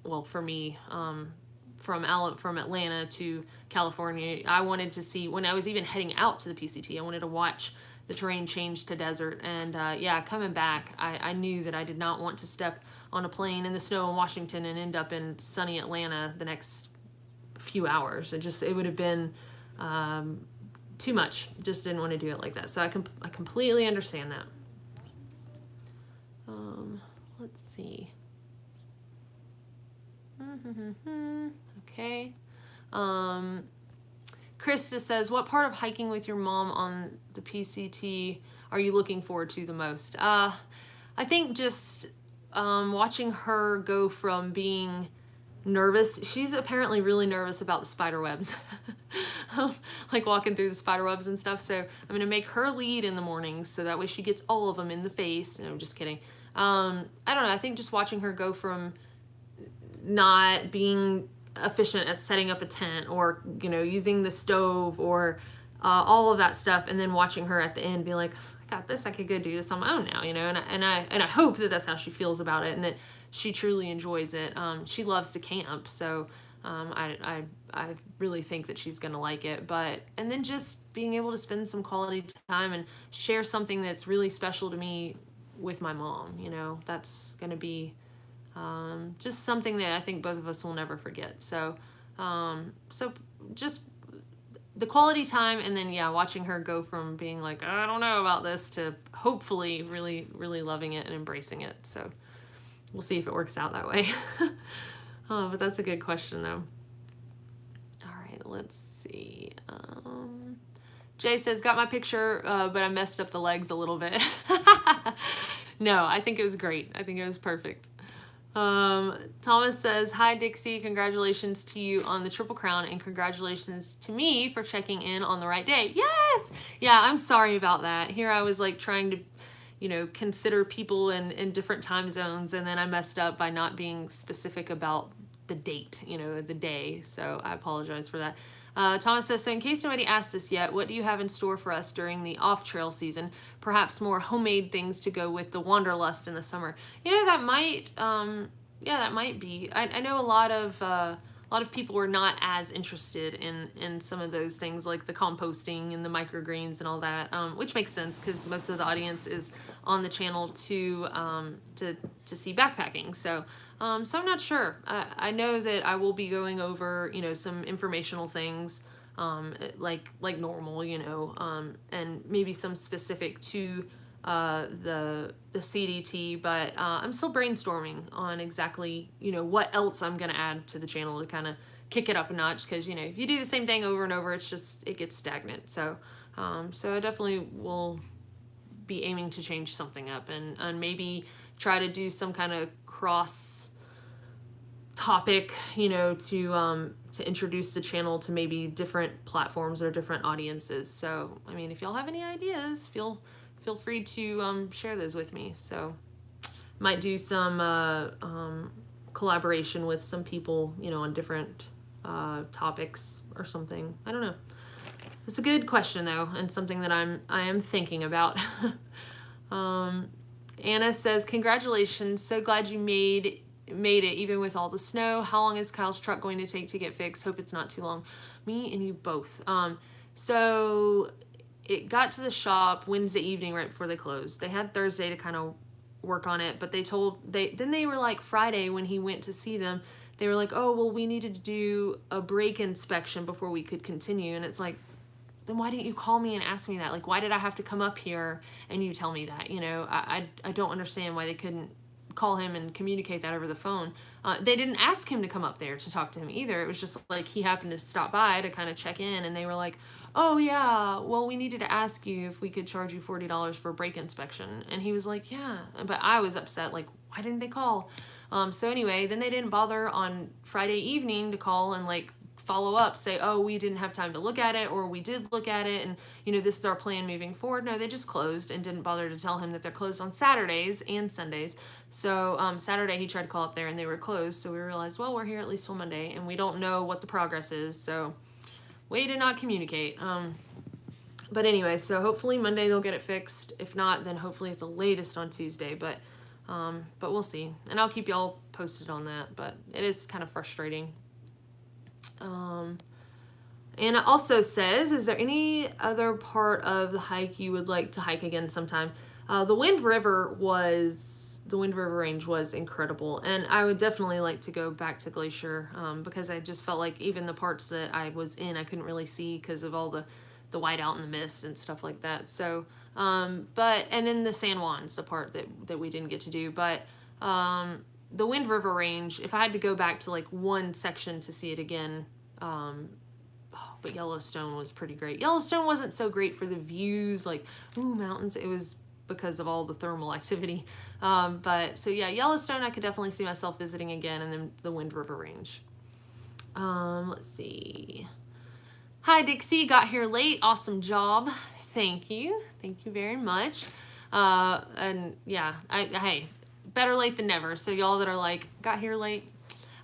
[SPEAKER 1] well, for me, from Atlanta to California, I wanted to see, when I was even heading out to the PCT, I wanted to watch the terrain change to desert. And yeah, coming back, I knew that I did not want to step on a plane in the snow in Washington and end up in sunny Atlanta the next few hours. It would have been too much. Just didn't want to do it like that. So I completely understand that. Let's see. Okay. Krista says, what part of hiking with your mom on the PCT are you looking forward to the most? I think just watching her go from being nervous. She's apparently really nervous about the spider webs. Like walking through the spider webs and stuff. So I'm going to make her lead in the mornings so that way she gets all of them in the face. No, I'm just kidding. I don't know. I think just watching her go from not being efficient at setting up a tent or, you know, using the stove or all of that stuff, and then watching her at the end be like, I got this, I could go do this on my own now, you know, and I hope that that's how she feels about it and that she truly enjoys it. She loves to camp, so I really think that she's gonna like it. And then just being able to spend some quality time and share something that's really special to me with my mom, you know, that's gonna be just something that I think both of us will never forget. So just the quality time, and then yeah, watching her go from being like, I don't know about this, to hopefully really, really loving it and embracing it. So we'll see if it works out that way. But that's a good question though. All right, let's see. Jay says, got my picture, but I messed up the legs a little bit. No, I think it was great. I think it was perfect. Thomas says, hi Dixie, congratulations to you on the Triple Crown, and congratulations to me for checking in on the right day. Yes! Yeah, I'm sorry about that. Here I was like trying to, you know, consider people in different time zones, and then I messed up by not being specific about the date, you know, the day. So I apologize for that. Thomas says, so in case nobody asked this yet, what do you have in store for us during the off-trail season? Perhaps more homemade things to go with the wanderlust in the summer. You know, that might, yeah, that might be. I know a lot of people were not as interested in some of those things, like the composting and the microgreens and all that, which makes sense because most of the audience is on the channel to see backpacking. So I'm not sure. I know that I will be going over, you know, some informational things, like normal, you know, and maybe some specific to the CDT, but I'm still brainstorming on exactly, you know, what else I'm gonna add to the channel to kind of kick it up a notch, because, you know, if you do the same thing over and over, it gets stagnant. So so I definitely will be aiming to change something up, and maybe try to do some kind of cross topic, you know, to introduce the channel to maybe different platforms or different audiences. So I mean, if y'all have any ideas, feel free to share those with me. So might do some collaboration with some people, you know, on different topics or something. I don't know. It's a good question though, and something that I am thinking about. Anna says, congratulations, so glad you made made it even with all the snow. How long is Kyle's truck going to take to get fixed? Hope it's not too long. Me and you both. So it got to the shop Wednesday evening right before they closed. They had Thursday to kind of work on it, but then they were like Friday when he went to see them, they were like, oh, well, we needed to do a brake inspection before we could continue. And it's like, then why didn't you call me and ask me that? Like, why did I have to come up here and you tell me that? You know, I don't understand why they couldn't call him and communicate that over the phone. They didn't ask him to come up there to talk to him either. It was just like he happened to stop by to kind of check in, and they were like, oh yeah, well, we needed to ask you if we could charge you $40 for a brake inspection. And he was like, yeah, but I was upset, like, why didn't they call? So anyway, then they didn't bother on Friday evening to call and like follow up, say, oh, we didn't have time to look at it, or we did look at it, and you know, this is our plan moving forward. No, they just closed and didn't bother to tell him that they're closed on Saturdays and Sundays. So Saturday he tried to call up there and they were closed, so we realized, well, we're here at least till Monday and we don't know what the progress is, so way to not communicate. But anyway, so hopefully Monday they'll get it fixed. If not, then hopefully at the latest on Tuesday, but we'll see, and I'll keep y'all posted on that. But it is kind of frustrating. And it also says, is there any other part of the hike you would like to hike again sometime? The Wind River Range was incredible, and I would definitely like to go back to Glacier, because I just felt like even the parts that I was in, I couldn't really see because of all the whiteout and the mist and stuff like that. So, and then the San Juan's the part that we didn't get to do, but, the Wind River Range, if I had to go back to like one section to see it again, but Yellowstone was pretty great. Yellowstone wasn't so great for the views, like, ooh, mountains. It was because of all the thermal activity. But so yeah, Yellowstone I could definitely see myself visiting again, and then the Wind River Range. Let's see. Hi, Dixie, got here late. Awesome job. Thank you. Thank you very much. And yeah, hey, better late than never. So y'all that are like, got here late,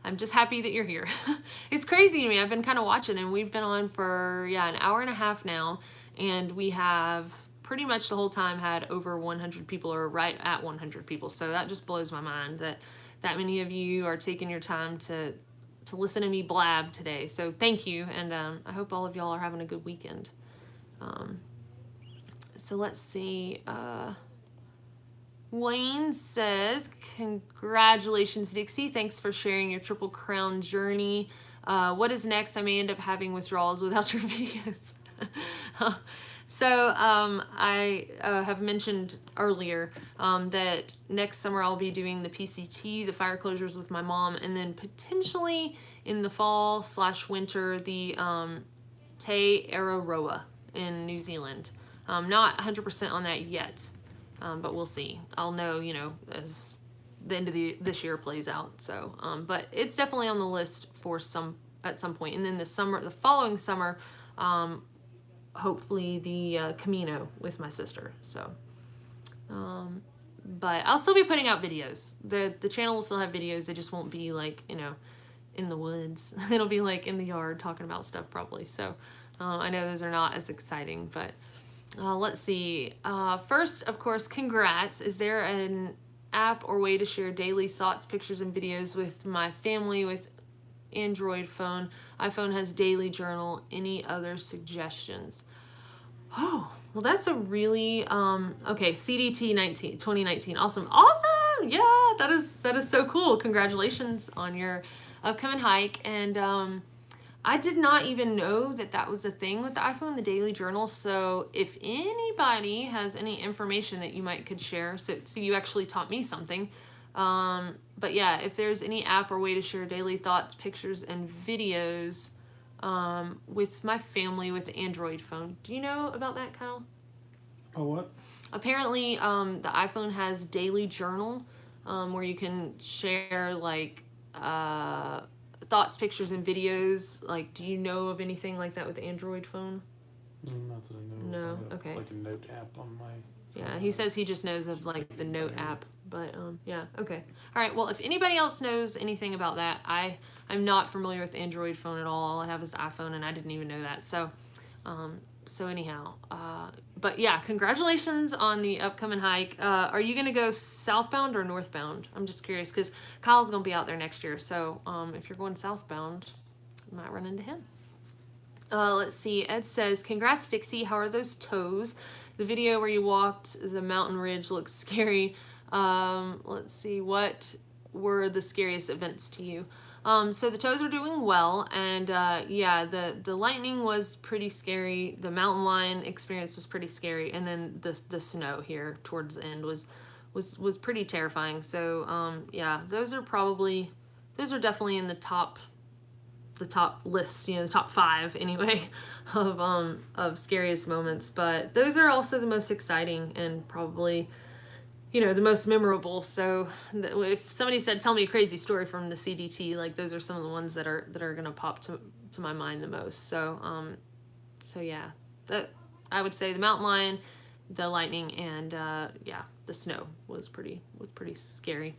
[SPEAKER 1] I'm just happy that you're here. It's crazy to me. I've been kind of watching, and we've been on for, an hour and a half now, and we have pretty much the whole time had over 100 people, or right at 100 people. So that just blows my mind that many of you are taking your time to listen to me blab today. So thank you, and I hope all of y'all are having a good weekend. So let's see. Wayne says, congratulations, Dixie. Thanks for sharing your Triple Crown journey. What is next? I may end up having withdrawals without your videos. So I have mentioned earlier that next summer I'll be doing the PCT, the fire closures with my mom, and then potentially in the fall/winter, the Te Araroa in New Zealand. Not 100% on that yet. But we'll see. I'll know, as the end of this year plays out. So, but it's definitely on the list for at some point. And then the following summer, hopefully the Camino with my sister. So, but I'll still be putting out videos. The channel will still have videos. They just won't be like, in the woods. It'll be like in the yard talking about stuff probably. So, I know those are not as exciting, but let's see. First, of course, congrats. Is there an app or way to share daily thoughts, pictures, and videos with my family with Android phone? iPhone has daily journal. Any other suggestions? Oh, well, that's a really, okay, CDT 2019. Awesome. Yeah, that is so cool. Congratulations on your upcoming hike. And, I did not even know that was a thing with the iPhone, the daily journal. So if anybody has any information that you could share, so you actually taught me something. But yeah, if there's any app or way to share daily thoughts, pictures, and videos with my family with the Android phone. Do you know about that, Kyle?
[SPEAKER 2] Oh, what?
[SPEAKER 1] Apparently, the iPhone has daily journal where you can share like thoughts, pictures, and videos. Like, do you know of anything like that with the Android phone?
[SPEAKER 2] Not that I know.
[SPEAKER 1] No, okay.
[SPEAKER 2] Like a note app on my phone.
[SPEAKER 1] Yeah, he says he just knows of like the note app, but yeah, okay. All right, well, if anybody else knows anything about that, I'm not familiar with the Android phone at all. All I have is the iPhone, and I didn't even know that. So, anyhow, but yeah, congratulations on the upcoming hike. Are you gonna go southbound or northbound? I'm just curious because Kyle's gonna be out there next year. So if you're going southbound, you might run into him. Let's see. Ed says, "Congrats, Dixie. How are those toes? The video where you walked the mountain ridge looked scary. Let's see. What were the scariest events to you?" So the toes are doing well, and yeah, the lightning was pretty scary. The mountain lion experience was pretty scary, and then the snow here towards the end was pretty terrifying. So yeah, those are definitely in the top list, the top 5 anyway of scariest moments. But those are also the most exciting and probably the most memorable. So if somebody said, "Tell me a crazy story from the CDT," like those are some of the ones that are gonna pop to my mind the most. So so yeah, I would say the mountain lion, the lightning, and yeah, the snow was pretty scary.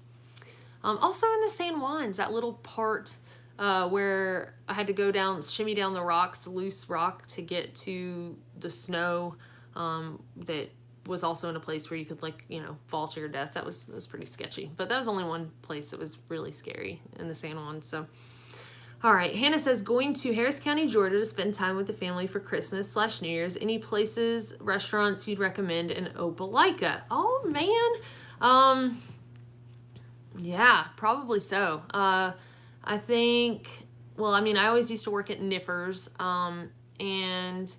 [SPEAKER 1] Also in the San Juans, that little part where I had to go shimmy down the rocks, loose rock, to get to the snow, that was also in a place where you could fall to your death. That was pretty sketchy, but that was only one place that was really scary in the San Juan. So all right, Hannah says, "Going to Harris County, Georgia to spend time with the family for Christmas / New Year's. Any places, restaurants you'd recommend in Opelika?" Oh man, yeah, probably so. I think, well, I mean, I always used to work at Niffers, and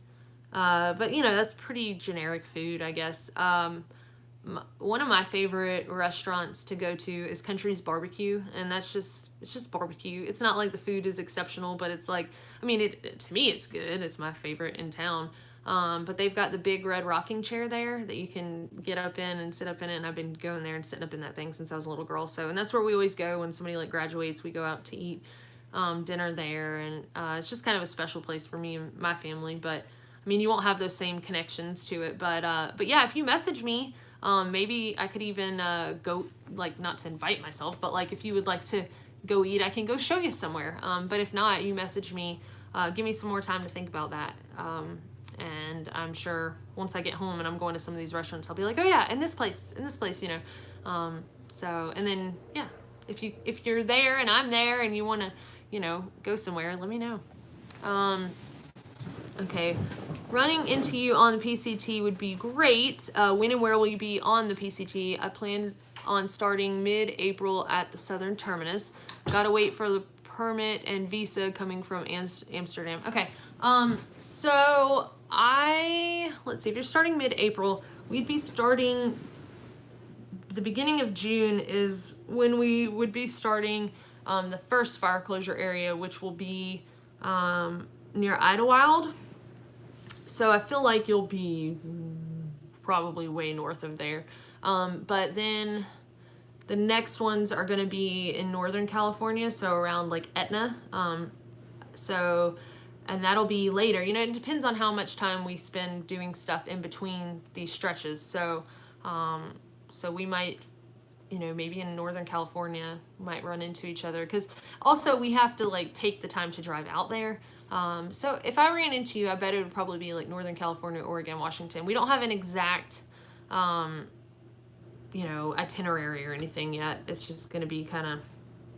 [SPEAKER 1] but that's pretty generic food, I guess. One of my favorite restaurants to go to is Country's Barbecue, and it's just barbecue. It's not like the food is exceptional, but it's like, I mean, to me it's good. It's my favorite in town. But they've got the big red rocking chair there that you can get up in and sit up in it, and I've been going there and sitting up in that thing since I was a little girl. So, and that's where we always go when somebody graduates. We go out to eat dinner there, and it's just kind of a special place for me and my family. But I mean, you won't have those same connections to it. But yeah, if you message me, maybe I could even go, not to invite myself, but if you would like to go eat, I can go show you somewhere. But if not, you message me, give me some more time to think about that. And I'm sure once I get home and I'm going to some of these restaurants, I'll be like, "Oh yeah, in this place, so, and then, yeah, if you're there and I'm there and you want to, go somewhere, let me know. Okay. Running into you on the PCT would be great. When and where will you be on the PCT? I plan on starting mid-April at the Southern Terminus. Gotta wait for the permit and visa coming from Amsterdam. Okay. So let's see, if you're starting mid-April, we'd be starting, the beginning of June is when we would be starting the first fire closure area, which will be near Idlewild. So I feel like you'll be probably way north of there. But then the next ones are going to be in Northern California, so around Etna. And that'll be later. It depends on how much time we spend doing stuff in between these stretches. So we might, maybe in Northern California might run into each other, because also we have to take the time to drive out there. So if I ran into you, I bet it would probably be Northern California, Oregon, Washington. We don't have an exact, itinerary or anything yet. It's just going to be kind of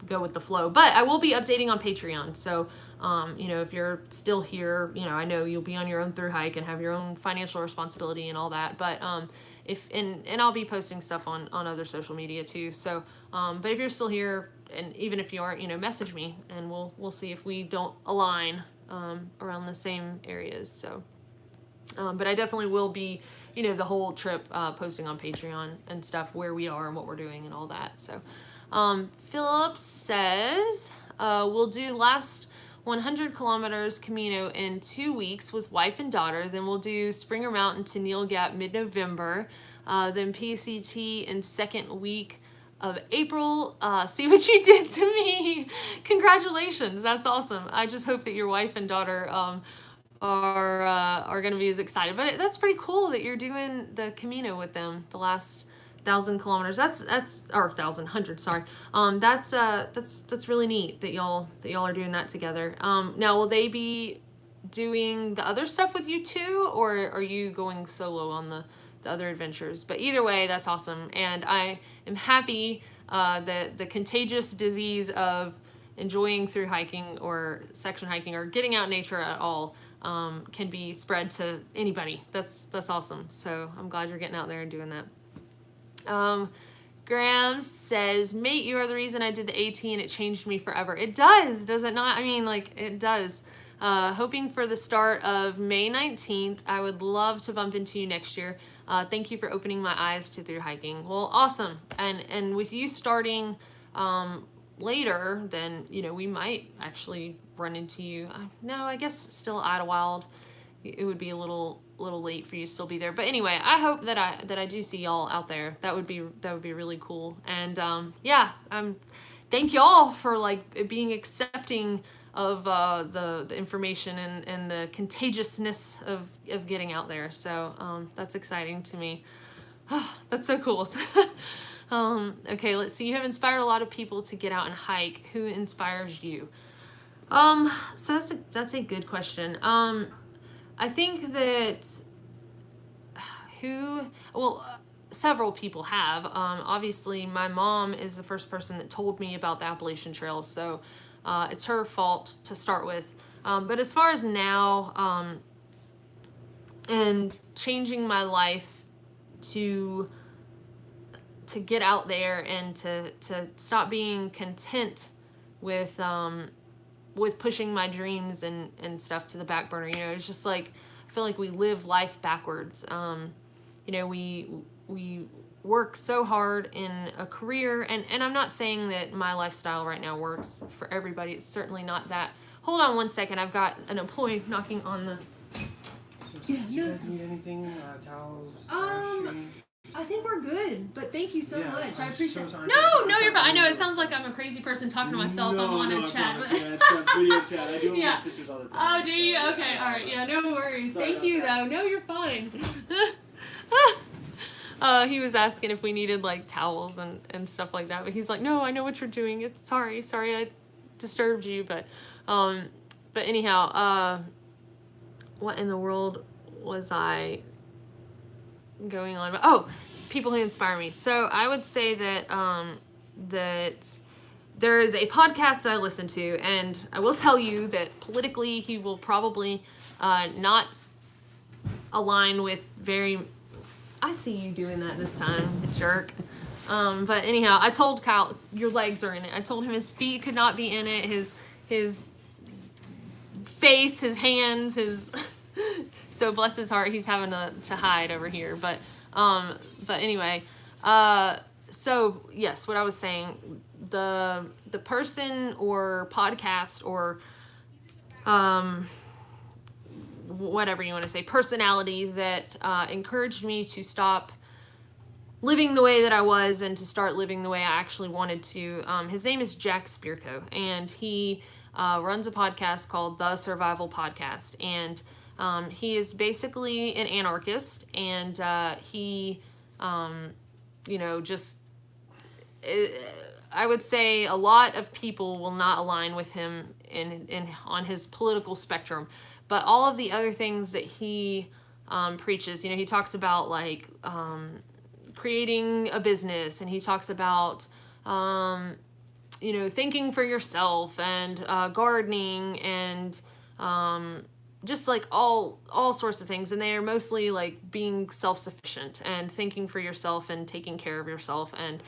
[SPEAKER 1] go with the flow. But I will be updating on Patreon. So, if you're still here, I know you'll be on your own THRU-HIKE and have your own financial responsibility and all that. But and I'll be posting stuff on other social media too. So, but if you're still here, and even if you aren't, message me and we'll see if we don't align around the same areas. So, but I definitely will be, the whole trip posting on Patreon and stuff where we are and what we're doing and all that. So, Philip says, we'll do last 100 kilometers Camino in 2 weeks with wife and daughter. Then we'll do Springer Mountain to Neal Gap mid-November. Then PCT in second week of April. See what you did to me. Congratulations. That's awesome. I just hope that your wife and daughter are going to be as excited. But that's pretty cool that you're doing the Camino with them, the last 1,000 kilometers. That's or 1,100. Sorry. That's really neat that y'all are doing that together. Now will they be doing the other stuff with you too, or are you going solo on the other adventures? But either way, that's awesome. And I am happy that the contagious disease of enjoying through hiking or section hiking or getting out in nature at all can be spread to anybody. That's awesome. So I'm glad you're getting out there and doing that. Graham says, mate, you are the reason I did the AT and it changed me forever. It does it not? I mean, like, it does. Hoping for the start of May 19th. I would love to bump into you next year. Thank you for opening my eyes to through hiking. Well, awesome. And with you starting later, then, you know, we might actually run into you. No, I guess still Idlewild. It would be a little late for you to still be there. But anyway, I hope that I do see y'all out there. That would be really cool. And thank y'all for like being accepting of the information and the contagiousness of getting out there. So that's exciting to me. Oh, that's so cool. Okay, let's see. You have inspired a lot of people to get out and hike. Who inspires you? So that's a good question. I think that several people have. Obviously, my mom is the first person that told me about the Appalachian Trail, so it's her fault to start with. But as far as now, and changing my life to get out there and to stop being content with pushing my dreams and stuff to the back burner. You know, it's just like, I feel like we live life backwards. You know, we work so hard in a career, and I'm not saying that my lifestyle right now works for everybody. It's certainly not that. Hold on one second. I've got an employee knocking on the...
[SPEAKER 3] Do you guys need anything? Towels?
[SPEAKER 1] I think we're good, but thank you so much. I appreciate it.
[SPEAKER 3] So
[SPEAKER 1] No, you're fine. I know it sounds like I'm a crazy person talking to myself. I'm on a chat.
[SPEAKER 3] Yeah, it's that video chat. I do it with my sisters all the time.
[SPEAKER 1] Oh, do you? Okay, all right. Yeah, no worries.
[SPEAKER 3] Sorry
[SPEAKER 1] Thank you,
[SPEAKER 3] about
[SPEAKER 1] though. No, you're fine. He was asking if we needed like towels and stuff like that, but he's like, no, I know what you're doing. It's sorry I disturbed you, but anyhow, what in the world was I going on? Oh, people who inspire me. So I would say that that there is a podcast that I listen to, and I will tell you that politically he will probably not align with very... I see you doing that this time, jerk. But anyhow, I told Kyle, your legs are in it. I told him his feet could not be in it, his face, his hands, his... So bless his heart, he's having to hide over here. But anyway, so yes, what I was saying, the person or podcast or whatever you want to say, personality that encouraged me to stop living the way that I was and to start living the way I actually wanted to. His name is Jack Spirko, and he runs a podcast called The Survival Podcast, and he is basically an anarchist, and he, you know, just, I would say a lot of people will not align with him on his political spectrum, but all of the other things that he preaches, you know, he talks about like creating a business, and he talks about, you know, thinking for yourself, and gardening, and just like all sorts of things, and they are mostly like being self-sufficient and thinking for yourself and taking care of yourself, and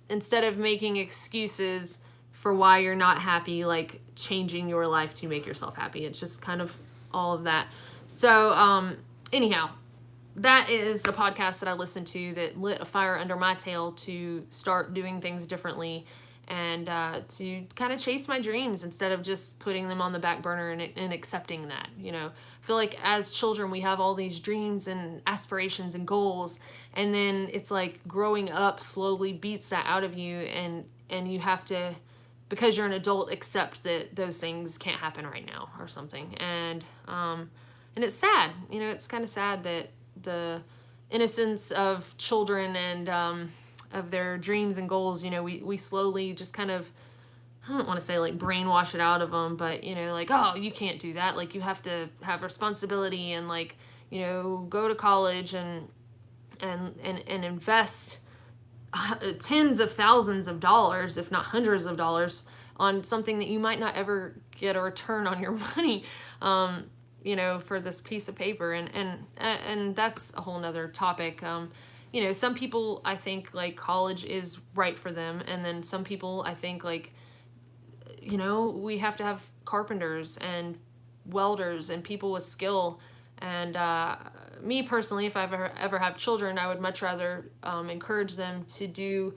[SPEAKER 1] instead of making excuses for why you're not happy, like changing your life to make yourself happy. It's just kind of all of that. So anyhow, that is a podcast that I listened to that lit a fire under my tail to start doing things differently, and to kind of chase my dreams instead of just putting them on the back burner and accepting that, you know. I feel like as children we have all these dreams and aspirations and goals, and then it's like growing up slowly beats that out of you, and you have to, because you're an adult, accept that those things can't happen right now or something. And it's sad, you know, it's kind of sad that the innocence of children and of their dreams and goals, you know, we slowly just kind of, I don't want to say like brainwash it out of them, but you know, like, oh, you can't do that. Like you have to have responsibility and like, you know, go to college and invest tens of thousands of dollars, if not hundreds of dollars, on something that you might not ever get a return on your money, you know, for this piece of paper. And that's a whole nother topic. You know, some people, I think, like, college is right for them. And then some people, I think, like, you know, we have to have carpenters and welders and people with skill. And me personally, if I ever have children, I would much rather encourage them to do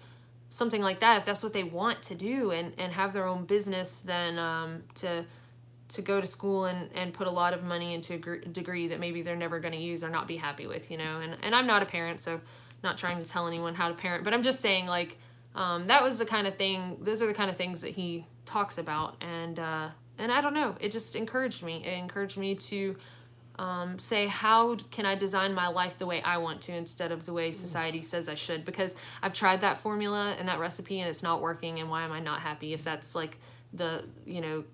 [SPEAKER 1] something like that if that's what they want to do, and have their own business, than to go to school and put a lot of money into a degree that maybe they're never going to use or not be happy with, you know. And I'm not a parent, so not trying to tell anyone how to parent, but I'm just saying, like, that was the kind of thing, those are the kind of things that he talks about. And I don't know, it just encouraged me. It encouraged me to say, how can I design my life the way I want to instead of the way society says I should? Because I've tried that formula and that recipe and it's not working, and why am I not happy if that's like the, you know,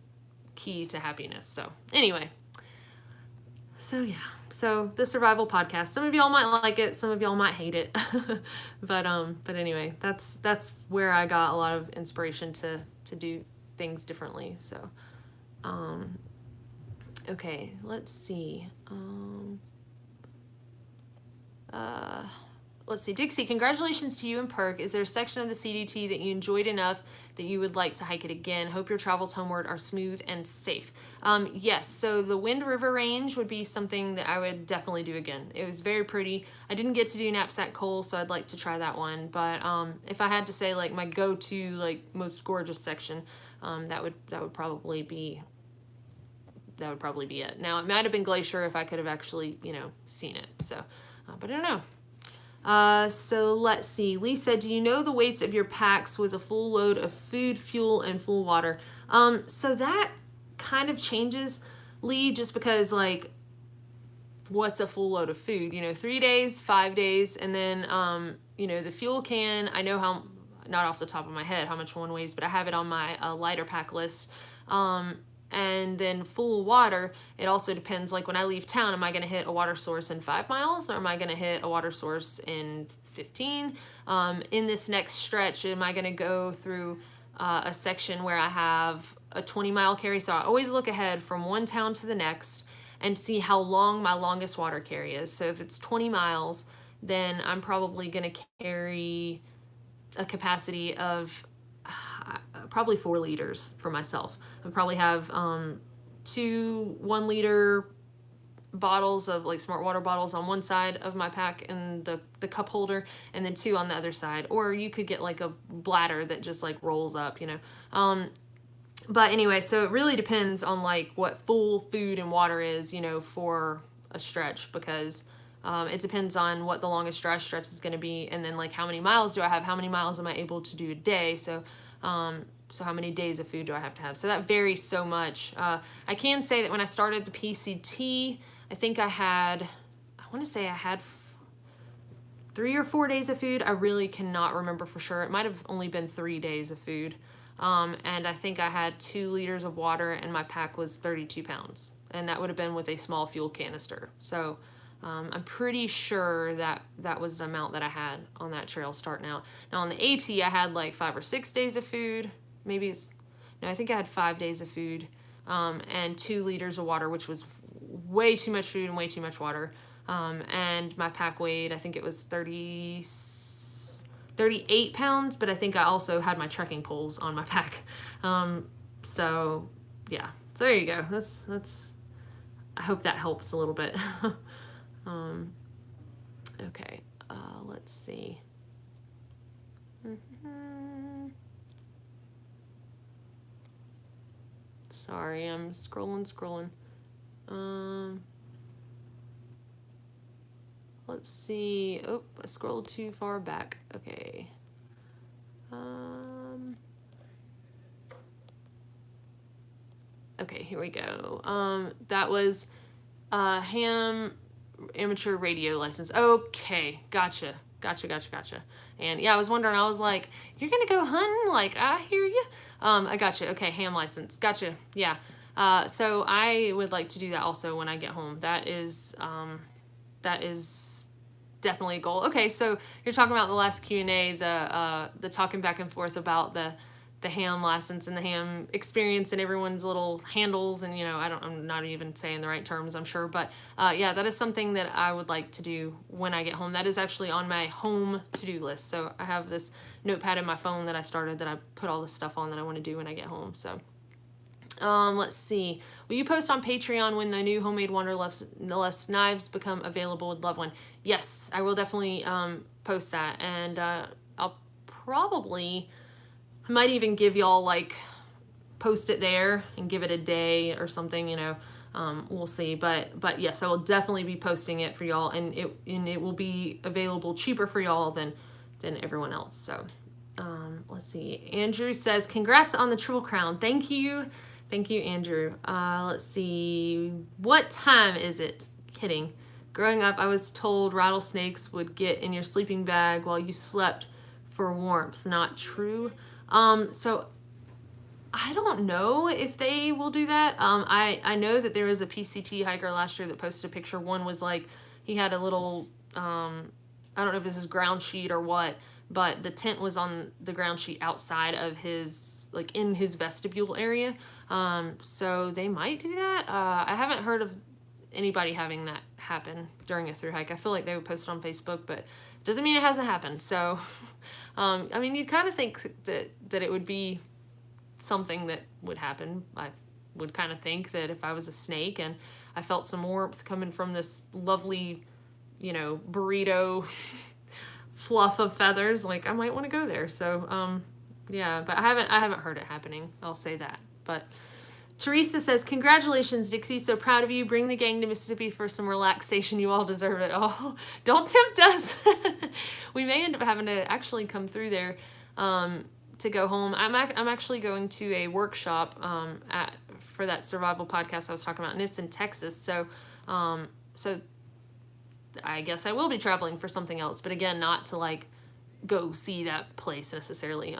[SPEAKER 1] key to happiness? So anyway, so yeah, so the survival podcast, some of y'all might like it, some of y'all might hate it. but anyway, that's where I got a lot of inspiration to do things differently. So okay, let's see. Let's see. Dixie, congratulations to you and Perk. Is there a section of the CDT that you enjoyed enough that you would like to hike it again? Hope your travels homeward are smooth and safe. Yes, so the Wind River Range would be something that I would definitely do again. It was very pretty. I didn't get to do Knapsack Col, so I'd like to try that one. But if I had to say, like, my go-to, like, most gorgeous section, that would probably be it. Now, it might have been Glacier if I could have actually, you know, seen it. So, but I don't know. So let's see. Lee said, do you know the weights of your packs with a full load of food, fuel, and full water? So that kind of changes, Lee, just because, like, what's a full load of food? You know, 3 days, 5 days, and then, you know, the fuel can, I know how, not off the top of my head how much one weighs, but I have it on my lighter pack list. And then full water, it also depends, like when I leave town, am I going to hit a water source in 5 miles or am I going to hit a water source in 15? In this next stretch, am I going to go through a section where I have a 20-mile carry? So I always look ahead from one town to the next and see how long my longest water carry is. So if it's 20 miles, then I'm probably going to carry a capacity of probably 4 liters for myself. I probably have 2 1-liter bottles of, like, smart water bottles on one side of my pack and the cup holder, and then 2 on the other side. Or you could get like a bladder that just like rolls up, you know. But anyway, so it really depends on like what full food and water is, you know, for a stretch, because it depends on what the longest dry stretch is going to be, and then like how many miles do I have, how many miles am I able to do a day, so how many days of food do I have to have? So that varies so much. I can say that when I started the PCT, I think I want to say I had 3 or 4 days of food. I really cannot remember for sure. It might have only been 3 days of food. And I think I had 2 liters of water, and my pack was 32 pounds. And that would have been with a small fuel canister. So I'm pretty sure that was the amount that I had on that trail starting out. Now on the AT, I had like 5 or 6 days of food. I think I had 5 days of food, and 2 liters of water, which was way too much food and way too much water. And my pack weighed, I think it was 38 pounds, but I think I also had my trekking poles on my pack. So yeah, so there you go. That's, I hope that helps a little bit. Okay, let's see. Sorry, I'm scrolling. Let's see. Oh, I scrolled too far back. Okay. Okay, here we go. That was ham amateur radio license. Okay, gotcha. Gotcha. And yeah, I was wondering, I was like, you're gonna go hunting? Like, I hear you. I gotcha. Okay, ham license. Gotcha. Yeah. So I would like to do that also when I get home. That is definitely a goal. Okay, so you're talking about the last Q&A, the talking back and forth about the ham license and the ham experience and everyone's little handles, and I'm not even saying the right terms, I'm sure, but yeah, that is something that I would like to do when I get home. That is actually on my home to-do list. So I have this notepad in my phone that I started that I put all the stuff on that I want to do when I get home. So let's see. Will you post on Patreon when the new homemade Wanderlust knives become available? Would love one. Yes, I will definitely post that, and I'll probably, I might even give y'all, like, post it there and give it a day or something, we'll see. But yes, I will definitely be posting it for y'all, and it will be available cheaper for y'all than everyone else. So let's see. Andrew says, congrats on the Triple Crown. Thank you, Andrew. Let's see. What time is it? Kidding. Growing up, I was told rattlesnakes would get in your sleeping bag while you slept for warmth. Not true. So I don't know if they will do that. I know that there was a PCT hiker last year that posted a picture. One was like, he had a little, I don't know if this is ground sheet or what, but the tent was on the ground sheet outside of his, like, in his vestibule area. So they might do that. I haven't heard of anybody having that happen during a thru hike. I feel like they would post it on Facebook, but doesn't mean it hasn't happened. So, I mean, you kind of think that it would be something that would happen. I would kind of think that if I was a snake and I felt some warmth coming from this lovely, burrito fluff of feathers, like, I might want to go there. So, yeah, but I haven't heard it happening. I'll say that. But Teresa says, congratulations, Dixie. So proud of you. Bring the gang to Mississippi for some relaxation. You all deserve it. Oh, don't tempt us. We may end up having to actually come through there to go home. I'm actually going to a workshop for that survival podcast I was talking about, and it's in Texas. So I guess I will be traveling for something else, but again, not to, like, go see that place necessarily.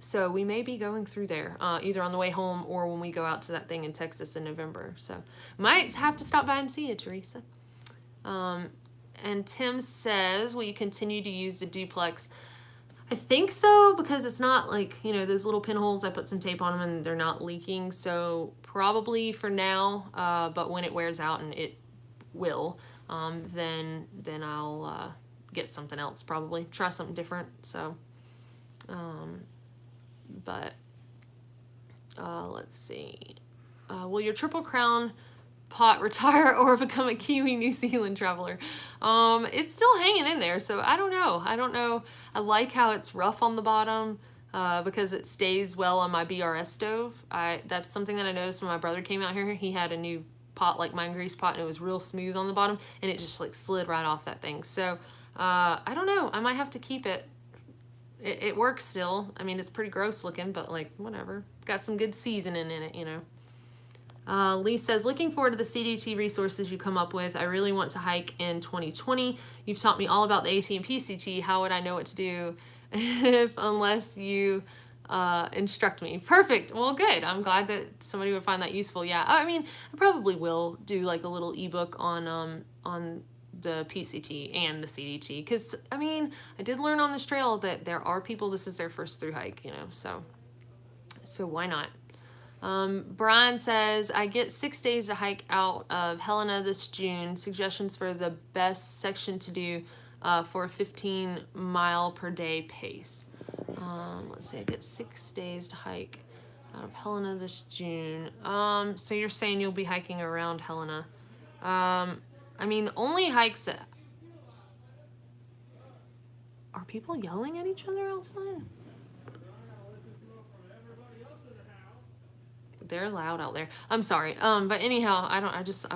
[SPEAKER 1] So we may be going through there, either on the way home or when we go out to that thing in Texas in November. So might have to stop by and see you, Teresa. And Tim says, will you continue to use the duplex? I think so, because it's not like, those little pinholes, I put some tape on them and they're not leaking. So probably for now, but when it wears out, and it will, then I'll get something else, probably. Try something different. So, but let's see. Will your Triple Crown pot retire or become a Kiwi New Zealand traveler? It's still hanging in there, so I don't know. I like how it's rough on the bottom because it stays well on my BRS stove. That's something that I noticed when my brother came out here. He had a new pot like mine, grease pot, and it was real smooth on the bottom, and it just, like, slid right off that thing. So I don't know. I might have to keep it. It works still. I mean, it's pretty gross looking, but, like, whatever. Got some good seasoning in it, Lee says, looking forward to the CDT resources you come up with. I really want to hike in 2020. You've taught me all about the AT and PCT. How would I know what to do unless you instruct me? Perfect. Well, good. I'm glad that somebody would find that useful. Yeah, I mean, I probably will do, like, a little ebook on the PCT and the CDT, because, I mean, I did learn on this trail that there are people, this is their first thru hike, so why not? Brian says, I get 6 days to hike out of Helena this June. Suggestions for the best section to do for a 15 mile per day pace. Let's see, I get 6 days to hike out of Helena this June. So you're saying you'll be hiking around Helena. I mean, the only hikes that... Are people yelling at each other outside? They're loud out there. I'm sorry. But anyhow, I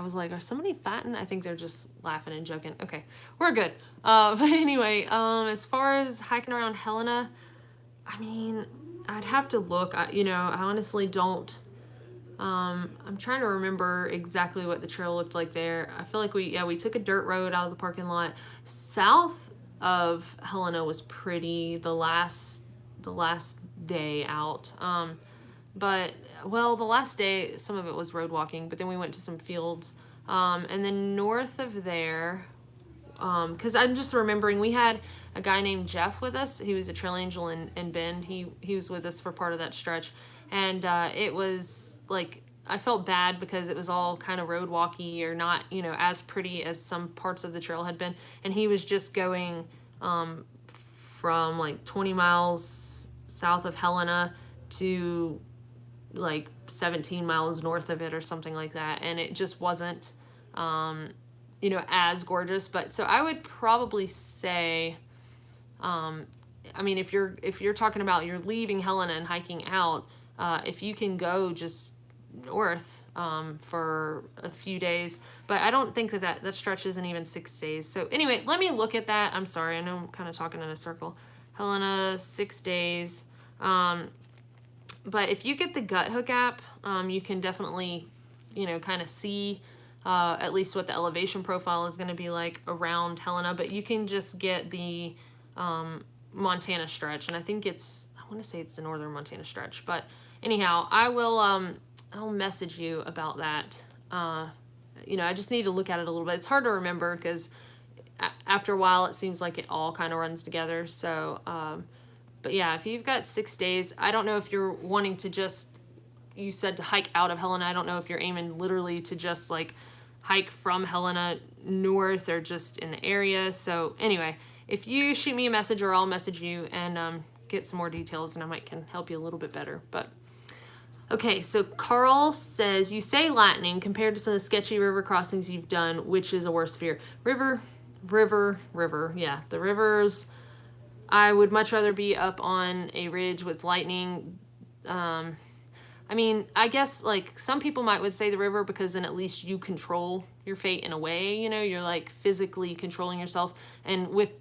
[SPEAKER 1] was like, are somebody fighting? I think they're just laughing and joking. Okay, we're good. But anyway, as far as hiking around Helena, I mean, I'd have to look. I honestly don't. I'm trying to remember exactly what the trail looked like there. I feel like we took a dirt road out of the parking lot. South of Helena was pretty. The last day out. But well, the last day, some of it was road walking, but then we went to some fields. And then north of there, because I'm just remembering we had a guy named Jeff with us. He was a trail angel in Bend. He was with us for part of that stretch. And it was like, I felt bad because it was all kind of road walky or not, as pretty as some parts of the trail had been. And he was just going from like 20 miles south of Helena to like 17 miles north of it or something like that. And it just wasn't, as gorgeous. But so I would probably say, if you're talking about you're leaving Helena and hiking out, if you can go just north for a few days, but I don't think that stretch isn't even 6 days. So anyway, let me look at that. I'm sorry, I know I'm kind of talking in a circle. Helena, 6 days. But if you get the Gut Hook app, you can definitely, kind of see at least what the elevation profile is going to be like around Helena. But you can just get the Montana stretch, and I think I want to say it's the northern Montana stretch. But anyhow, I'll message you about that. I just need to look at it a little bit. It's hard to remember because after a while it seems like it all kind of runs together. So, but yeah, if you've got 6 days, I don't know if you're wanting to you said to hike out of Helena. I don't know if you're aiming literally to just like hike from Helena north or just in the area. So anyway, if you shoot me a message or I'll message you and get some more details and I might can help you a little bit better. But okay, so Carl says, you say lightning compared to some of the sketchy river crossings you've done, which is a worse fear? River. Yeah, the rivers. I would much rather be up on a ridge with lightning. I guess like some people would say the river because then at least you control your fate in a way, you're like physically controlling yourself. And with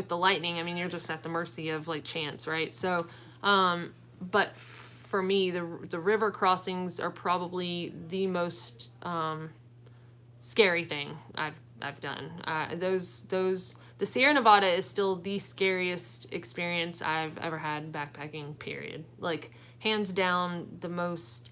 [SPEAKER 1] the lightning, you're just at the mercy of like chance, right? So, but for me, the river crossings are probably the most scary thing I've done. The Sierra Nevada is still the scariest experience I've ever had backpacking, period. Like, hands down, the most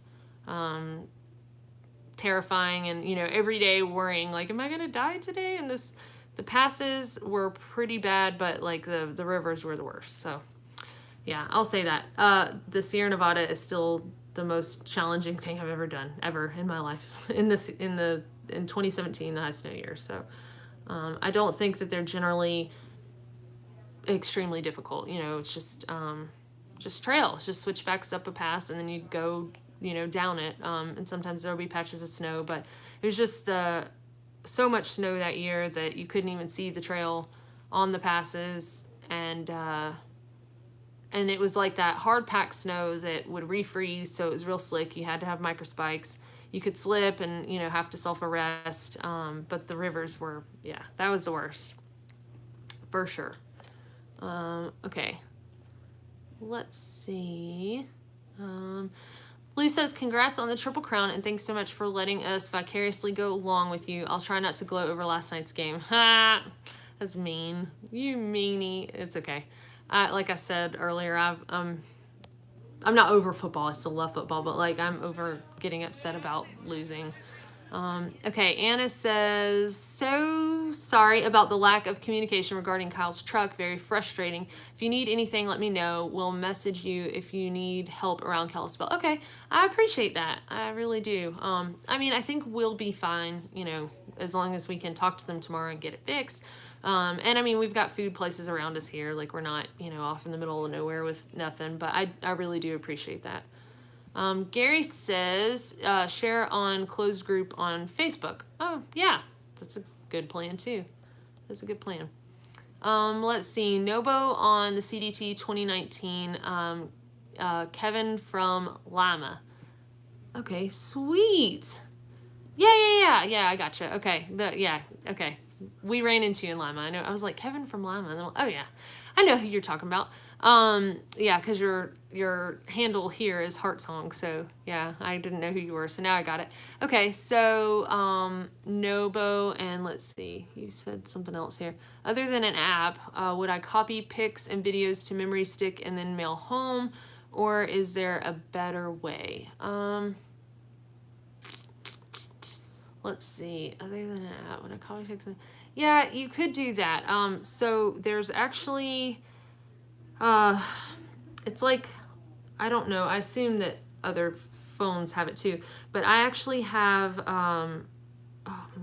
[SPEAKER 1] terrifying and, every day worrying, like, am I going to die today? And the passes were pretty bad, but, like, the rivers were the worst. So, yeah, I'll say that. The Sierra Nevada is still the most challenging thing I've ever done, ever in my life, in 2017, the high snow year. So, I don't think that they're generally extremely difficult. It's just trails, just switchbacks up a pass, and then you go, down it. And sometimes there'll be patches of snow, but it was just so much snow that year that you couldn't even see the trail on the passes, and it was like that hard packed snow that would refreeze, so it was real slick. You had to have micro spikes. You could slip and, have to self-arrest. But the rivers were, that was the worst. For sure. Okay. Let's see. Blue says, congrats on the Triple Crown, and thanks so much for letting us vicariously go along with you. I'll try not to gloat over last night's game. Ha! That's mean. You meanie. It's okay. Like I said earlier, I'm not over football. I still love football, but like I'm over getting upset about losing. Okay, Anna says, so sorry about the lack of communication regarding Kyle's truck. Very frustrating. If you need anything, let me know. We'll message you if you need help around Kalispell. Okay, I appreciate that. I really do. I think we'll be fine, as long as we can talk to them tomorrow and get it fixed. And we've got food places around us here. Like, we're not, off in the middle of nowhere with nothing, but I really do appreciate that. Gary says, share on closed group on Facebook. Oh, yeah, that's a good plan too. That's a good plan. Let's see, Nobo on the CDT 2019, Kevin from Lima. Okay, sweet. Yeah, I gotcha. Okay, okay. We ran into you in Lima. I know. I was like, Kevin from Lima. Oh, yeah. I know who you're talking about. Yeah, because your handle here is Heart Song, so yeah, I didn't know who you were, so now I got it. Okay, so Nobo, and let's see, you said something else here. Other than an app, would I copy pics and videos to memory stick and then mail home, or is there a better way? Let's see, other than an app, would I copy pics? Yeah, you could do that. So there's actually, it's like, I don't know, I assume that other phones have it too, but I actually have, oh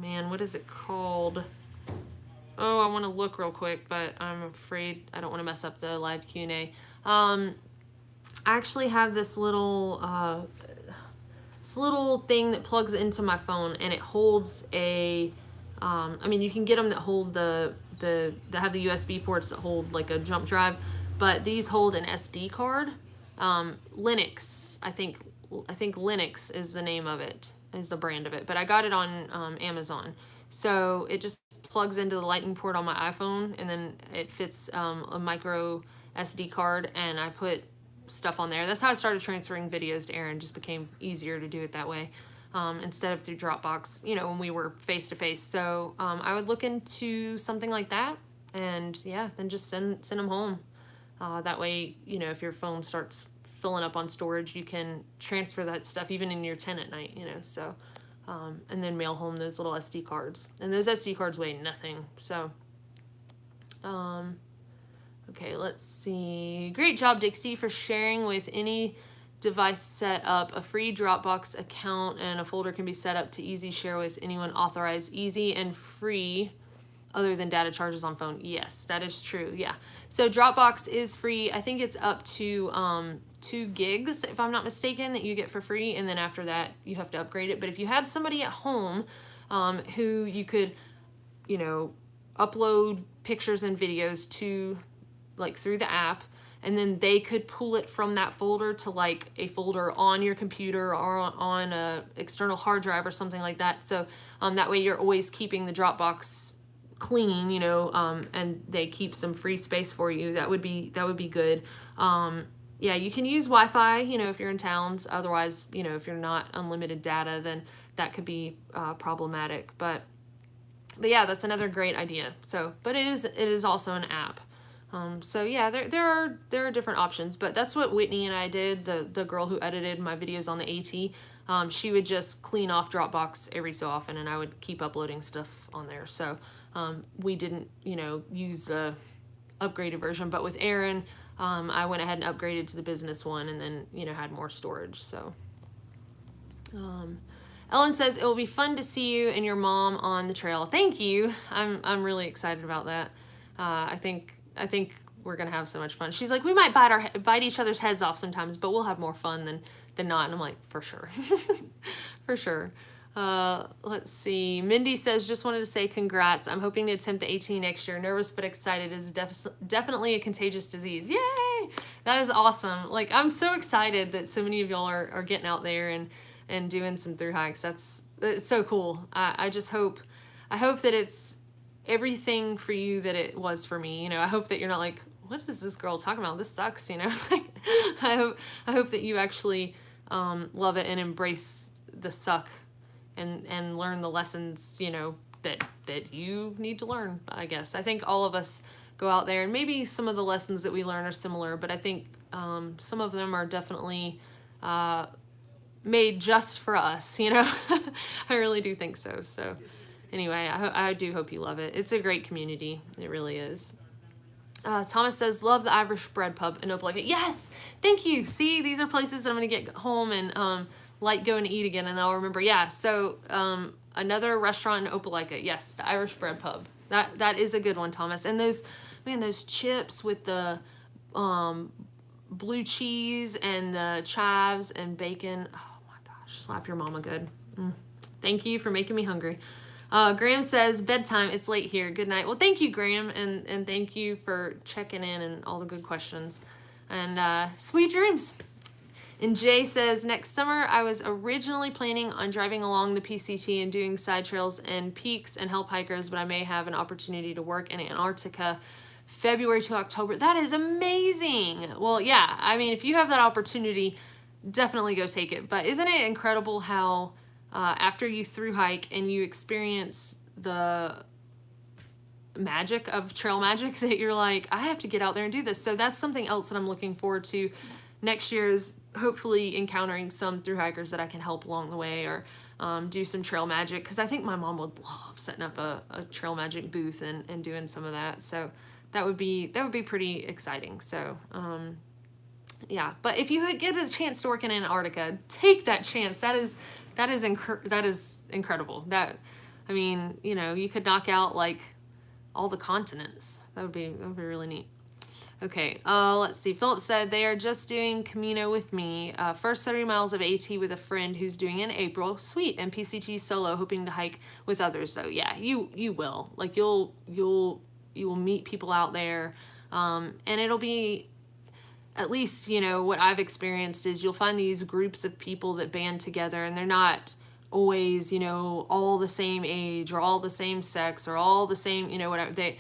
[SPEAKER 1] man, what is it called? Oh, I want to look real quick, but I'm afraid I don't want to mess up the live Q&A. I actually have this little thing that plugs into my phone, and it holds a, I mean, you can get them that hold that have the USB ports that hold like a jump drive, but these hold an SD card. Linux, I think Linux is the name of it, is the brand of it, but I got it on Amazon. So it just plugs into the lightning port on my iPhone, and then it fits a micro SD card, and I put stuff on there. That's how I started transferring videos to Aaron. Just became easier to do it that way, instead of through Dropbox, you know, when we were face to face. So I would look into something like that, and yeah, then just send them home. That way, you know, if your phone starts filling up on storage, you can transfer that stuff even in your tent at night, you know, so, and then mail home those little SD cards. And those SD cards weigh nothing, so, okay, let's see. Great job, Dixie, for sharing with any device set up. A free Dropbox account and a folder can be set up to easy share with anyone authorized, easy and free, other than data charges on phone. Yes, that is true. Yeah. So Dropbox is free. I think it's up to 2 gigs, if I'm not mistaken, that you get for free. And then after that, you have to upgrade it. But if you had somebody at home who you could, you know, upload pictures and videos to, like through the app, and then they could pull it from that folder to like a folder on your computer or on a external hard drive or something like that. So that way you're always keeping the Dropbox clean, you know, and they keep some free space for you. That would be good. Yeah, you can use Wi-Fi, you know, if you're in towns. Otherwise, you know, if you're not unlimited data, then that could be problematic. But yeah, that's another great idea. So, but it is also an app. So yeah, there are different options, but that's what Whitney and I did. The girl who edited my videos on the AT, she would just clean off Dropbox every so often, and I would keep uploading stuff on there. So we didn't, you know, use the upgraded version, but with Aaron, I went ahead and upgraded to the business one, and then, you know, had more storage. So Ellen says it will be fun to see you and your mom on the trail. Thank you. I'm really excited about that. I think we're gonna have so much fun. She's like, we might bite each other's heads off sometimes, but we'll have more fun than not. And I'm like, for sure, for sure. Let's see. Mindy says, just wanted to say congrats. I'm hoping to attempt the AT next year. Nervous but excited. Is definitely a contagious disease. Yay! That is awesome. Like, I'm so excited that so many of y'all are getting out there and doing some through hikes. It's so cool. I just hope that it's everything for you that it was for me. You know, I hope that you're not like, what is this girl talking about? This sucks, you know? Like, I hope that you actually love it and embrace the suck and learn the lessons, you know, that you need to learn, I guess. I think all of us go out there, and maybe some of the lessons that we learn are similar, but I think some of them are definitely made just for us, you know? I really do think so. So anyway, I do hope you love it. It's a great community. It really is. Thomas says, love the Irish Bread Pub in Opelika. Yes, thank you. See, these are places that I'm going to get home and like going to eat again, and I'll remember. Yeah, so another restaurant in Opelika. Yes, the Irish Bread Pub. That is a good one, Thomas. And those chips with the blue cheese and the chives and bacon. Oh my gosh, slap your mama good. Thank you for making me hungry. Graham says, bedtime, it's late here. Good night. Well, thank you, Graham, and thank you for checking in and all the good questions. And sweet dreams. And Jay says, next summer, I was originally planning on driving along the PCT and doing side trails and peaks and help hikers, but I may have an opportunity to work in Antarctica February to October. That is amazing. Well, yeah, I mean, if you have that opportunity, definitely go take it. But isn't it incredible how after you through hike and you experience the magic of trail magic, that you're like, I have to get out there and do this. So that's something else that I'm looking forward to next year, is hopefully encountering some through hikers that I can help along the way, or do some trail magic, because I think my mom would love setting up a trail magic booth and doing some of that. So that would be pretty exciting. So yeah, but if you get a chance to work in Antarctica, take that chance. That is incredible. That, I mean, you know, you could knock out like all the continents. That would be really neat. Okay, let's see. Philip said they are just doing Camino with me. First 30 miles of AT with a friend who's doing in April. Sweet. And PCT solo, hoping to hike with others though. Yeah, you will. Like you will meet people out there. And it'll be, at least, you know, what I've experienced is you'll find these groups of people that band together, and they're not always, you know, all the same age or all the same sex or all the same, you know, whatever.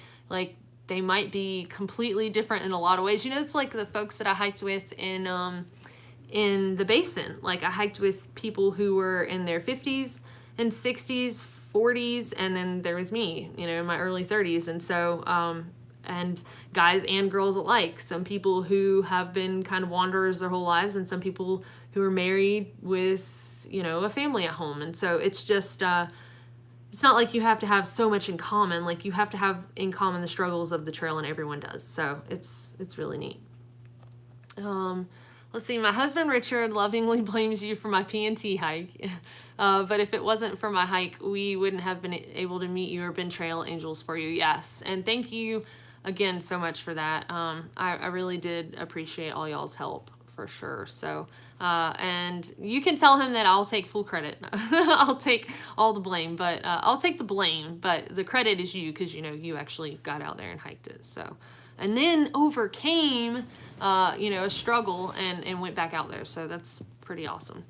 [SPEAKER 1] They might be completely different in a lot of ways. You know, it's like the folks that I hiked with in the basin. Like I hiked with people who were in their 50s and 60s, 40s, and then there was me, you know, in my early 30s. And so, and guys and girls alike. Some people who have been kind of wanderers their whole lives, and some people who are married with, you know, a family at home. And so it's just, it's not like you have to have so much in common. Like you have to have in common the struggles of the trail, and everyone does. So it's really neat. Let's see. My husband Richard lovingly blames you for my P&T hike. But if it wasn't for my hike, we wouldn't have been able to meet you or been trail angels for you. Yes. And thank you again so much for that. I really did appreciate all y'all's help for sure. So, and you can tell him that I'll take full credit. I'll take all the blame, but I'll take the blame, but the credit is you, because, you know, you actually got out there and hiked it. So, and then overcame, you know, a struggle and went back out there. So that's pretty awesome.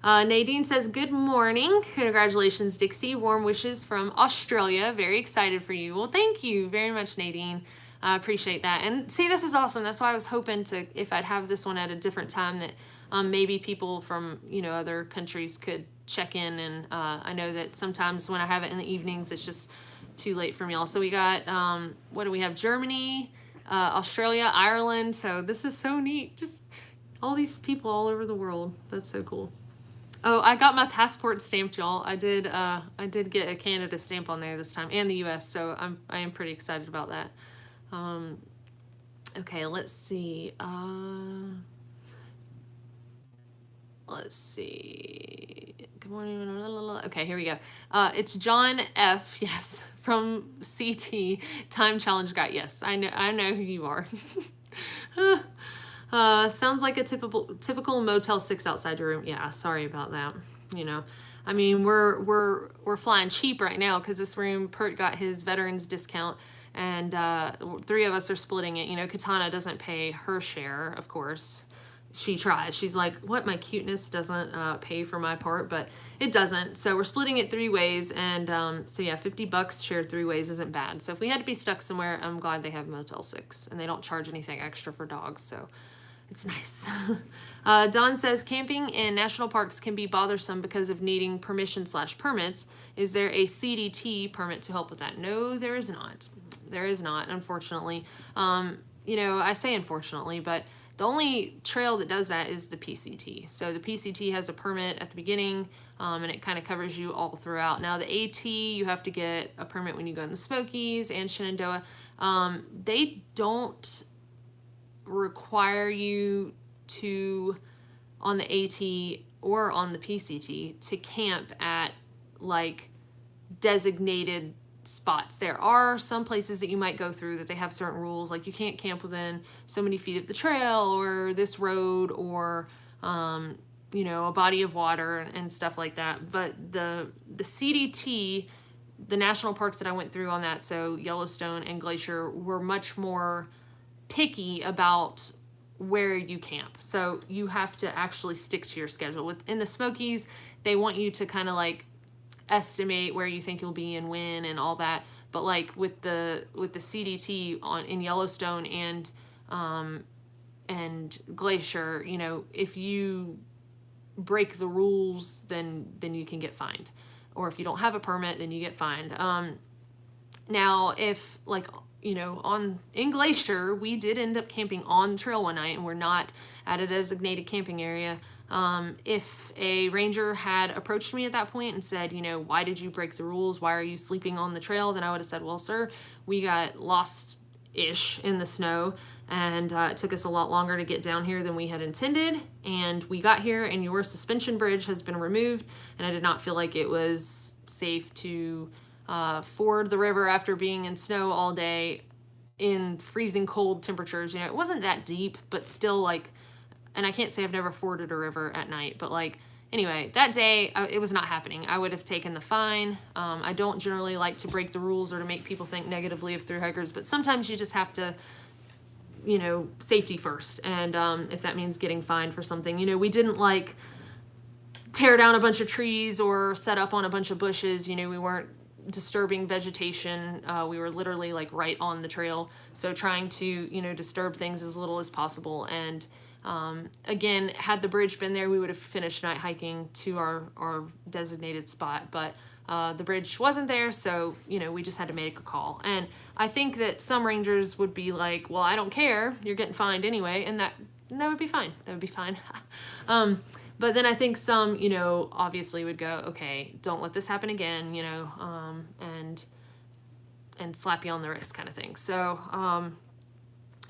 [SPEAKER 1] Nadine says, good morning. Congratulations, Dixie. Warm wishes from Australia. Very excited for you. Well, thank you very much, Nadine. I appreciate that. And see, this is awesome. That's why I was hoping to, if I'd have this one at a different time, that maybe people from, you know, other countries could check in. And I know that sometimes when I have it in the evenings, it's just too late for me all. So we got, what do we have? Germany, Australia, Ireland. So this is so neat. Just all these people all over the world. That's so cool. Oh, I got my passport stamped, y'all. I did get a Canada stamp on there this time, and the US, so I am pretty excited about that. Okay, let's see. Let's see. Good morning. Okay, here we go. It's John F. Yes, from CT Time Challenge Guy. Yes, I know who you are. Sounds like a typical Motel 6 outside your room. Yeah, sorry about that. You know, I mean, we're flying cheap right now because this room, Pert got his veterans discount, and 3 of us are splitting it. You know, Katana doesn't pay her share, of course. She tries. She's like, what, my cuteness doesn't pay for my part, but it doesn't. So we're splitting it 3 ways, and so yeah, $50 shared 3 ways isn't bad. So if we had to be stuck somewhere, I'm glad they have Motel 6, and they don't charge anything extra for dogs, so it's nice. Don says, camping in national parks can be bothersome because of needing permission/permits. Is there a CDT permit to help with that? No, there is not. There is not, unfortunately. You know, I say unfortunately, but the only trail that does that is the PCT. So the PCT has a permit at the beginning, and it kind of covers you all throughout. Now the AT, you have to get a permit when you go in the Smokies and Shenandoah. They don't require you to, on the AT or on the PCT, to camp at like designated spots. There are some places that you might go through that they have certain rules, like you can't camp within so many feet of the trail or this road or you know, a body of water and stuff like that. But the CDT, the national parks that I went through on that, so Yellowstone and Glacier, were much more picky about where you camp. So you have to actually stick to your schedule. Within the Smokies, they want you to kind of like estimate where you think you'll be and when and all that. but like with the CDT in Yellowstone and Glacier, you know, if you break the rules, then you can get fined, or if you don't have a permit, then you get fined. Now, if like, you know, in Glacier, we did end up camping on the trail one night, and we're not at a designated camping area. If a ranger had approached me at that point and said, you know, why did you break the rules? Why are you sleeping on the trail? Then I would have said, well, sir, we got lost-ish in the snow, and it took us a lot longer to get down here than we had intended, and we got here and your suspension bridge has been removed, and I did not feel like it was safe to ford the river after being in snow all day in freezing cold temperatures. You know, it wasn't that deep, but still, like, and I can't say I've never forded a river at night, but like, anyway, that day it was not happening. I would have taken the fine. I don't generally like to break the rules or to make people think negatively of thru hikers, but sometimes you just have to, you know, safety first. And if that means getting fined for something, you know, we didn't like tear down a bunch of trees or set up on a bunch of bushes. You know, we weren't disturbing vegetation. We were literally like right on the trail. So trying to, you know, disturb things as little as possible. And again, had the bridge been there, we would have finished night hiking to our designated spot. But the bridge wasn't there, so, you know, we just had to make a call. And I think that some rangers would be like, well, I don't care, you're getting fined anyway, and that would be fine. That would be fine. But then I think some, you know, obviously would go, okay, don't let this happen again, you know, and slap you on the wrist kind of thing. So,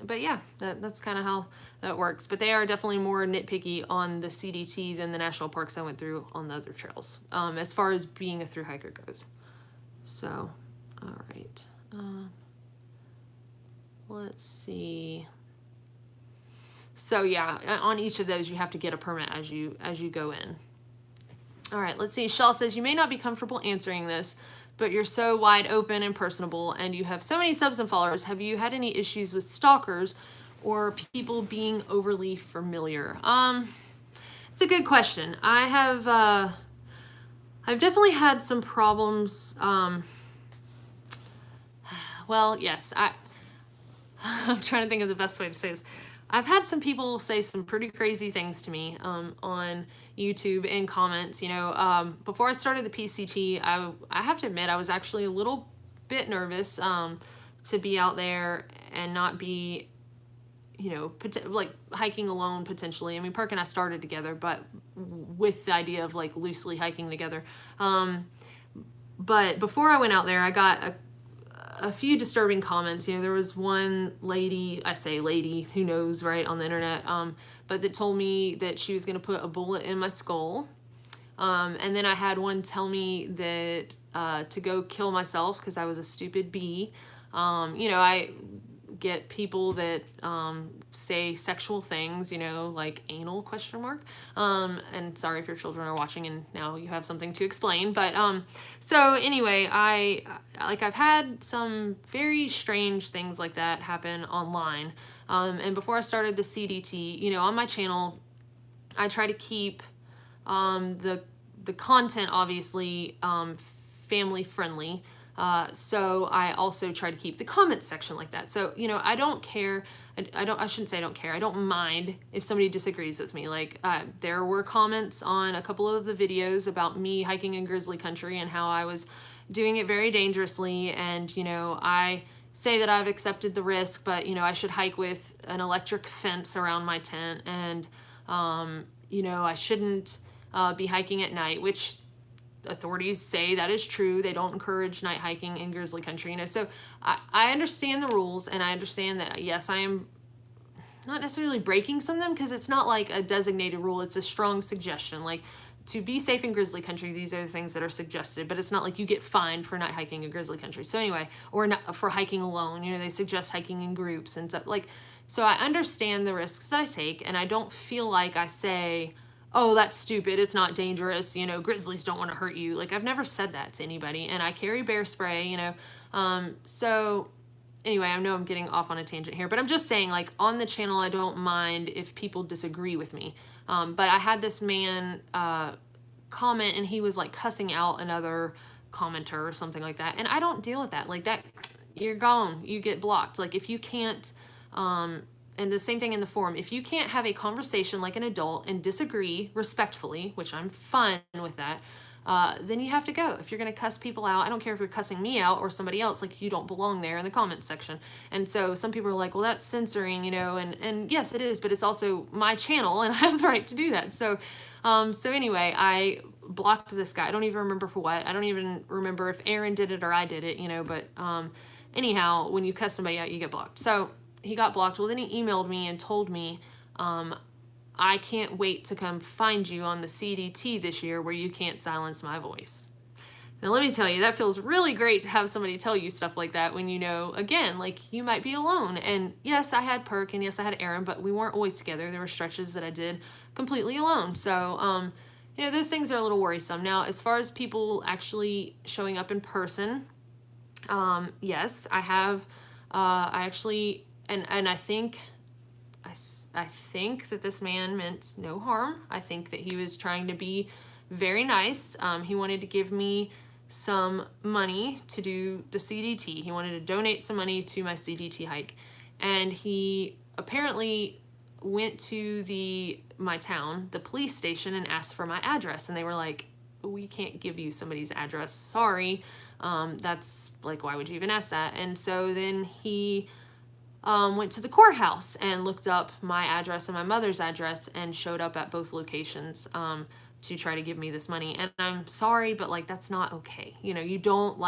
[SPEAKER 1] but yeah, that's kind of how that works. But they are definitely more nitpicky on the CDT than the national parks I went through on the other trails, as far as being a thru hiker goes. So, all right. Let's see. So yeah, on each of those, you have to get a permit as you go in. All right, let's see. Shell says, you may not be comfortable answering this, but you're so wide open and personable, and you have so many subs and followers. Have you had any issues with stalkers or people being overly familiar? It's a good question. I've definitely had some problems. Well, yes, I'm trying to think of the best way to say this. I've had some people say some pretty crazy things to me on YouTube in comments. You know, before I started the PCT, I have to admit I was actually a little bit nervous to be out there and not be, you know, like hiking alone potentially. I mean, Perk and I started together, but with the idea of like loosely hiking together. But before I went out there, I got a few disturbing comments. You know, there was one lady, I say lady, who knows, right, on the internet, but that told me that she was going to put a bullet in my skull. And then I had one tell me that to go kill myself because I was a stupid bee. You know, I get people that say sexual things, you know, like anal ? And sorry if your children are watching and now you have something to explain. But so anyway, I've had some very strange things like that happen online. And before I started the CDT, you know, on my channel, I try to keep the content obviously family friendly. So I also try to keep the comments section like that. So, you know, I don't care. I shouldn't say I don't care. I don't mind if somebody disagrees with me. Like, there were comments on a couple of the videos about me hiking in grizzly country and how I was doing it very dangerously. And, you know, I say that I've accepted the risk, but, you know, I should hike with an electric fence around my tent. And, you know, I shouldn't be hiking at night, which authorities say that is true. They don't encourage night hiking in grizzly country, you know. So I understand the rules, and I understand that, yes, I am not necessarily breaking some of them because it's not like a designated rule. It's a strong suggestion. Like, to be safe in grizzly country, these are the things that are suggested, but it's not like you get fined for night hiking in grizzly country. So anyway, or not for hiking alone, you know, they suggest hiking in groups and stuff. Like, so I understand the risks that I take, and I don't feel like I say, oh, that's stupid, it's not dangerous, you know, grizzlies don't want to hurt you. Like, I've never said that to anybody, and I carry bear spray, you know. So anyway, I know I'm getting off on a tangent here, but I'm just saying, like, on the channel, I don't mind if people disagree with me. But I had this man comment, and he was like cussing out another commenter or something like that. And I don't deal with that. Like that, you're gone. You get blocked. Like if you can't, and the same thing in the forum, if you can't have a conversation like an adult and disagree respectfully, which I'm fine with that, then you have to go. If you're going to cuss people out, I don't care if you're cussing me out or somebody else, like you don't belong there in the comments section. And so some people are like, well, that's censoring, you know, and yes, it is, but it's also my channel and I have the right to do that. So, so anyway, I blocked this guy. I don't even remember for what. I don't even remember if Aaron did it or I did it, you know, but anyhow, when you cuss somebody out, you get blocked. So he got blocked. Well, then he emailed me and told me, I can't wait to come find you on the CDT this year where you can't silence my voice. Now, let me tell you, that feels really great to have somebody tell you stuff like that when you know, again, like you might be alone. And yes, I had Perk and yes, I had Aaron, but we weren't always together. There were stretches that I did completely alone. So, you know, those things are a little worrisome. Now, as far as people actually showing up in person, yes, I have, I actually, and I think that this man meant no harm. I think that he was trying to be very nice. He wanted to give me some money to do the CDT. He wanted to donate some money to my CDT hike. And he apparently went to my town, the police station, and asked for my address. And they were like, we can't give you somebody's address. Sorry. That's like, why would you even ask that? And so then he went to the courthouse and looked up my address and my mother's address and showed up at both locations to try to give me this money. And I'm sorry, but like that's not okay. You know, you don't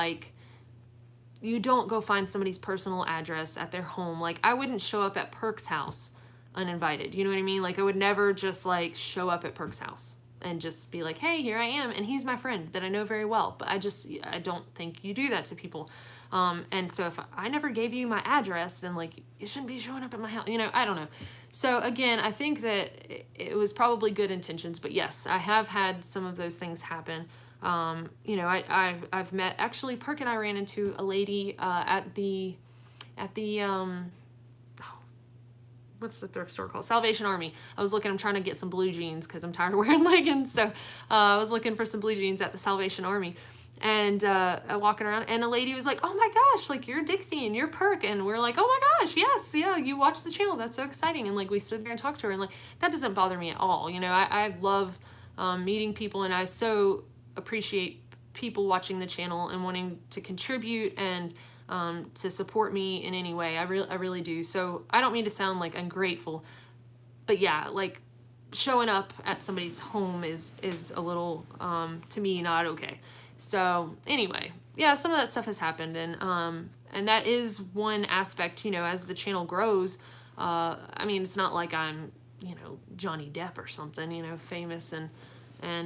[SPEAKER 1] go find somebody's personal address at their home. Like I wouldn't show up at Perk's house uninvited. You know what I mean? Like I would never just like show up at Perk's house and just be like, hey, here I am. And he's my friend that I know very well. But I don't think you do that to people. And so if I never gave you my address, then like you shouldn't be showing up at my house, you know, I don't know. So again, I think that it was probably good intentions, but yes, I have had some of those things happen. You know, I've met, actually Perk and I ran into a lady, at the what's the thrift store called? Salvation Army. I'm trying to get some blue jeans because I'm tired of wearing leggings. So I was looking for some blue jeans at the Salvation Army. And walking around, and a lady was like, oh my gosh, like you're Dixie and you're Perk. And we're like, oh my gosh, yes, yeah, you watch the channel. That's so exciting. And like we stood there and talked to her, and like that doesn't bother me at all. You know, I love meeting people, and I so appreciate people watching the channel and wanting to contribute and to support me in any way. I really do. So I don't mean to sound like ungrateful, but yeah, like showing up at somebody's home is a little, to me, not okay. So anyway, yeah, some of that stuff has happened, and that is one aspect, you know, as the channel grows. I mean, it's not like I'm, you know, Johnny Depp or something, you know, famous and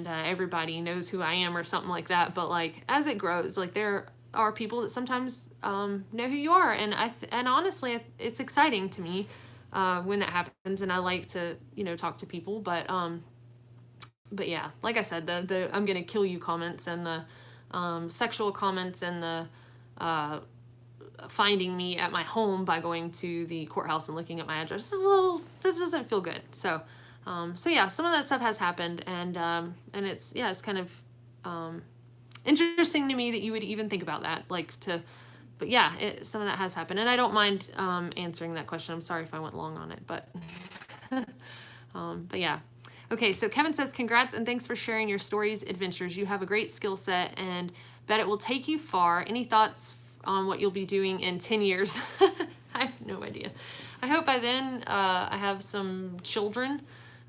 [SPEAKER 1] everybody knows who I am or something like that. But like as it grows, like there are people that sometimes know who you are, and honestly, it's exciting to me when that happens, and I like to, you know, talk to people. But yeah, like I said, the I'm gonna kill you comments and the sexual comments and the finding me at my home by going to the courthouse and looking at my address that doesn't feel good. So yeah, some of that stuff has happened, and it's kind of interesting to me that you would even think about that, but yeah, some of that has happened, and I don't mind answering that question. I'm sorry if I went long on it, but yeah. Okay, so Kevin says, congrats and thanks for sharing your stories, adventures. You have a great skill set and bet it will take you far. Any thoughts on what you'll be doing in 10 years? I have no idea. I hope by then I have some children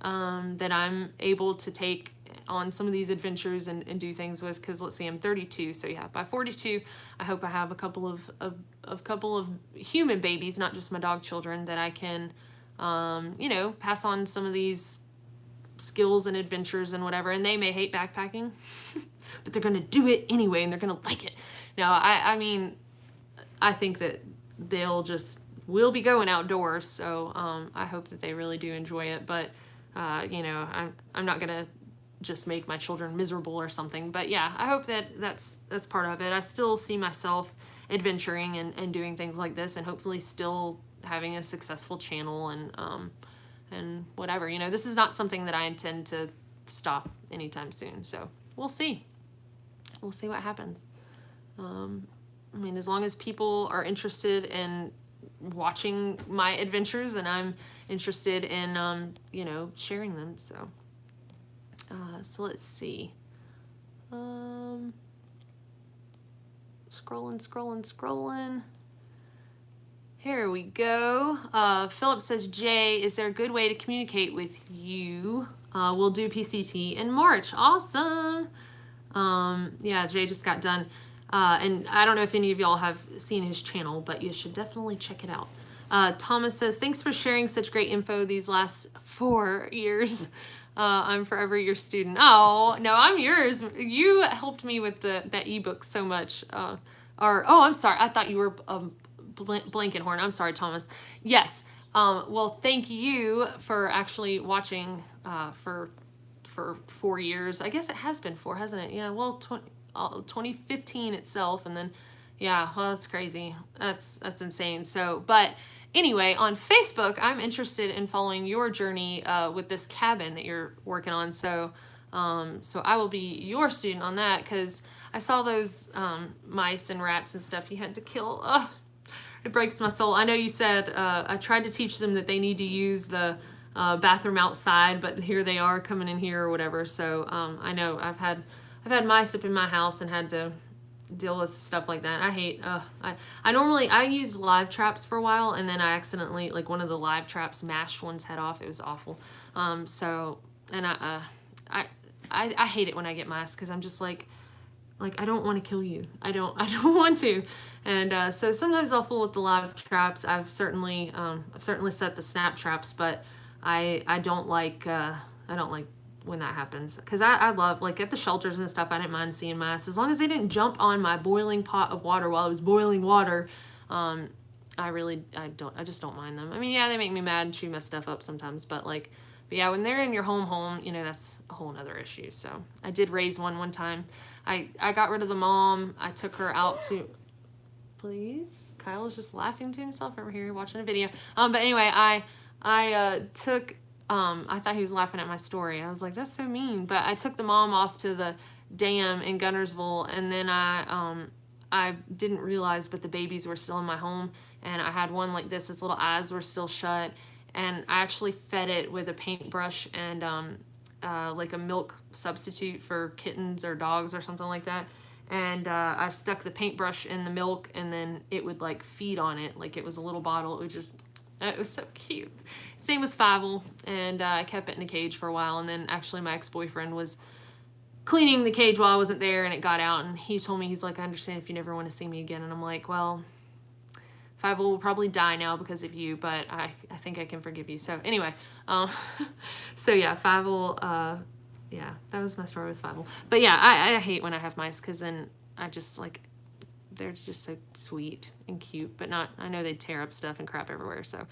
[SPEAKER 1] that I'm able to take on some of these adventures and do things with, because let's see, I'm 32, so yeah, by 42, I hope I have a couple of human babies, not just my dog children, that I can, you know, pass on some of these skills and adventures and whatever. And they may hate backpacking, but they're gonna do it anyway, and they're gonna like it. Now, I mean, I think that we'll be going outdoors, so I hope that they really do enjoy it. But you know, I'm not gonna just make my children miserable or something. But yeah, I hope that that's part of it. I still see myself adventuring and doing things like this, and hopefully still having a successful channel and whatever. You know, this is not something that I intend to stop anytime soon. So we'll see. We'll see what happens. I mean, as long as people are interested in watching my adventures, and I'm interested in, you know, sharing them. So, so let's see. Scrolling. Here we go. Philip says, Jay, is there a good way to communicate with you? We'll do PCT in March. Awesome. Yeah, Jay just got done. And I don't know if any of y'all have seen his channel, but you should definitely check it out. Thomas says, thanks for sharing such great info these last 4 years. I'm forever your student. Oh, no, I'm yours. You helped me with that ebook so much. I'm sorry. I thought you were Blankenhorn. I'm sorry, Thomas. Yes. Well, thank you for actually watching for 4 years. I guess it has been 4, hasn't it? Yeah, well, 2015 itself, and then, yeah, well, that's crazy. That's insane. So, but anyway, on Facebook, I'm interested in following your journey with this cabin that you're working on. So, so I will be your student on that, because I saw those mice and rats and stuff you had to kill. Ugh, it breaks my soul. I know you said I tried to teach them that they need to use the bathroom outside, but here they are coming in here or whatever. So I know I've had mice up in my house and had to deal with stuff like that. I hate. I used live traps for a while, and then I accidentally, like, one of the live traps mashed one's head off. It was awful. So, and I hate it when I get mice, because I'm just like I don't want to kill you. I don't want to. And so sometimes I'll fool with the live traps. I've certainly set the snap traps, but I don't like when that happens, because I love, like, at the shelters and stuff, I didn't mind seeing mice as long as they didn't jump on my boiling pot of water while I was boiling water. I just don't mind them. I mean, yeah, they make me mad and chew my stuff up sometimes, but yeah, when they're in your home, you know, that's a whole nother issue. So I did raise one time. I got rid of the mom. I took her out to, please, Kyle is just laughing to himself over here watching a video. But anyway, I took, I thought he was laughing at my story. I was like, that's so mean. But I took the mom off to the dam in Gunnersville, and then I didn't realize, but the babies were still in my home, and I had one like this. Its little eyes were still shut, and I actually fed it with a paintbrush and like a milk substitute for kittens or dogs or something like that. And I stuck the paintbrush in the milk, and then it would, like, feed on it like it was a little bottle. It was so cute. Same with Fievel, and I kept it in a cage for a while, and then actually my ex-boyfriend was cleaning the cage while I wasn't there, and it got out, and he told me, he's like, I understand if you never want to see me again. And I'm like, well, Fievel will probably die now because of you, but I think I can forgive you. So anyway, so yeah, Fievel, yeah, that was my story with Fievel. But yeah, I hate when I have mice, because then I just, like, they're just so sweet and cute, but not, I know they tear up stuff and crap everywhere. So,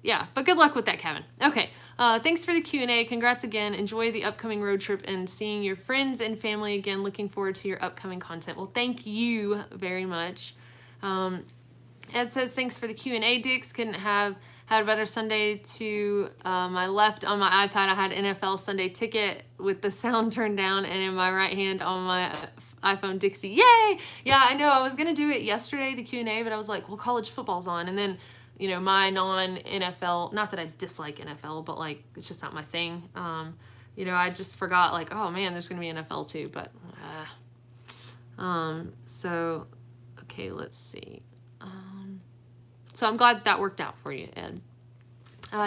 [SPEAKER 1] yeah, but good luck with that, Kevin. Okay, thanks for the Q&A. Congrats again. Enjoy the upcoming road trip and seeing your friends and family again. Looking forward to your upcoming content. Well, thank you very much. Ed says, thanks for the Q&A, Dix. Couldn't have had a better Sunday. To my left on my iPad, I had NFL Sunday Ticket with the sound turned down, and in my right hand on my iPhone, Dixie. Yay! Yeah, I know. I was going to do it yesterday, the Q&A, but I was like, well, college football's on. And then, you know, my non-NFL, not that I dislike NFL, but, like, it's just not my thing. You know, I just forgot, like, oh, man, there's going to be NFL too. But, so, okay, let's see. So I'm glad that worked out for you, Ed.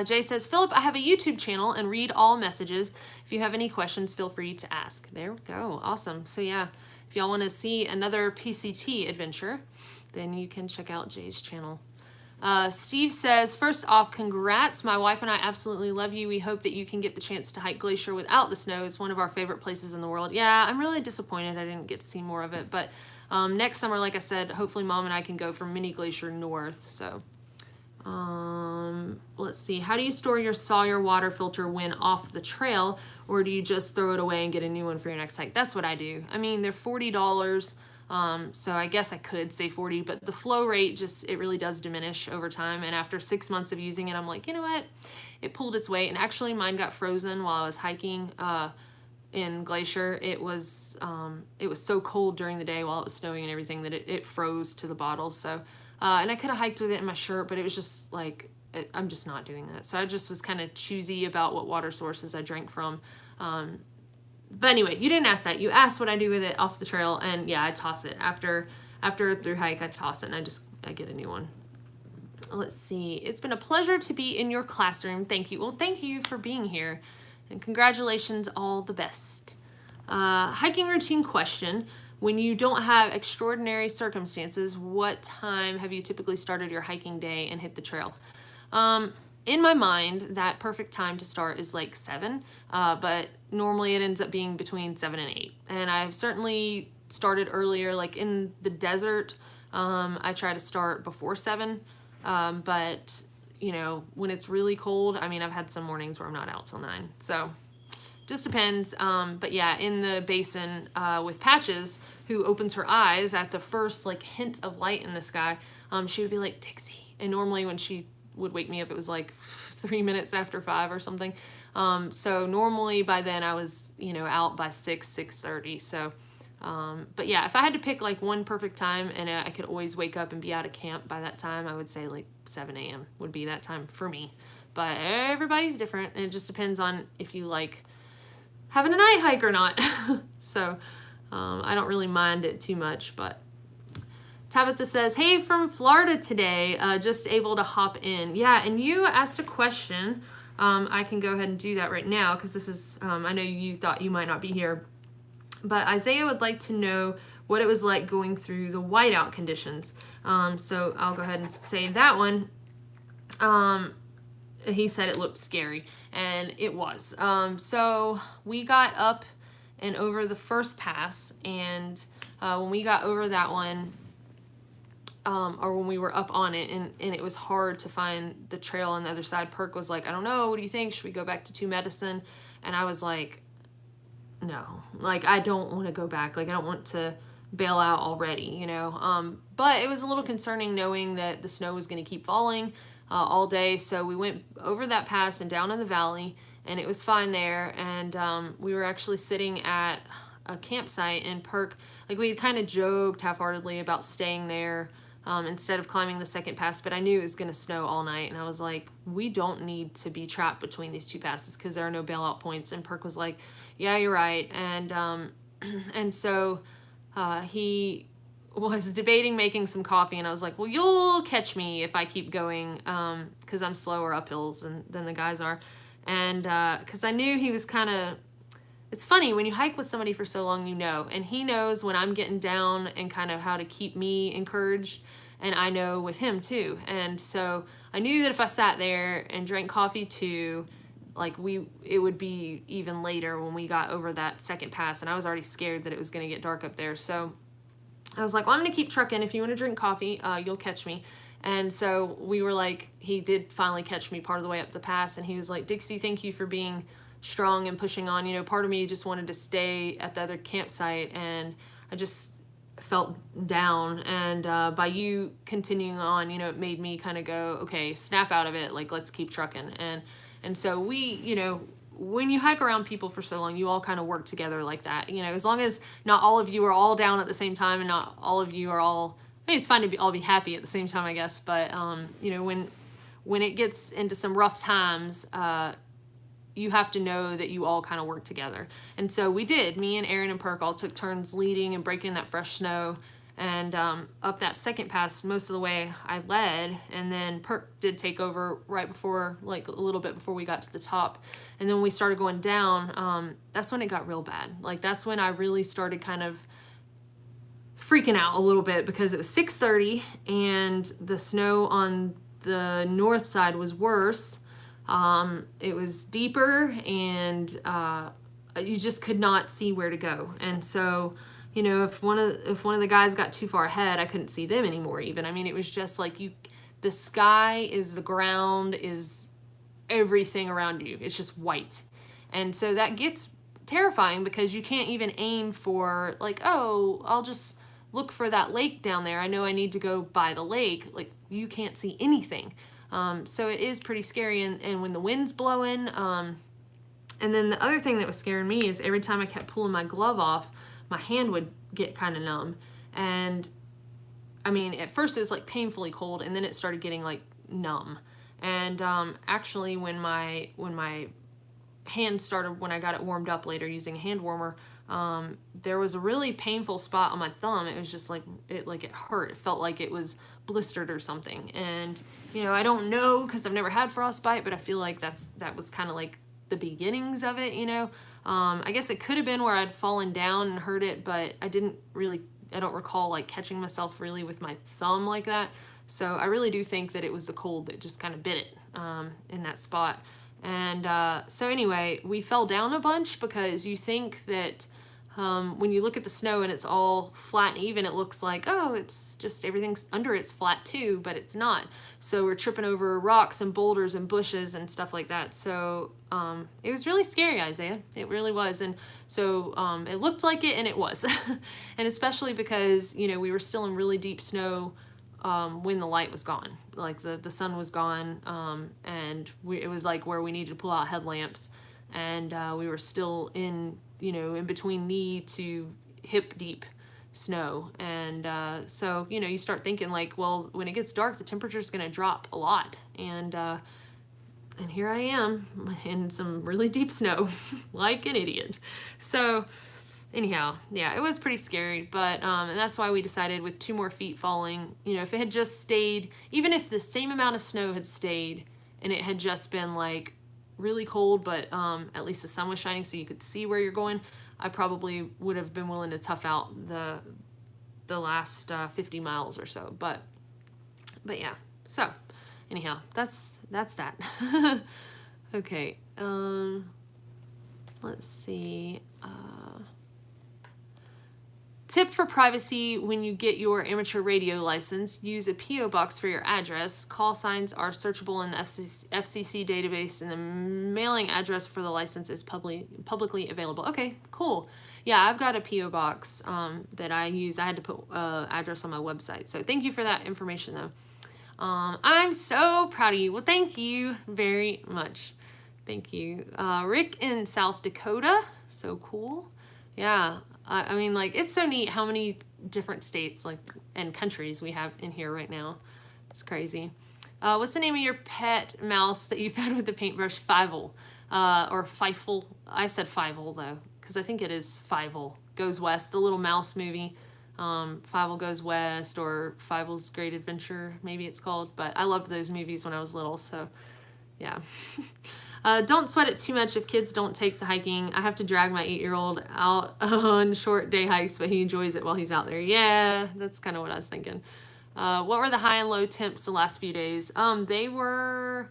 [SPEAKER 1] Jay says, Philip, I have a YouTube channel and read all messages. If you have any questions, feel free to ask. There we go. Awesome. So yeah, if y'all want to see another PCT adventure, then you can check out Jay's channel. Steve says, first off, congrats. My wife and I absolutely love you. We hope that you can get the chance to hike Glacier without the snow. It's one of our favorite places in the world. Yeah, I'm really disappointed I didn't get to see more of it. But next summer, like I said, hopefully Mom and I can go from Mini Glacier north. So let's see. How do you store your Sawyer water filter when off the trail? Or do you just throw it away and get a new one for your next hike? That's what I do. I mean, they're $40. So I guess I could say 40, but the flow rate it really does diminish over time. And after 6 months of using it, I'm like, you know what? It pulled its weight. And actually mine got frozen while I was hiking. in Glacier, it was so cold during the day while it was snowing and everything that it froze to the bottle. So, and I could have hiked with it in my shirt, but it was just like, I'm just not doing that. So I just was kind of choosy about what water sources I drank from. But anyway, you didn't ask that. You asked what I do with it off the trail, and yeah, I toss it. After a through hike, I toss it, and I get a new one. Let's see. It's been a pleasure to be in your classroom. Thank you. Well, thank you for being here, and congratulations, all the best. Hiking routine question. When you don't have extraordinary circumstances, what time have you typically started your hiking day and hit the trail? In my mind, that perfect time to start is like 7, but normally it ends up being between 7 and 8. And I've certainly started earlier, like in the desert, I try to start before 7, but you know, when it's really cold, I mean, I've had some mornings where I'm not out till 9, so just depends. But yeah, in the basin with Patches, who opens her eyes at the first like hint of light in the sky, she would be like, Dixie. And normally when she would wake me up, it was like 3 minutes after 5 or something. So normally by then I was, you know, out by 6:30. So, but yeah, if I had to pick like one perfect time and I could always wake up and be out of camp by that time, I would say like 7 a.m. would be that time for me. But everybody's different, and it just depends on if you like having a night hike or not. So I don't really mind it too much, but Tabitha says, hey, from Florida today, just able to hop in. Yeah, and you asked a question. I can go ahead and do that right now because this is, I know you thought you might not be here, but Isaiah would like to know what it was like going through the whiteout conditions. So I'll go ahead and say that one. He said it looked scary, and it was. So we got up and over the first pass, and when we got over that one, or when we were up on it, and it was hard to find the trail on the other side, Perk was like, I don't know, what do you think? Should we go back to 2 Medicine? And I was like, no, like, I don't want to go back. Like, I don't want to bail out already, you know? But it was a little concerning knowing that the snow was going to keep falling all day. So we went over that pass and down in the valley, and it was fine there. And we were actually sitting at a campsite, and Perk, like, we had kind of joked half-heartedly about staying there instead of climbing the second pass, but I knew it was going to snow all night, and I was like, we don't need to be trapped between these 2 passes because there are no bailout points. And Perk was like, yeah, you're right. And and so he was debating making some coffee, and I was like, well, you'll catch me if I keep going because I'm slower up hills than the guys are. And because I knew he was kind of, it's funny when you hike with somebody for so long, you know, and he knows when I'm getting down and kind of how to keep me encouraged, and I know with him too. And so I knew that if I sat there and drank coffee too, like it would be even later when we got over that second pass, and I was already scared that it was going to get dark up there. So I was like, well, I'm going to keep trucking. If you want to drink coffee, you'll catch me. And so we were like, he did finally catch me part of the way up the pass, and he was like, Dixie, thank you for being strong and pushing on. You know, part of me just wanted to stay at the other campsite, and I just felt down. And by you continuing on, you know, it made me kind of go, okay, snap out of it. Like, let's keep trucking. And so we, you know, when you hike around people for so long, you all kind of work together like that. You know, as long as not all of you are all down at the same time, and not all of you are all, I mean, it's fine to all be happy at the same time, I guess. But, you know, when it gets into some rough times, you have to know that you all kind of work together. And so we did. Me and Aaron and Perk all took turns leading and breaking that fresh snow. And up that second pass, most of the way I led, and then Perk did take over right before, like a little bit before we got to the top. And then when we started going down, that's when it got real bad. Like, that's when I really started kind of freaking out a little bit, because it was 6:30 and the snow on the north side was worse. It was deeper, and you just could not see where to go. And so, you know, if one of the guys got too far ahead, I couldn't see them anymore even. I mean, it was just like the sky is the ground, is everything around you. It's just white. And so that gets terrifying, because you can't even aim for, like, oh, I'll just look for that lake down there. I know I need to go by the lake. Like, you can't see anything. So it is pretty scary. And when the wind's blowing, And then the other thing that was scaring me is every time I kept pulling my glove off, my hand would get kind of numb. And I mean, at first it was like painfully cold, and then it started getting like numb. And actually, when my hand started, when I got it warmed up later using a hand warmer, there was a really painful spot on my thumb. It was just like it hurt. It felt like it was blistered or something. And I don't know because I've never had frostbite, but I feel like that was kind of like the beginnings of it. I guess it could have been where I'd fallen down and hurt it, but I don't recall like catching myself really with my thumb like that. So I really do think that it was the cold that just kind of bit it in that spot. And so anyway, we fell down a bunch because you think that when you look at the snow and it's all flat and even, it looks like, oh, it's just everything's under it's flat too, but it's not. So we're tripping over rocks and boulders and bushes and stuff like that. So it was really scary, Isaiah. It really was. And so it looked like it, and it was. And especially because, we were still in really deep snow when the light was gone. Like the sun was gone, and it was like where we needed to pull out headlamps, and we were still in between knee to hip deep snow. And so you start thinking like, well, when it gets dark, the temperature's going to drop a lot. And here I am in some really deep snow like an idiot. So anyhow, yeah, it was pretty scary, but and that's why we decided with 2 more feet falling, if it had just stayed, even if the same amount of snow had stayed and it had just been like really cold, but at least the sun was shining so you could see where you're going, I probably would have been willing to tough out the last 50 miles or so. But yeah, so anyhow, that's that. Okay, let's see. Tip for privacy: when you get your amateur radio license, use a P.O. box for your address. Call signs are searchable in the FCC database, and the mailing address for the license is publicly available. Okay, cool. Yeah, I've got a P.O. box that I use. I had to put address on my website. So thank you for that information, though. I'm so proud of you. Well, thank you very much. Thank you. Rick in South Dakota. So cool. Yeah. I mean, like, it's so neat how many different states and countries we have in here right now. It's crazy. What's the name of your pet mouse that you fed with the paintbrush? Fievel. Or Feifel. I said Fievel, though, because I think it is Fievel. Goes West, the little mouse movie. Fievel Goes West, or Fievel's Great Adventure, maybe it's called. But I loved those movies when I was little, so yeah. Don't sweat it too much if kids don't take to hiking. I have to drag my 8-year-old out on short day hikes, but he enjoys it while he's out there. Yeah, that's kind of what I was thinking. What were the high and low temps the last few days? They were,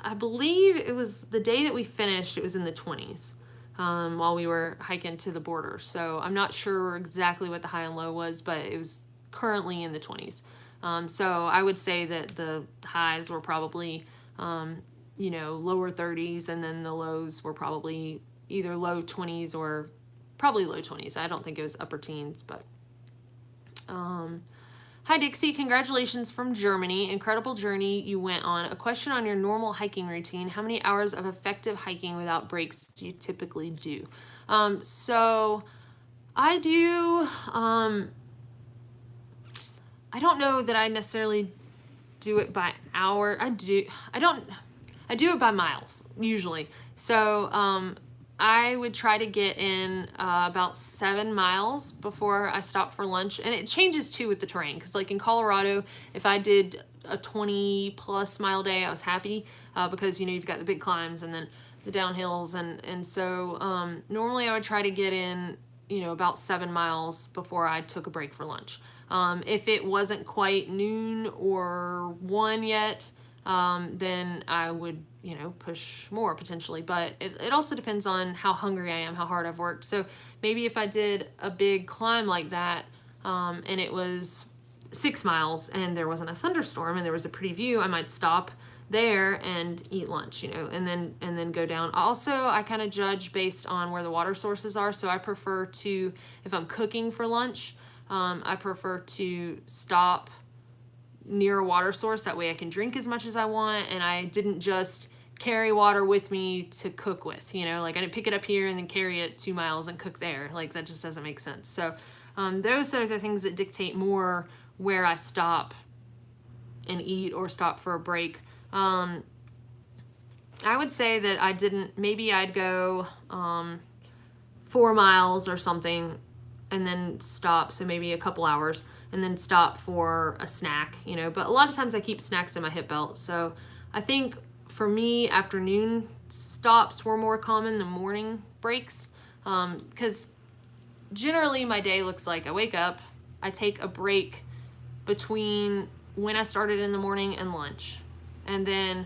[SPEAKER 1] I believe it was the day that we finished, it was in the 20s while we were hiking to the border. So I'm not sure exactly what the high and low was, but it was currently in the 20s. So I would say that the highs were probably lower 30s, and then the lows were probably either low 20s or probably low 20s. I don't think it was upper teens, but hi Dixie, congratulations from Germany. Incredible journey you went on. A question on your normal hiking routine: how many hours of effective hiking without breaks do you typically do? So I do I don't know that I necessarily do it by hour. I do it by miles, usually. So I would try to get in about 7 miles before I stop for lunch. And it changes, too, with the terrain. Because, like, in Colorado, if I did a 20-plus mile day, I was happy. Because, you've got the big climbs and then the downhills. And so normally I would try to get in, about 7 miles before I took a break for lunch. If it wasn't quite noon or 1 yet, then I would, push more potentially. But it also depends on how hungry I am, how hard I've worked. So maybe if I did a big climb like that, and it was 6 miles and there wasn't a thunderstorm and there was a pretty view, I might stop there and eat lunch, and then go down. Also, I kind of judge based on where the water sources are. So I prefer to, if I'm cooking for lunch, I prefer to stop near a water source. That way I can drink as much as I want, and I didn't just carry water with me to cook with, you know, like I didn't pick it up here and then carry it 2 miles and cook there. Like that just doesn't make sense. So those are the things that dictate more where I stop and eat or stop for a break. I would say that maybe I'd go 4 miles or something and then stop. So maybe a couple hours and then stop for a snack, you know, but a lot of times I keep snacks in my hip belt. So I think for me, afternoon stops were more common than morning breaks. Because generally my day looks like I wake up, I take a break between when I started in the morning and lunch. And then,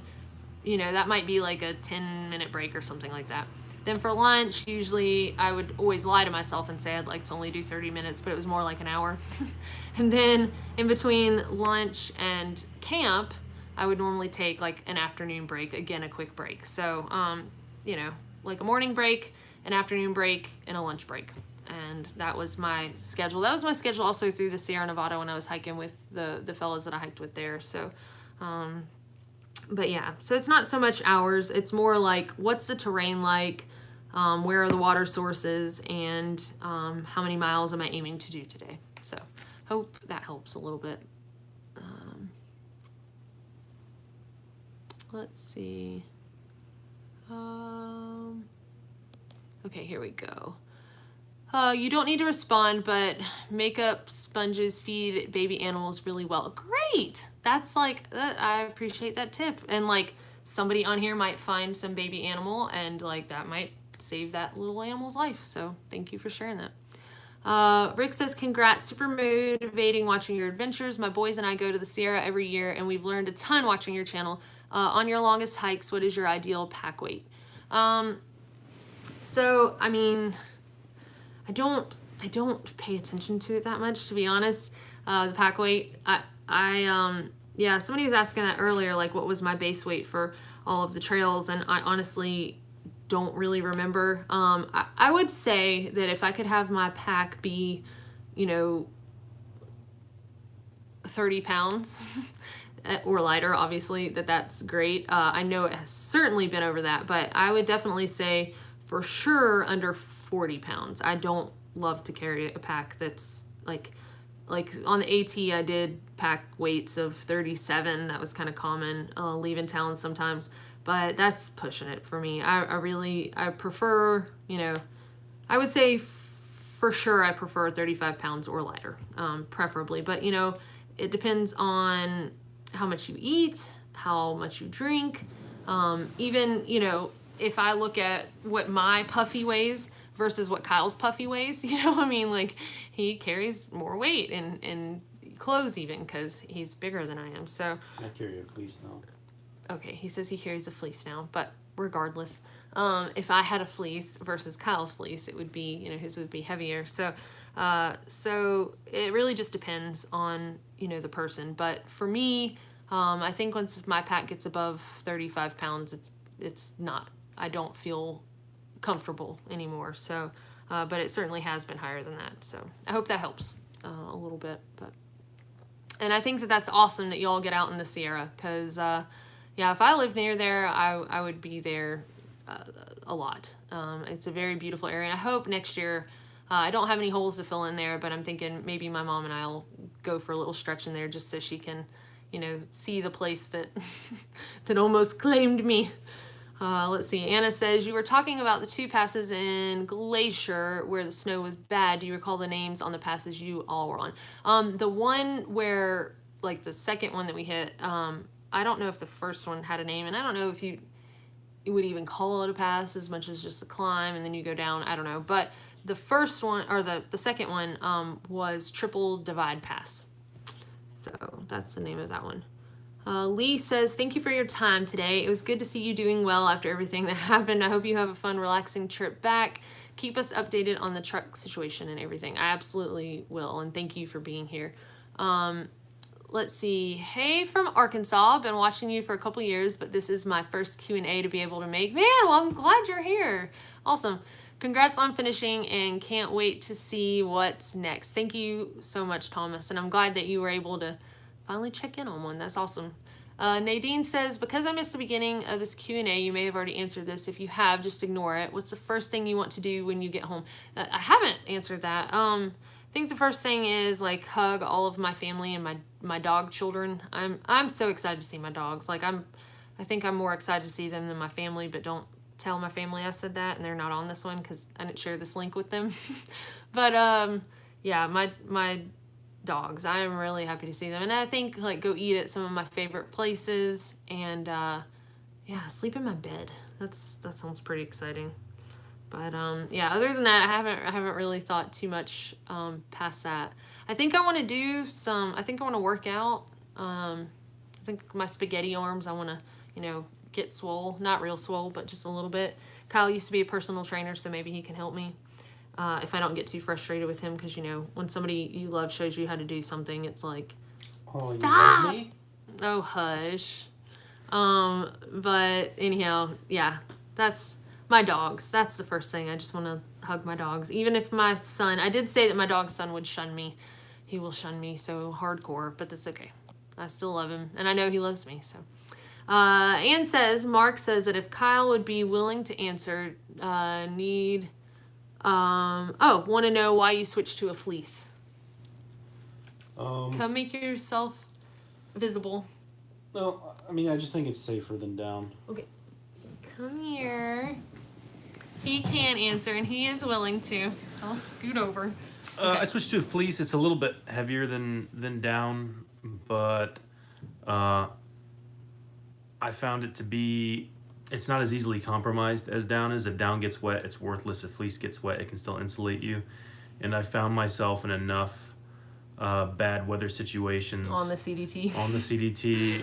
[SPEAKER 1] you know, that might be like a 10-minute break or something like that. Then for lunch, usually I would always lie to myself and say I'd like to only do 30 minutes, but it was more like an hour. And then in between lunch and camp, I would normally take like an afternoon break, again, a quick break. So, you know, like a morning break, an afternoon break, and a lunch break. And that was my schedule. That was my schedule also through the Sierra Nevada when I was hiking with the fellas that I hiked with there. So, but yeah, so it's not so much hours. It's more like, what's the terrain like? Where are the water sources? And how many miles am I aiming to do today? So hope that helps a little bit. Let's see. Okay, here we go. You don't need to respond, but makeup sponges feed baby animals really well. Great! That's like, I appreciate that tip. And like, somebody on here might find some baby animal and like that might save that little animal's life. So thank you for sharing that. Rick says, congrats, super motivating watching your adventures. My boys and I go to the Sierra every year and we've learned a ton watching your channel. On your longest hikes, what is your ideal pack weight? So, I mean, I don't pay attention to it that much, to be honest. The pack weight, yeah, somebody was asking that earlier, like what was my base weight for all of the trails, and I honestly don't really remember. I would say that if I could have my pack be, you know, 30 pounds or lighter, obviously, that's great. I know it has certainly been over that, but I would definitely say for sure under 40 pounds. I don't love to carry a pack that's like on the AT, I did pack weights of 37. That was kind of common, leaving town sometimes, but that's pushing it for me. I prefer, you know, I would say for sure I prefer 35 pounds or lighter, preferably, but you know, it depends on how much you eat, how much you drink, even, you know, if I look at what my puffy weighs versus what Kyle's puffy weighs, you know, I mean, like, he carries more weight in clothes even because he's bigger than I am. So
[SPEAKER 2] I carry a fleece now.
[SPEAKER 1] Okay, he says he carries a fleece now, but regardless, if I had a fleece versus Kyle's fleece, it would be, you know, his would be heavier. So so it really just depends on, you know, the person. But for me, I think once my pack gets above 35 pounds, it's not, I don't feel comfortable anymore. So, but it certainly has been higher than that. So I hope that helps a little bit. But, and I think that that's awesome that y'all get out in the Sierra, because yeah, if I lived near there, I would be there a lot. It's a very beautiful area. And I hope next year, I don't have any holes to fill in there, but I'm thinking maybe my mom and I'll go for a little stretch in there just so she can, you know, see the place that that almost claimed me. Let's see. Anna says, you were talking about the 2 passes in Glacier where the snow was bad. Do you recall the names on the passes you all were on? The one where, like the second one that we hit, I don't know if the first one had a name, and I don't know if you would even call it a pass as much as just a climb and then you go down. I don't know. But the first one, or the second one, was Triple Divide Pass. So that's the name of that one. Lee says, thank you for your time today. It was good to see you doing well after everything that happened. I hope you have a fun, relaxing trip back. Keep us updated on the truck situation and everything. I absolutely will, and thank you for being here. Let's see. Hey, from Arkansas. I've been watching you for a couple years, but this is my first Q&A to be able to make. Man, well, I'm glad you're here. Awesome. Congrats on finishing, and can't wait to see what's next. Thank you so much, Thomas, and I'm glad that you were able to finally check in on one. That's awesome. Nadine says, because I missed the beginning of this Q&A, you may have already answered this. If you have, just ignore it. What's the first thing you want to do when you get home? I haven't answered that. I think the first thing is like hug all of my family and my dog children. I'm so excited to see my dogs. Like I think I'm more excited to see them than my family, but don't tell my family I said that, and they're not on this one because I didn't share this link with them. But yeah, my dogs, I am really happy to see them, and I think like go eat at some of my favorite places, and yeah, sleep in my bed. That sounds pretty exciting. But yeah, other than that, I haven't really thought too much past that. I think I want to do I think I want to work out. I think my spaghetti arms, I want to, get swole. Not real swole, but just a little bit. Kyle used to be a personal trainer, so maybe he can help me. If I don't get too frustrated with him, because, when somebody you love shows you how to do something, it's like,
[SPEAKER 2] Oh,
[SPEAKER 1] stop!
[SPEAKER 2] You love me?
[SPEAKER 1] Oh, hush. But anyhow, yeah, that's my dogs. That's the first thing. I just want to hug my dogs. Even if my son, I did say that my dog's son would shun me. He will shun me so hardcore, but that's okay. I still love him, and I know he loves me, so. Ann says, Mark says that if Kyle would be willing to answer, want to know why you switched to a fleece. Come make yourself visible.
[SPEAKER 2] No, I mean, I just think it's safer than down.
[SPEAKER 1] Okay. Come here. He can answer, and he is willing to. I'll scoot over. Okay.
[SPEAKER 4] I switched to a fleece. It's a little bit heavier than down, but I found it to be, it's not as easily compromised as down is. If down gets wet, it's worthless. If fleece gets wet, it can still insulate you. And I found myself in enough bad weather situations
[SPEAKER 1] on the CDT,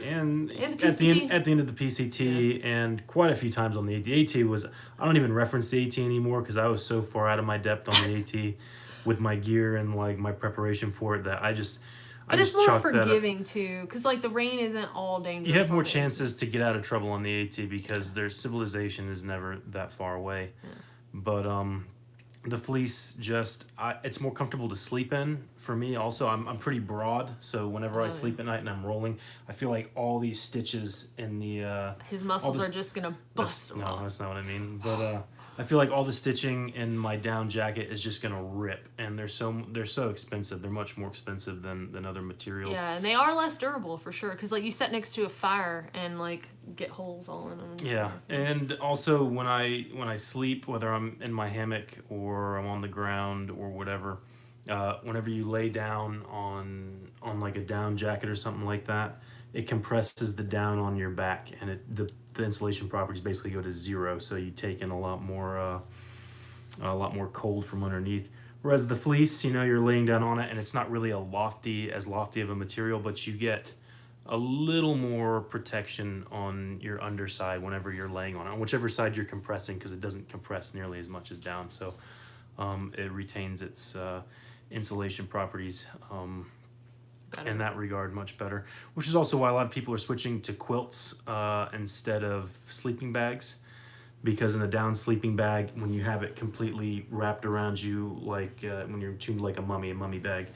[SPEAKER 4] and
[SPEAKER 1] the
[SPEAKER 4] at the end of the PCT,
[SPEAKER 1] yeah.
[SPEAKER 4] And quite a few times on the AT. The AT was, I don't even reference the AT anymore because I was so far out of my depth on the AT with my gear and like my preparation for it that I just
[SPEAKER 1] it's more forgiving too, because like the rain isn't all dangerous.
[SPEAKER 4] You have more chances to get out of trouble on the AT because their civilization is never that far away. Yeah. But the fleece just, it's more comfortable to sleep in for me. Also, I'm pretty broad, so whenever I sleep at night and I'm rolling, I feel like all these stitches in the
[SPEAKER 1] his muscles are just gonna bust them off.
[SPEAKER 4] No, that's not what I mean. But I feel like all the stitching in my down jacket is just gonna rip, and they're so expensive. They're much more expensive than other materials.
[SPEAKER 1] Yeah, and they are less durable for sure. Because like you sit next to a fire and like get holes all in them.
[SPEAKER 4] Yeah, and also when I sleep, whether I'm in my hammock or I'm on the ground or whatever, whenever you lay down on like a down jacket or something like that, it compresses the down on your back, and the insulation properties basically go to zero, so you take in a lot more cold from underneath. Whereas the fleece, you're laying down on it, and it's not really as lofty of a material, but you get a little more protection on your underside whenever you're laying on whichever side you're compressing, because it doesn't compress nearly as much as down, so it retains its insulation properties in that regard much better, which is also why a lot of people are switching to quilts instead of sleeping bags, because in a down sleeping bag, when you have it completely wrapped around you, like when you're tuned like a mummy bag,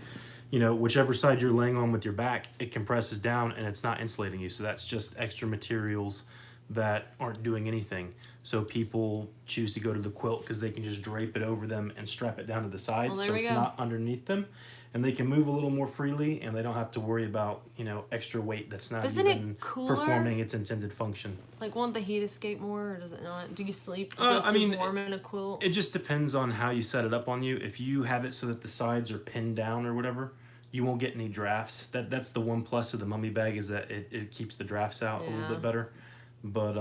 [SPEAKER 4] whichever side you're laying on with your back, it compresses down and it's not insulating you. So that's just extra materials that aren't doing anything. So people choose to go to the quilt because they can just drape it over them and strap it down to the sides, so it's not underneath them. And they can move a little more freely, and they don't have to worry about, extra weight that's not even performing its intended function.
[SPEAKER 1] Like, won't the heat escape more, or does it not? Do you sleep just as warm in a quilt?
[SPEAKER 4] It just depends on how you set it up on you. If you have it so that the sides are pinned down or whatever, you won't get any drafts. That's the one plus of the mummy bag, is that it keeps the drafts out a little bit better. But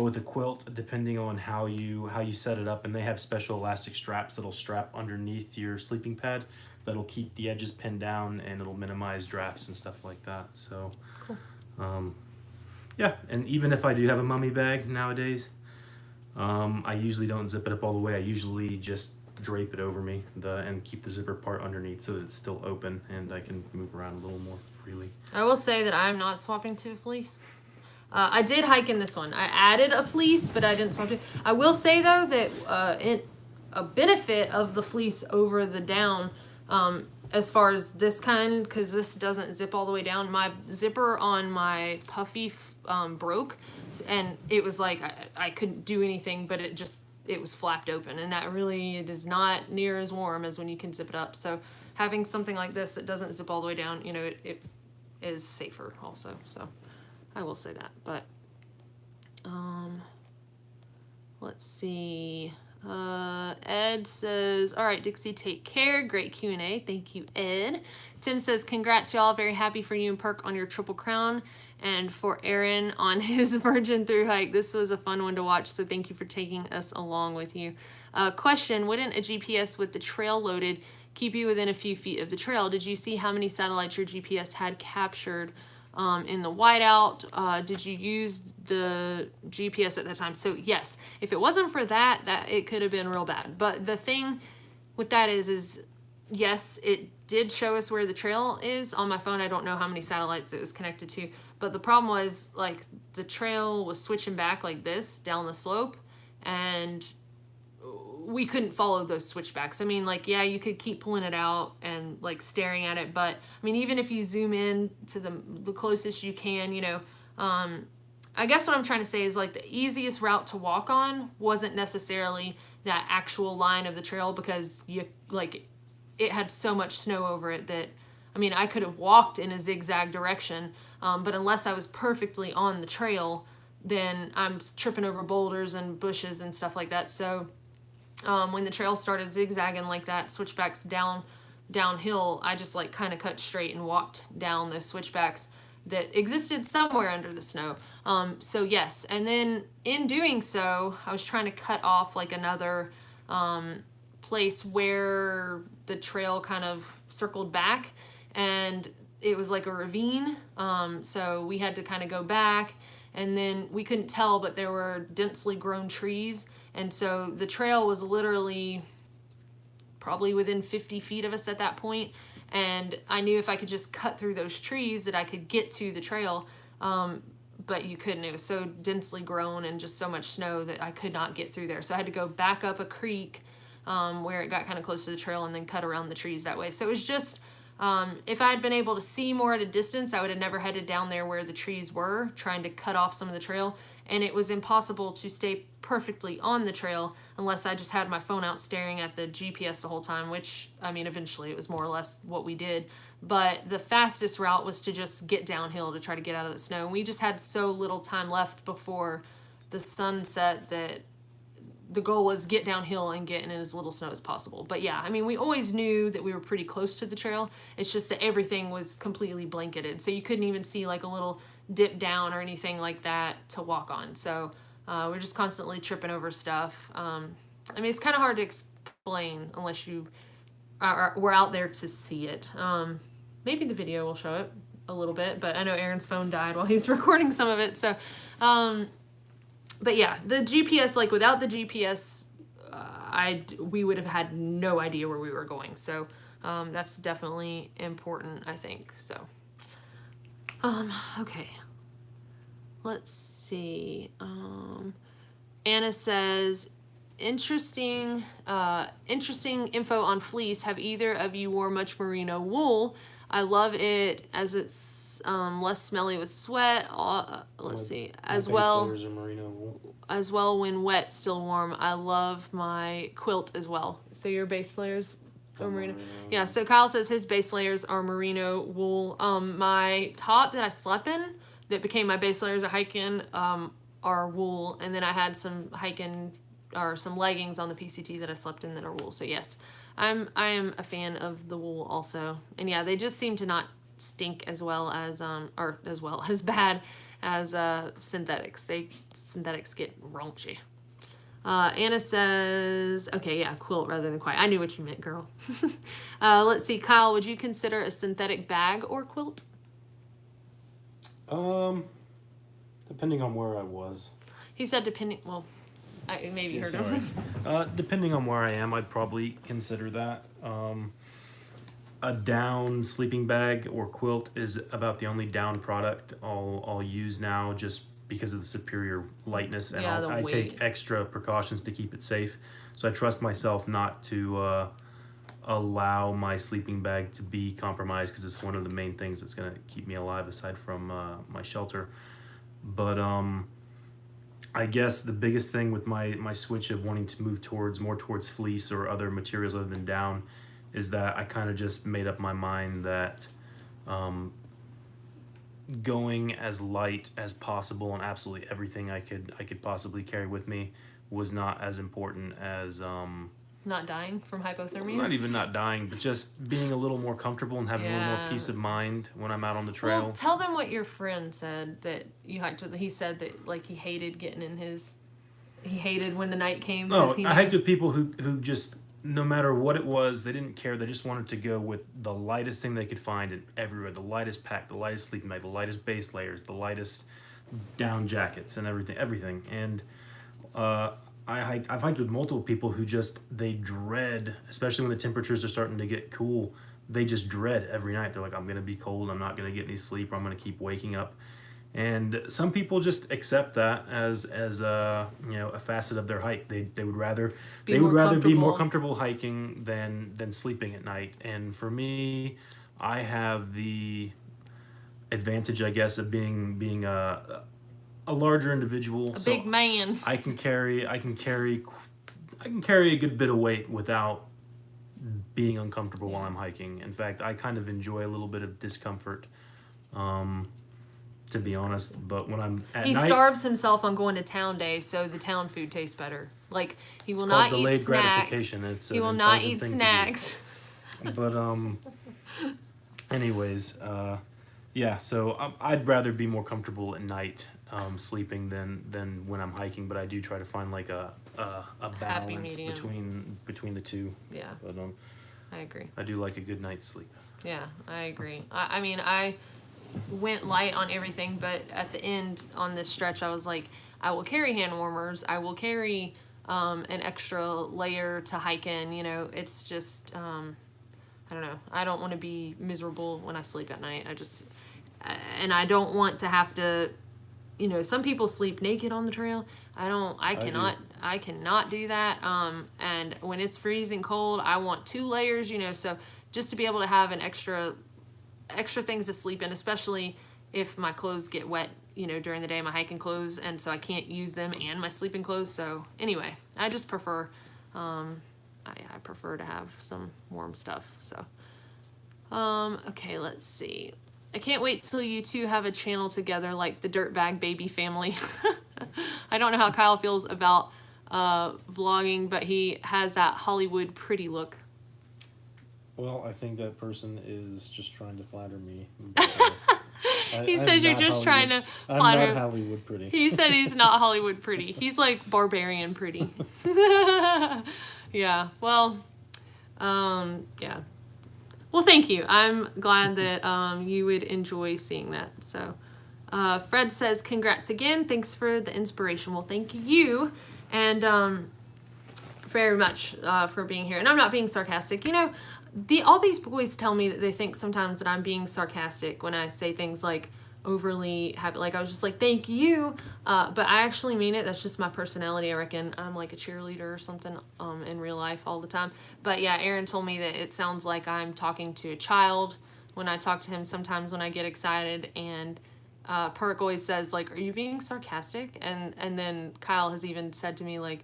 [SPEAKER 4] with the quilt, depending on how you set it up, and they have special elastic straps that'll strap underneath your sleeping pad, that'll keep the edges pinned down, and it'll minimize drafts and stuff like that. So, cool. Yeah, and even if I do have a mummy bag nowadays, I usually don't zip it up all the way. I usually just drape it over me and keep the zipper part underneath so that it's still open and I can move around a little more freely.
[SPEAKER 1] I will say that I'm not swapping to a fleece. I did hike in this one. I added a fleece, but I didn't swap to. I will say though that a benefit of the fleece over the down, as far as this kind, because this doesn't zip all the way down. My zipper on my puffy broke, and it was like I couldn't do anything, but it was flapped open, and that really, it is not near as warm as when you can zip it up. So having something like this that doesn't zip all the way down, you know, it is safer also. So I will say that. But let's see. Ed says, all right, Dixie, take care. Great Q&A. Thank you, Ed. Tim says, congrats, y'all. Very happy for you and Perk on your Triple Crown, and for Aaron on his Virgin Through Hike. This was a fun one to watch, so thank you for taking us along with you. Question, wouldn't a GPS with the trail loaded keep you within a few feet of the trail? Did you see how many satellites your GPS had captured in the whiteout? Did you use the GPS at that time? So yes, if it wasn't for that it could have been real bad. But the thing with that is yes, it did show us where the trail is on my phone. I don't know how many satellites it was connected to, but the problem was, like, the trail was switching back like this down the slope, and we couldn't follow those switchbacks. I mean, like, yeah, you could keep pulling it out and like staring at it, but I mean, even if you zoom in to the closest you can, you know, I guess what I'm trying to say is, like, the easiest route to walk on wasn't necessarily that actual line of the trail, because it had so much snow over it that, I mean, I could have walked in a zigzag direction, but unless I was perfectly on the trail, then I'm tripping over boulders and bushes and stuff like that. So when the trail started zigzagging like that, switchbacks downhill, I just like kind of cut straight and walked down those switchbacks that existed somewhere under the snow. So yes, and then in doing so, I was trying to cut off like another place where the trail kind of circled back, and it was like a ravine. So we had to kind of go back, and then we couldn't tell, but there were densely grown trees. And so the trail was literally probably within 50 feet of us at that point. And I knew if I could just cut through those trees that I could get to the trail. But you couldn't. It was so densely grown and just so much snow that I could not get through there. So I had to go back up a creek where it got kind of close to the trail, and then cut around the trees that way. So it was just, if I had been able to see more at a distance, I would have never headed down there where the trees were, trying to cut off some of the trail. And it was impossible to stay perfectly on the trail unless I just had my phone out staring at the GPS the whole time, which, I mean, eventually it was more or less what we did. But the fastest route was to just get downhill to try to get out of the snow. And we just had so little time left before the sun set that the goal was get downhill and get in as little snow as possible. But yeah, I mean, we always knew that we were pretty close to the trail. It's just that everything was completely blanketed. So you couldn't even see like a little dip down or anything like that to walk on. So we're just constantly tripping over stuff. I mean, it's kind of hard to explain unless you were out there to see it. Maybe the video will show it a little bit, but I know Aaron's phone died while he was recording some of it. So, but yeah, the GPS, like without the GPS, we would have had no idea where we were going. So that's definitely important, I think. So, okay. Let's see. Anna says, interesting info on fleece. Have either of you wore much merino wool? I love it as it's less smelly with sweat. Let's see. As well,
[SPEAKER 2] layers are merino wool.
[SPEAKER 1] As well when wet, still warm. I love my quilt as well. So your base layers are merino. Yeah, so Kyle says his base layers are merino wool. My top that I slept in that became my base layers of hiking are wool, and then I had some hiking or some leggings on the PCT that I slept in that are wool. So yes, I am a fan of the wool also. And yeah, they just seem to not stink as well as or as well as bad as synthetics. Synthetics get raunchy. Anna says, okay, yeah, quilt rather than quiet. I knew what you meant, girl. Let's see, Kyle, would you consider a synthetic bag or quilt?
[SPEAKER 2] Depending on where I was.
[SPEAKER 1] He said depending, well, I maybe heard him.
[SPEAKER 4] Depending on where I am, I'd probably consider that. A down sleeping bag or quilt is about the only down product I'll use now, just because of the superior lightness, and
[SPEAKER 1] Yeah,
[SPEAKER 4] I
[SPEAKER 1] the
[SPEAKER 4] take
[SPEAKER 1] weight.
[SPEAKER 4] extra precautions to keep it safe. So I trust myself not to allow my sleeping bag to be compromised because it's one of the main things that's going to keep me alive aside from my shelter. But I guess the biggest thing with my switch of wanting to move more towards fleece or other materials other than down is that I kind of just made up my mind that going as light as possible on absolutely everything I could possibly carry with me was not as important as
[SPEAKER 1] Not dying from hypothermia?
[SPEAKER 4] not even not dying, but just being a little more comfortable and having a little more peace of mind when I'm out on the trail.
[SPEAKER 1] Well, tell them what your friend said that you hiked with. He said that like he hated getting in his. He hated when the night came.
[SPEAKER 4] No,
[SPEAKER 1] he
[SPEAKER 4] I hiked with people who just, no matter what it was, they didn't care. They just wanted to go with the lightest thing they could find and everywhere. The lightest pack, the lightest sleeping bag, the lightest base layers, the lightest down jackets and everything. And I've hiked with multiple people who they dread, especially when the temperatures are starting to get cool, they just dread every night. They're like, I'm going to be cold. I'm not going to get any sleep. Or I'm going to keep waking up. And some people just accept that as a facet of their hike. They would rather be more comfortable hiking than sleeping at night. And for me, I have the advantage, I guess, of being a larger individual.
[SPEAKER 1] A big man.
[SPEAKER 4] I can carry a good bit of weight without being uncomfortable while I'm hiking. In fact, I kind of enjoy a little bit of discomfort. To be honest, but when I'm at night... He
[SPEAKER 1] starves himself on going to town day, so the town food tastes better. Like, he will not eat snacks. He will not eat snacks.
[SPEAKER 4] But, anyways, yeah, so I'd rather be more comfortable at night sleeping than when I'm hiking, but I do try to find, like, a balance between the two.
[SPEAKER 1] Yeah,
[SPEAKER 4] but,
[SPEAKER 1] I agree.
[SPEAKER 4] I do like a good night's sleep.
[SPEAKER 1] Yeah, I agree. I mean, I went light on everything, but at the end on this stretch I was like, I will carry hand warmers, I will carry an extra layer to hike in. It's just I don't know, I don't want to be miserable when I sleep at night. And I don't want to have to, some people sleep naked on the trail. I cannot do that. And when it's freezing cold, I want 2 layers, so just to be able to have an extra things to sleep in, especially if my clothes get wet, during the day, my hiking clothes, and so I can't use them and my sleeping clothes. So anyway, I just prefer, I prefer to have some warm stuff. So, okay, let's see. I can't wait till you two have a channel together like the Dirtbag Baby Family. I don't know how Kyle feels about vlogging, but he has that Hollywood pretty look.
[SPEAKER 2] Well, I think that person is just trying to flatter me.
[SPEAKER 1] He says you're just trying to flatter him.
[SPEAKER 2] I'm not Hollywood pretty.
[SPEAKER 1] He said he's not Hollywood pretty. He's like barbarian pretty. Yeah, well, yeah. Well, thank you. I'm glad that you would enjoy seeing that. So, Fred says, congrats again. Thanks for the inspiration. Well, thank you. And very much for being here. And I'm not being sarcastic. All these boys tell me that they think sometimes that I'm being sarcastic when I say things like overly happy. Like, I was just like, thank you. But I actually mean it. That's just my personality. I reckon I'm like a cheerleader or something in real life all the time. But yeah, Aaron told me that it sounds like I'm talking to a child when I talk to him sometimes when I get excited. And Perk always says, like, are you being sarcastic? And then Kyle has even said to me, like,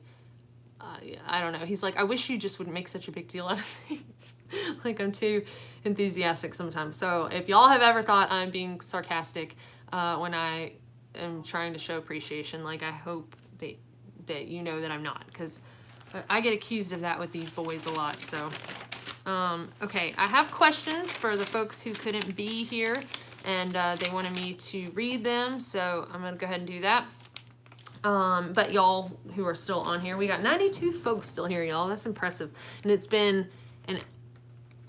[SPEAKER 1] I don't know. He's like, I wish you just wouldn't make such a big deal out of things. Like, I'm too enthusiastic sometimes. So if y'all have ever thought I'm being sarcastic when I am trying to show appreciation, like, I hope that you know that I'm not, because I get accused of that with these boys a lot. So, okay, I have questions for the folks who couldn't be here, and they wanted me to read them. So I'm going to go ahead and do that. But y'all who are still on here, we got 92 folks still here, y'all. That's impressive. And it's been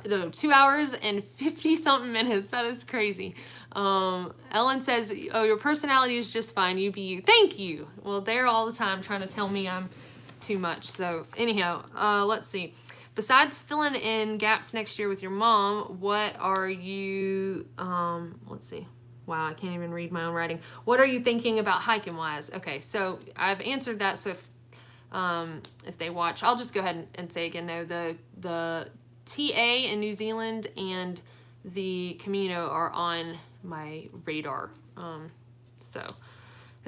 [SPEAKER 1] 2 hours and 50 something minutes. That is crazy. Ellen says, oh, your personality is just fine. You be you. Thank you. Well, they're all the time trying to tell me I'm too much. So anyhow, let's see. Besides filling in gaps next year with your mom, what are you, let's see. Wow, I can't even read my own writing. What are you thinking about hiking wise? Okay, so I've answered that. So if they watch, I'll just go ahead and say again though, the TA in New Zealand and the Camino are on my radar. And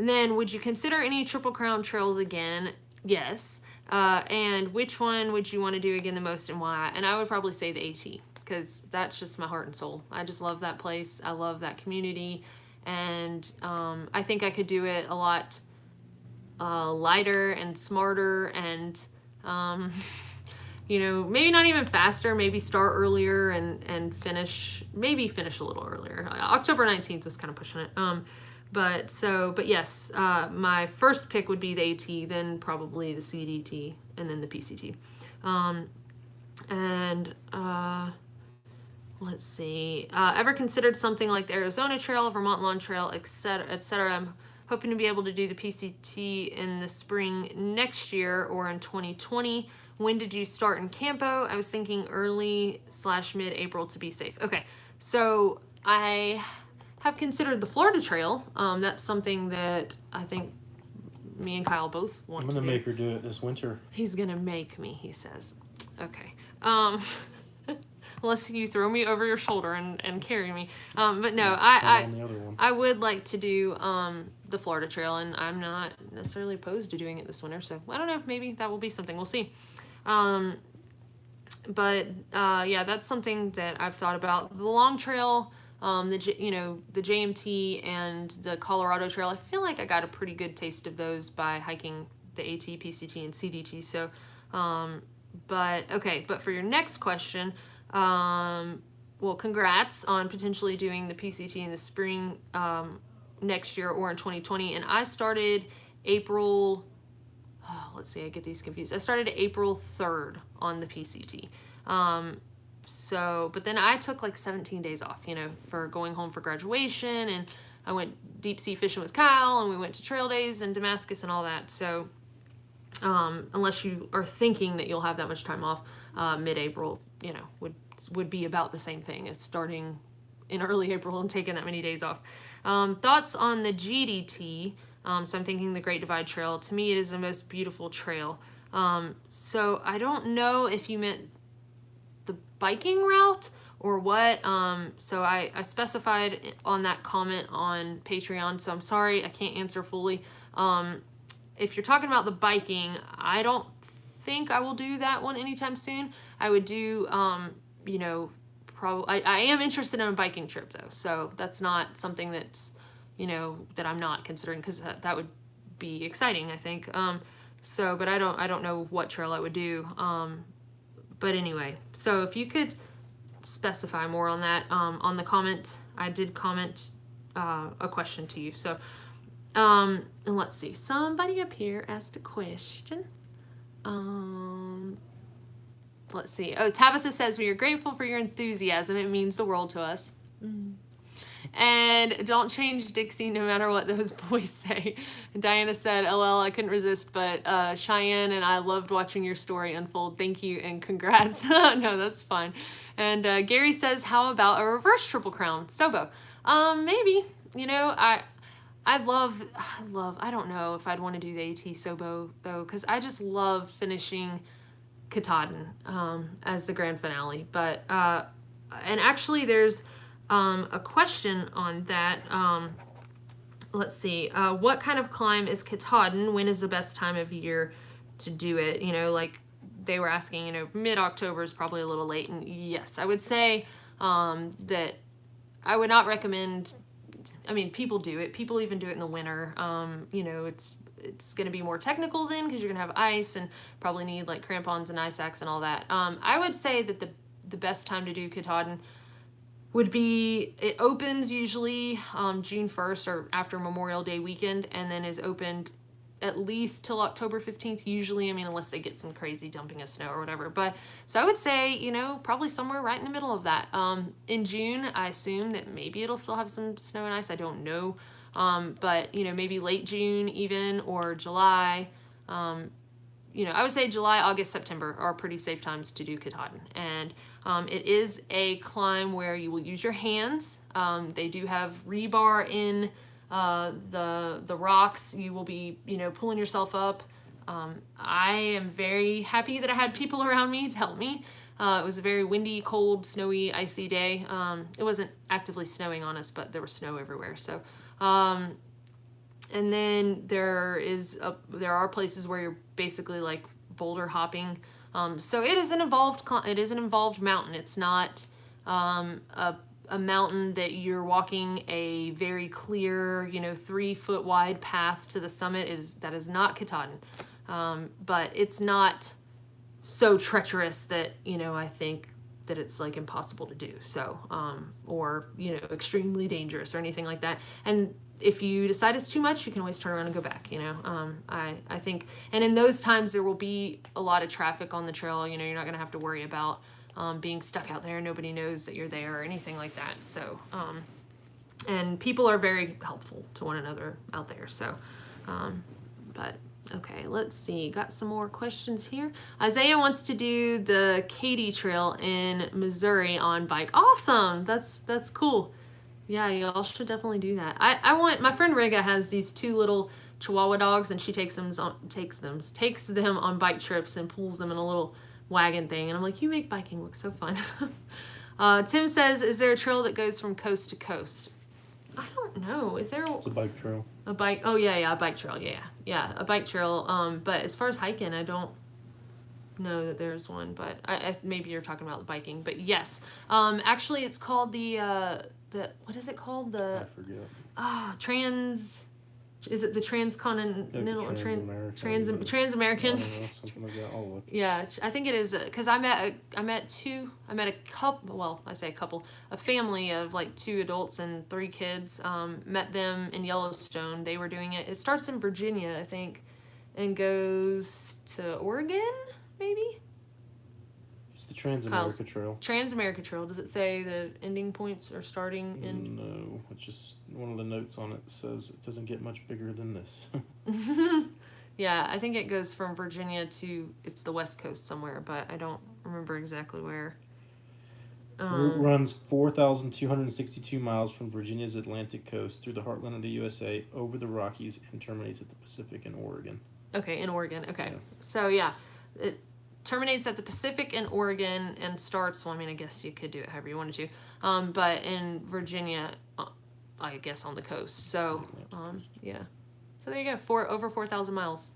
[SPEAKER 1] then, would you consider any Triple Crown trails again? Yes. And which one would you want to do again the most and why? And I would probably say the AT, because that's just my heart and soul. I just love that place. I love that community. And I think I could do it a lot lighter and smarter and, maybe not even faster, maybe start earlier and finish a little earlier. October 19th was kind of pushing it. But yes, my first pick would be the AT, then probably the CDT, and then the PCT. Let's see. Ever considered something like the Arizona Trail, Vermont Lawn Trail, etc., etc.? I'm hoping to be able to do the PCT in the spring next year or in 2020. When did you start in Campo? I was thinking early/mid-April to be safe. Okay, so I have considered the Florida Trail. That's something that I think me and Kyle both want to do.
[SPEAKER 2] I'm going to make her do it this winter.
[SPEAKER 1] He's going to make me, he says. Okay. Unless you throw me over your shoulder and carry me. But no, I would like to do the Florida Trail, and I'm not necessarily opposed to doing it this winter. So I don't know, maybe that will be something. We'll see. Yeah, that's something that I've thought about. The Long Trail, the JMT and the Colorado Trail, I feel like I got a pretty good taste of those by hiking the AT, PCT, and CDT. So, but for your next question, well, congrats on potentially doing the PCT in the spring next year or in 2020. And I started April, let's see, I get these confused. I started April 3rd on the PCT. But then I took like 17 days off, for going home for graduation, and I went deep sea fishing with Kyle, and we went to trail days in Damascus and all that. So, unless you are thinking that you'll have that much time off, mid-April, would be about the same thing as starting in early April and taking that many days off. Thoughts on the GDT? So I'm thinking the Great Divide Trail. To me, it is the most beautiful trail. So I don't know if you meant the biking route or what. So I specified on that comment on Patreon, so I'm sorry I can't answer fully. If you're talking about the biking, I don't think I will do that one anytime soon. I would do, probably, I am interested in a biking trip though, so that's not something that's, that I'm not considering, because that would be exciting, I think. But I don't know what trail I would do. But anyway, so if you could specify more on that, on the comment, I did comment a question to you. So, and let's see, somebody up here asked a question. Let's see. Oh, Tabitha says, we are grateful for your enthusiasm. It means the world to us. And don't change Dixie no matter what those boys say. And Diana said, LL, I couldn't resist, but Cheyenne and I loved watching your story unfold. Thank you and congrats. No, that's fine. And Gary says, how about a reverse Triple Crown? Sobo. Maybe. I don't know if I'd want to do the AT Sobo, though, because I just love finishing Katahdin as the grand finale. But, and actually there's a question on that. Let's see. What kind of climb is Katahdin? When is the best time of year to do it? Like they were asking, mid-October is probably a little late. And yes, I would say that I would not recommend. I mean, people do it. People even do it in the winter. It's going to be more technical then, because you're going to have ice and probably need like crampons and ice axe and all that. I would say that the best time to do Katahdin would be, it opens usually June 1st or after Memorial Day weekend, and then is opened at least till October 15th usually. I mean, unless they get some crazy dumping of snow or whatever. But so I would say, probably somewhere right in the middle of that. In June, I assume that maybe it'll still have some snow and ice. I don't know. But maybe late June even, or July. I would say July, August, September are pretty safe times to do Katahdin. And it is a climb where you will use your hands. They do have rebar in the rocks. You will be, pulling yourself up. I am very happy that I had people around me to help me. It was a very windy, cold, snowy, icy day. It wasn't actively snowing on us, but there was snow everywhere. So, and then there are places where you're basically like boulder hopping. So it is an involved mountain. It's not a mountain that you're walking a very clear, 3-foot wide path to the summit. That is not Katahdin. But it's not so treacherous that, I think that it's like impossible to do. So, or, extremely dangerous or anything like that. And if you decide it's too much, you can always turn around and go back, I think, and in those times there will be a lot of traffic on the trail. You're not going to have to worry about being stuck out there. Nobody knows that you're there or anything like that. So, and people are very helpful to one another out there. So, but okay, let's see. Got some more questions here. Isaiah wants to do the Katy Trail in Missouri on bike. Awesome. That's cool. Yeah, y'all should definitely do that. My friend Riga has these 2 little Chihuahua dogs, and she takes them on bike trips and pulls them in a little wagon thing. And I'm like, you make biking look so fun. Tim says, is there a trail that goes from coast to coast? I don't know. Is there?
[SPEAKER 2] It's a bike trail.
[SPEAKER 1] A bike? Oh yeah, a bike trail. Yeah, a bike trail. But as far as hiking, I don't know that there's one. But I maybe you're talking about the biking. But yes, actually, it's called the what is it called?
[SPEAKER 2] I forget.
[SPEAKER 1] Is it the transcontinental
[SPEAKER 2] Trans-American?
[SPEAKER 1] Trans-American?
[SPEAKER 2] I don't know, something like that. I'll look.
[SPEAKER 1] Yeah, I think it is, because I met a couple, well, I say a couple, a family of like 2 adults and 3 kids, met them in Yellowstone. They were doing it. It starts in Virginia, I think, and goes to Oregon, maybe?
[SPEAKER 2] It's the Trans-America Trail.
[SPEAKER 1] Trans-America Trail. Does it say the ending points are starting in?
[SPEAKER 2] No, it's just one of the notes on it says it doesn't get much bigger than this.
[SPEAKER 1] Yeah, I think it goes from Virginia to, it's the West Coast somewhere, but I don't remember exactly where.
[SPEAKER 2] Route runs 4,262 miles from Virginia's Atlantic coast through the heartland of the USA, over the Rockies, and terminates at the Pacific in Oregon.
[SPEAKER 1] Okay, in Oregon. Okay.
[SPEAKER 2] Yeah.
[SPEAKER 1] So, yeah, it terminates at the Pacific in Oregon and starts, well, I mean, I guess you could do it however you wanted to, but in Virginia, I guess on the coast. So, yeah. So there you go, over 4,000 miles.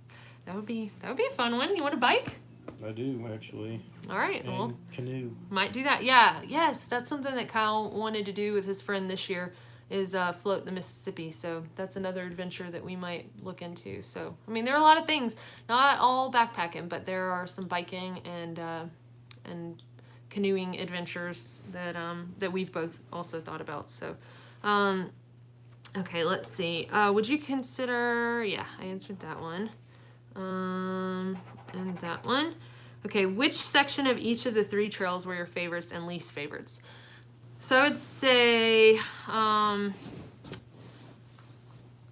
[SPEAKER 1] That would be a fun one. You want a bike?
[SPEAKER 2] I do, actually.
[SPEAKER 1] All right.
[SPEAKER 2] And
[SPEAKER 1] well,
[SPEAKER 2] canoe.
[SPEAKER 1] might do that. Yeah. Yes, that's something that Kyle wanted to do with his friend this year, is float the Mississippi. So that's another adventure that we might look into. So, I mean, there are a lot of things, not all backpacking, but there are some biking and canoeing adventures that we've both also thought about. So, okay, let's see. Would you consider, yeah, I answered that one. And that one. Okay, which section of each of the 3 trails were your favorites and least favorites? So I would say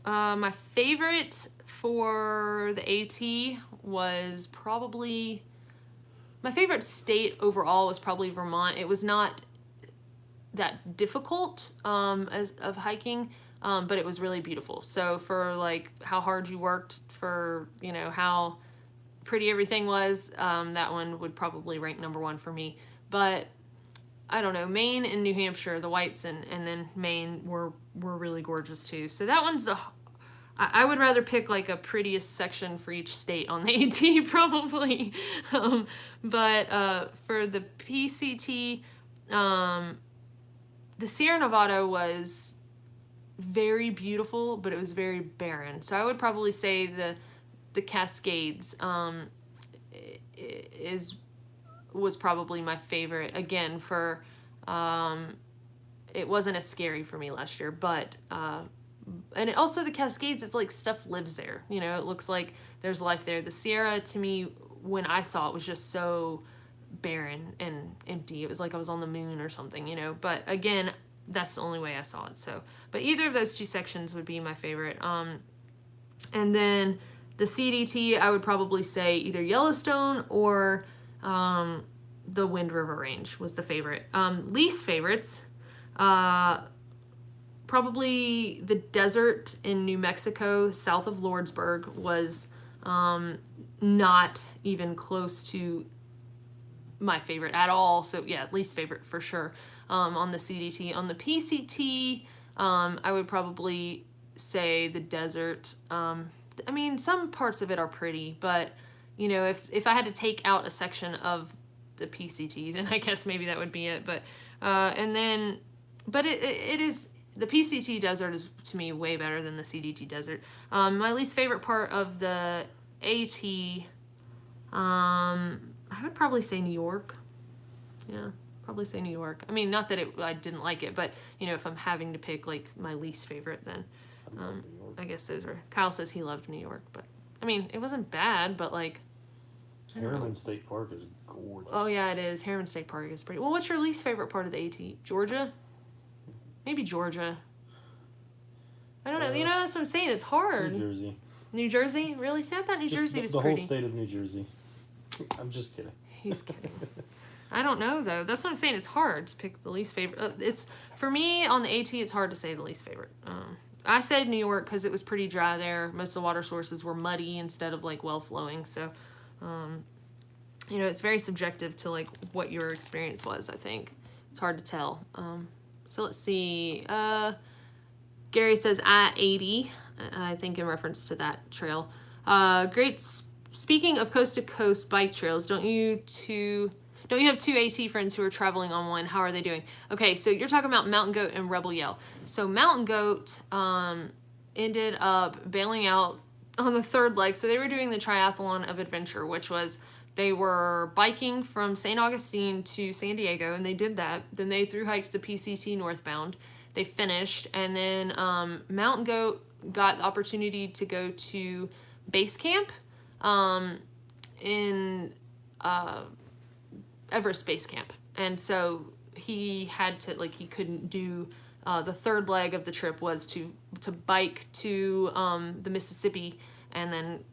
[SPEAKER 1] my favorite for the AT was probably, my favorite state overall was probably Vermont. It was not that difficult of hiking, but it was really beautiful. So for like how hard you worked, for how pretty everything was, that one would probably rank number 1 for me. But I don't know, Maine and New Hampshire, the whites and then Maine were really gorgeous too. So that one's I would rather pick like a prettiest section for each state on the AT probably. But for the PCT, the Sierra Nevada was very beautiful, but it was very barren. So I would probably say the Cascades was probably my favorite. Again, for it wasn't as scary for me last year, but and also the Cascades, it's like stuff lives there. It looks like there's life there. The Sierra, to me, when I saw it, was just so barren and empty. It was like I was on the moon or something, But again, that's the only way I saw it. So, but either of those 2 sections would be my favorite. And then the CDT, I would probably say either Yellowstone or the Wind River Range was the favorite. Least favorites, probably the desert in New Mexico, south of Lordsburg, was not even close to my favorite at all. So yeah, least favorite for sure. On the CDT. On the PCT, I would probably say the desert. I mean, some parts of it are pretty, but you know, if I had to take out a section of the PCT, then I guess maybe that would be it. But and then, but it is, the PCT desert is to me way better than the CDT desert. My least favorite part of the AT, I would probably say New York. Yeah, probably say New York. I mean, not that I didn't like it, but you know, if I'm having to pick like my least favorite, then I guess those are. Kyle says he loved New York, but I mean, it wasn't bad, but like.
[SPEAKER 2] Harriman State Park is gorgeous.
[SPEAKER 1] Oh yeah, it is. Harriman State Park is pretty. Well, what's your least favorite part of the AT? Georgia? Maybe Georgia. I don't know. You know, that's what I'm saying. It's hard.
[SPEAKER 2] New Jersey.
[SPEAKER 1] New Jersey? Really? See, I thought New Jersey was
[SPEAKER 2] the
[SPEAKER 1] pretty.
[SPEAKER 2] whole state of New Jersey. I'm just kidding.
[SPEAKER 1] He's kidding. I don't know though. That's what I'm saying. It's hard to pick the least favorite. It's for me on the AT. It's hard to say the least favorite. I said New York because it was pretty dry there. Most of the water sources were muddy instead of like well flowing. So, you know, it's very subjective to like what your experience was. I think it's hard to tell. So let's see. Gary says I-80. I think in reference to that trail. Great. Speaking of coast to coast bike trails, don't you have two AT friends who are traveling on one? How are they doing? Okay, so you're talking about Mountain Goat and Rebel Yell. So Mountain Goat ended up bailing out on the third leg. So they were doing the triathlon of adventure, which was they were biking from St. Augustine to San Diego, and they did that. Then they thru-hiked the PCT northbound. They finished, and then Mountain Goat got the opportunity to go to base camp in Everest Base Camp. And so he had to, like, he couldn't do, the third leg of the trip was to bike to the Mississippi and then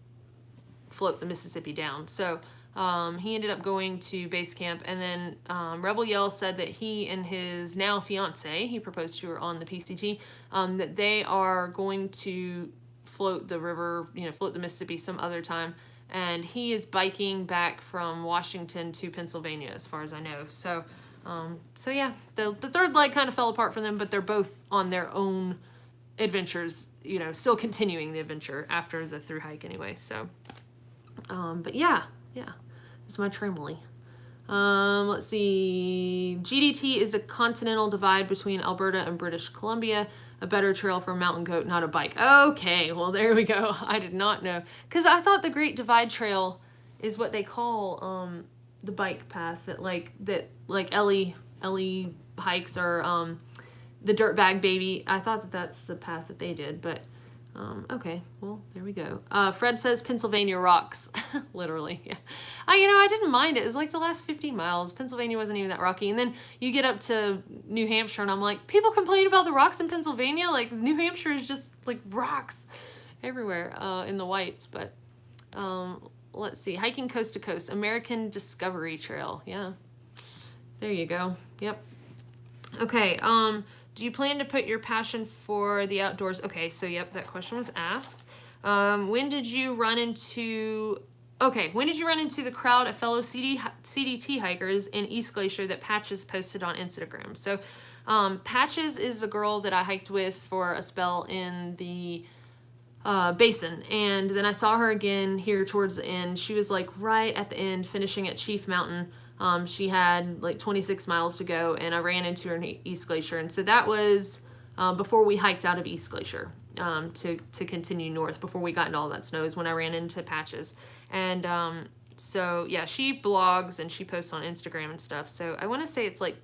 [SPEAKER 1] float the Mississippi down. So he ended up going to base camp, and then Rebel Yell said that he and his now fiance, he proposed to her on the PCT, that they are going to float the river, you know, float the Mississippi some other time. And he is biking back from Washington to Pennsylvania, as far as I know. So, so yeah, the third leg kind of fell apart for them, but they're both on their own adventures, you know, still continuing the adventure after the thru-hike anyway. So, but yeah, it's my tramily. Let's see. GDT is the continental divide between Alberta and British Columbia. A better trail for a Mountain Goat, not a bike. Okay, well, there we go. I did not know. Because I thought the Great Divide Trail is what they call the bike path that Ellie hikes, or the Dirtbag Baby. I thought that's the path that they did, but okay, well, there we go. Fred says Pennsylvania rocks. Literally, yeah. I didn't mind it. It was like the last 15 miles. Pennsylvania wasn't even that rocky. And then you get up to New Hampshire, and I'm like, people complain about the rocks in Pennsylvania? Like, New Hampshire is just, like, rocks everywhere in the whites. But let's see. Hiking coast to coast. American Discovery Trail. Yeah. There you go. Yep. Okay, do you plan to put your passion for the outdoors? Okay, so yep, that question was asked. When did you run into the crowd of fellow CDT hikers in East Glacier that Patches posted on Instagram? So Patches is the girl that I hiked with for a spell in the basin, and then I saw her again here towards the end. She was like right at the end, finishing at Chief Mountain. She had like 26 miles to go, and I ran into her in East Glacier. And so that was before we hiked out of East Glacier to continue north, before we got into all that snow, is when I ran into Patches. And so, yeah, she blogs and she posts on Instagram and stuff. So I want to say it's like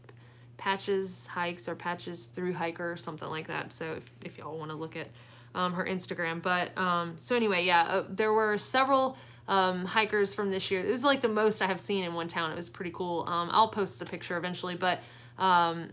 [SPEAKER 1] Patches Hikes or Patches THRU-HIKE or something like that. So if y'all want to look at her Instagram. But so anyway, yeah, there were several hikers from this year. It was like the most I have seen in one town. It was pretty cool. I'll post the picture eventually, but it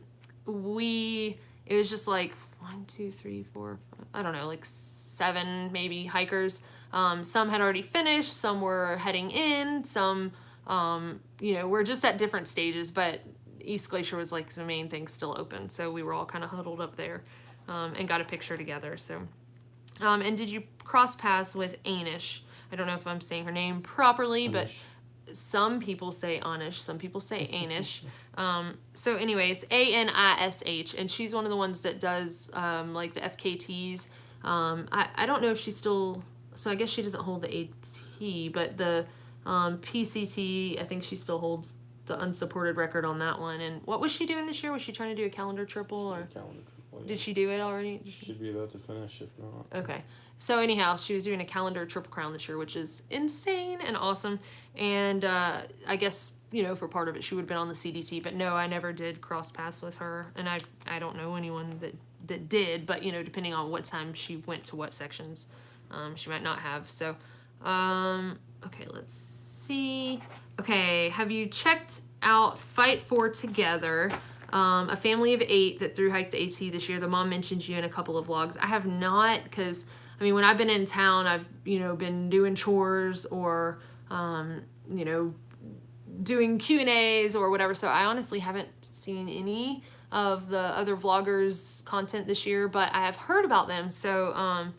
[SPEAKER 1] was just like 1, 2, 3, 4, I don't know, like 7 maybe hikers. Some had already finished, some were heading in, some were just at different stages, but East Glacier was like the main thing still open, so we were all kind of huddled up there and got a picture together. So and did you cross paths with Anish? I don't know if I'm saying her name properly, but some people say Anish, some people say Anish. So anyway, it's Anish, and she's one of the ones that does like the FKTs. I don't know if she's still, so I guess she doesn't hold the AT, but the PCT, I think she still holds the unsupported record on that one. And what was she doing this year? Was she trying to do a calendar triple, or
[SPEAKER 2] Calendar triple, yeah.
[SPEAKER 1] did she do it already?
[SPEAKER 2] Should be about to finish, if not.
[SPEAKER 1] Okay. So anyhow, she was doing a calendar triple crown this year, which is insane and awesome. And I guess, you know, for part of it, she would have been on the CDT. But no, I never did cross paths with her. And I don't know anyone that did. But, you know, depending on what time she went to what sections, she might not have. So, okay, let's see. Okay, have you checked out Fight For Together? A family of 8 that through hiked the AT this year. The mom mentioned you in a couple of vlogs. I have not, because I mean, when I've been in town, I've, you know, been doing chores or, you know, doing Q&As or whatever. So I honestly haven't seen any of the other vloggers' content this year, but I have heard about them. So, and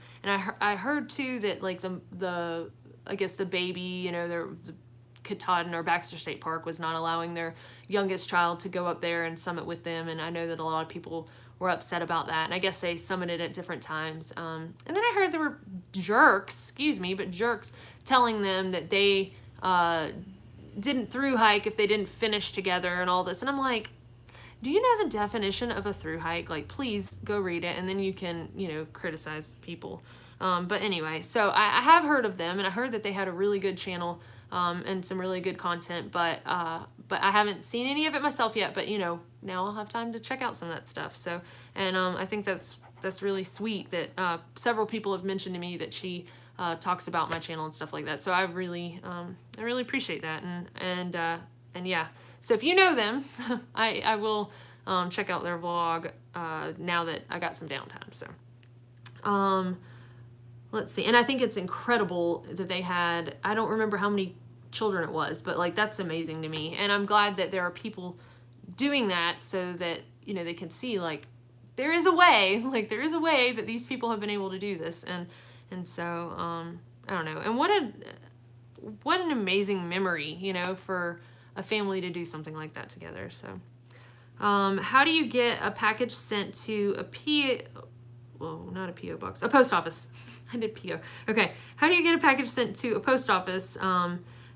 [SPEAKER 1] I heard too that like the I guess the baby, you know, the Katahdin or Baxter State Park was not allowing their youngest child to go up there and summit with them. And I know that a lot of people were upset about that. And I guess they summited at different times. And then I heard there were jerks telling them that they didn't through hike if they didn't finish together and all this. And I'm like, do you know the definition of a through hike? Like, please go read it, and then you can, you know, criticize people. But anyway, so I have heard of them, and I heard that they had a really good channel and some really good content, but I haven't seen any of it myself yet. But you know, now I'll have time to check out some of that stuff. So, and I think that's really sweet that several people have mentioned to me that she talks about my channel and stuff like that. So I really appreciate that, and yeah. So if you know them, I will check out their vlog now that I got some downtime. So, let's see. And I think it's incredible that they had, I don't remember how many children it was, but like that's amazing to me. And I'm glad that there are people doing that so that, you know, they can see like there is a way, that these people have been able to do this. And so, I don't know. And what an amazing memory, you know, for a family to do something like that together. So, how do you get a package sent to a not a P.O. box, a post office? I did P.O. Okay. How do you get a package sent to a post office?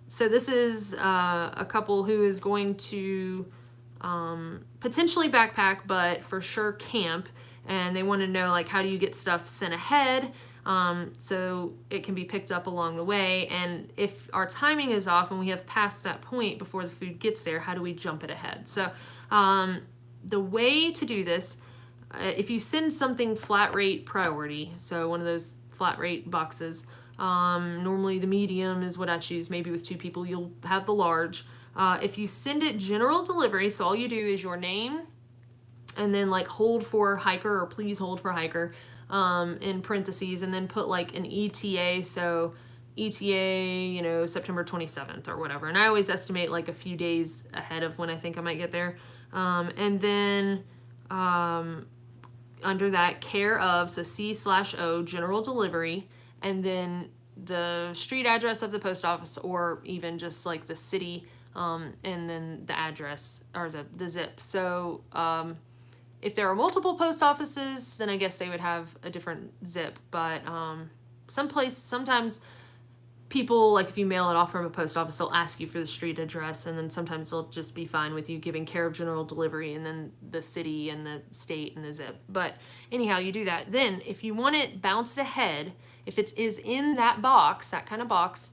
[SPEAKER 1] So this is a couple who is going to potentially backpack, but for sure camp. And they want to know, like, how do you get stuff sent ahead so it can be picked up along the way? And if our timing is off and we have passed that point before the food gets there, how do we jump it ahead? So the way to do this, if you send something flat rate priority, so one of those flat rate boxes, normally the medium is what I choose. Maybe with 2 people, you'll have the large. If you send it general delivery, so all you do is your name and then like hold for hiker or please hold for hiker in parentheses, and then put like an ETA, so ETA, you know, September 27th or whatever. And I always estimate like a few days ahead of when I think I might get there. And then under that, care of, so C/O, general delivery, and then the street address of the post office, or even just like the city, and then the address or the zip. So if there are multiple post offices, then I guess they would have a different zip. But sometimes people, like if you mail it off from a post office, they'll ask you for the street address, and then sometimes they'll just be fine with you giving care of general delivery and then the city and the state and the zip. But anyhow, you do that. Then if you want it bounced ahead, if it is in that box, that kind of box,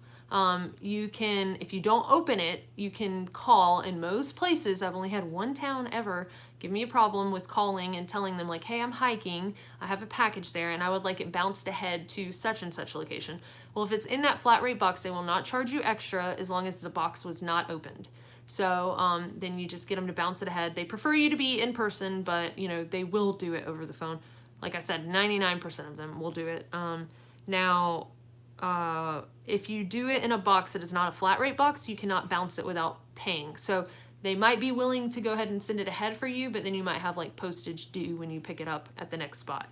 [SPEAKER 1] you can, if you don't open it, you can call. In most places, I've only had one town ever give me a problem with calling and telling them like, hey, I'm hiking, I have a package there, and I would like it bounced ahead to such and such location. Well, if it's in that flat rate box, they will not charge you extra as long as the box was not opened. So then you just get them to bounce it ahead. They prefer you to be in person, but you know, they will do it over the phone. Like I said, 99% of them will do it. Now, if you do it in a box that is not a flat rate box, you cannot bounce it without paying. So they might be willing to go ahead and send it ahead for you, but then you might have like postage due when you pick it up at the next spot.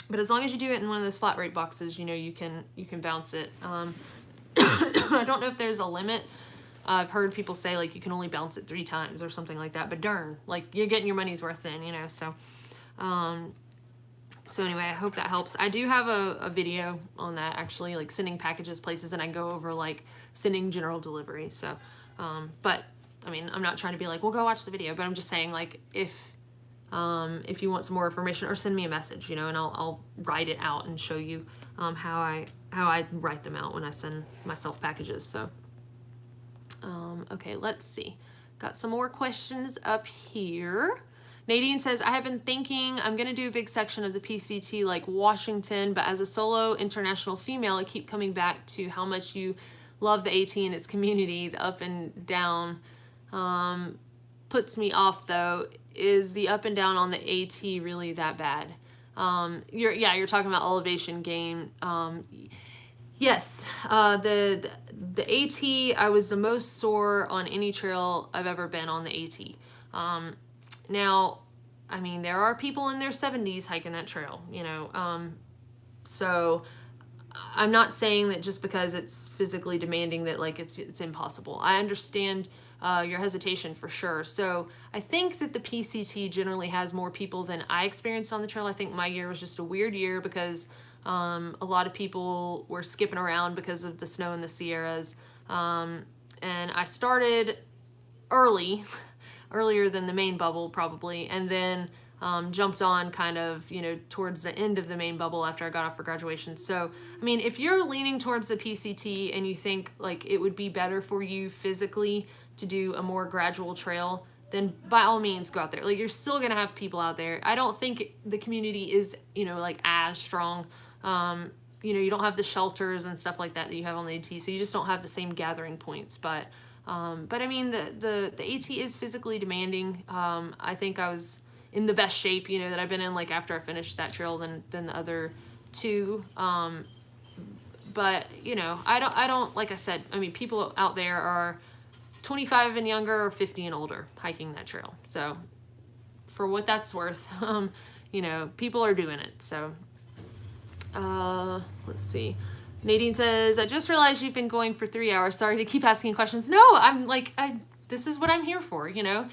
[SPEAKER 1] But as long as you do it in one of those flat rate boxes, you know, you can bounce it. I don't know if there's a limit. I've heard people say like you can only bounce it 3 times or something like that, but darn, like you're getting your money's worth then, you know. So anyway, I hope that helps. I do have a video on that, actually, like sending packages places, and I go over like sending general delivery. So, but I mean, I'm not trying to be like, well, go watch the video, but I'm just saying like if you want some more information, or send me a message, you know, and I'll write it out and show you how I write them out when I send myself packages. So, okay, let's see. Got some more questions up here. Nadine says, I have been thinking I'm going to do a big section of the PCT like Washington, but as a solo international female, I keep coming back to how much you love the AT and its community. The up and down puts me off, though. Is the up and down on the AT really that bad? You're talking about elevation gain. Yes, the AT, I was the most sore on any trail I've ever been on the AT. Now, I mean, there are people in their 70s hiking that trail, you know, so I'm not saying that just because it's physically demanding that like it's impossible. I understand your hesitation for sure. So I think that the PCT generally has more people than I experienced on the trail. I think my year was just a weird year because a lot of people were skipping around because of the snow in the Sierras. And I started earlier than the main bubble probably, and then jumped on kind of, you know, towards the end of the main bubble after I got off for graduation. So, I mean, if you're leaning towards the PCT and you think like it would be better for you physically to do a more gradual trail, then by all means go out there. Like, you're still gonna have people out there. I don't think the community is, you know, like as strong. You know, you don't have the shelters and stuff like that you have on the AT, so you just don't have the same gathering points. But I mean, the AT is physically demanding. I think I was in the best shape, you know, that I've been in, like, after I finished that trail than the other two. But, you know, I don't, like I said, I mean, people out there are 25 and younger or 50 and older hiking that trail. So for what that's worth, you know, people are doing it. So, let's see. Nadine says, I just realized you've been going for 3 hours. Sorry to keep asking questions. No, I'm like, this is what I'm here for, you know?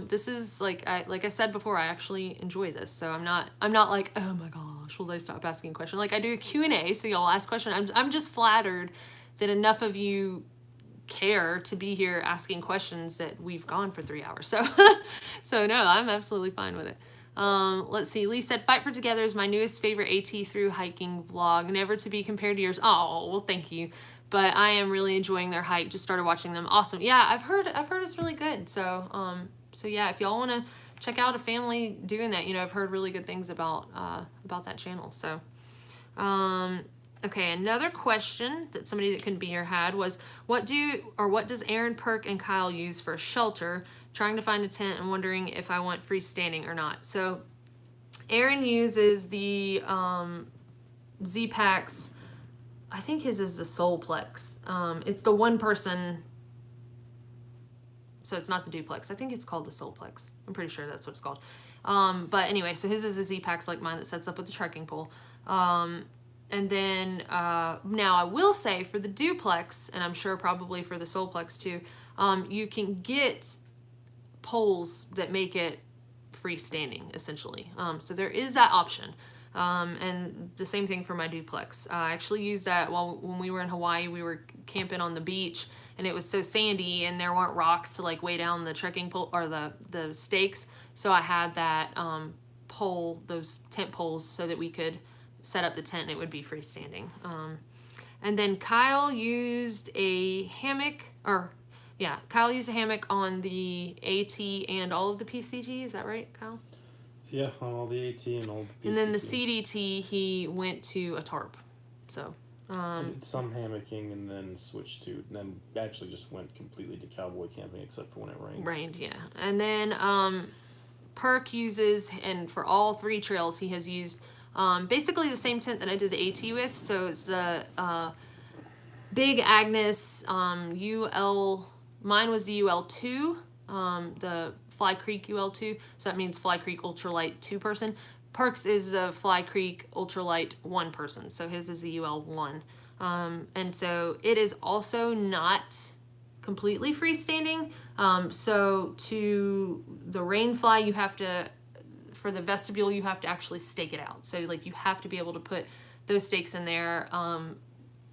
[SPEAKER 1] This is like I said before, I actually enjoy this. So I'm not like, oh my gosh, will they stop asking a question? Like, I do a Q&A, so y'all ask questions. I'm just flattered that enough of you care to be here asking questions that we've gone for 3 hours. So, so no, I'm absolutely fine with it. Let's see. Lee said, Fight for Together is my newest favorite AT through hiking vlog. Never to be compared to yours. Oh, well, thank you. But I am really enjoying their hike. Just started watching them. Awesome. Yeah, I've heard it's really good. So, so yeah, if y'all want to check out a family doing that, you know, I've heard really good things about that channel. So, okay, another question that somebody that couldn't be here had was, what does Aaron, Perk, and Kyle use for a shelter? Trying to find a tent and wondering if I want freestanding or not. So Aaron uses the Z-Packs. I think his is the Soulplex. It's the one person, so it's not the duplex. I think it's called the Soulplex. I'm pretty sure that's what it's called. But anyway, so his is a Z-Packs like mine that sets up with the trekking pole. And then now I will say for the duplex, and I'm sure probably for the Soulplex too, you can get poles that make it freestanding essentially. So there is that option. And the same thing for my duplex. I actually used that when we were in Hawaii. We were camping on the beach and it was so sandy and there weren't rocks to like weigh down the trekking pole or the stakes. So I had that pole, those tent poles, so that we could set up the tent and it would be freestanding. And then Kyle used a hammock, Kyle used a hammock on the AT and all of the PCT. Is that right, Kyle?
[SPEAKER 2] Yeah, on all the AT and all the PCT.
[SPEAKER 1] And then the CDT, he went to a tarp. So,
[SPEAKER 2] I did some hammocking and then switched to, and then actually just went completely to cowboy camping except for when it rained.
[SPEAKER 1] Rained, yeah. And then Perk uses, and for all 3 trails, he has used basically the same tent that I did the AT with. So it's the Big Agnes UL. Mine was the UL2, the Fly Creek UL2, so that means Fly Creek Ultralight 2-person. Perks is the Fly Creek Ultralight 1-person, so his is the UL1. And so it is also not completely freestanding. So to the rain fly, you have to, for the vestibule, you have to actually stake it out. So like you have to be able to put those stakes in there.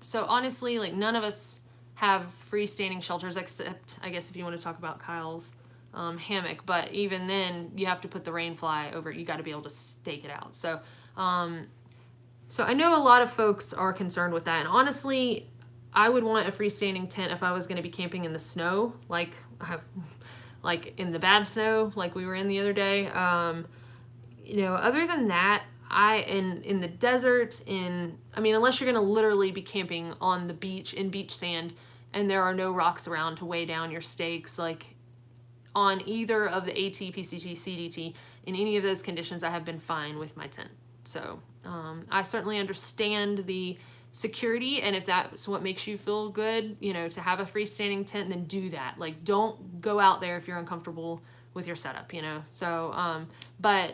[SPEAKER 1] So honestly, like none of us have freestanding shelters except, I guess, if you want to talk about Kyle's hammock. But even then, you have to put the rain fly over it. You got to be able to stake it out. So, so I know a lot of folks are concerned with that. And honestly, I would want a freestanding tent if I was going to be camping in the snow, like in the bad snow, like we were in the other day. You know, other than that, in the desert, unless you're gonna literally be camping on the beach in beach sand and there are no rocks around to weigh down your stakes, like on either of the AT, PCT, CDT, in any of those conditions, I have been fine with my tent. So I certainly understand the security, and if that's what makes you feel good, you know, to have a freestanding tent, then do that. Like, don't go out there if you're uncomfortable with your setup, you know. So, but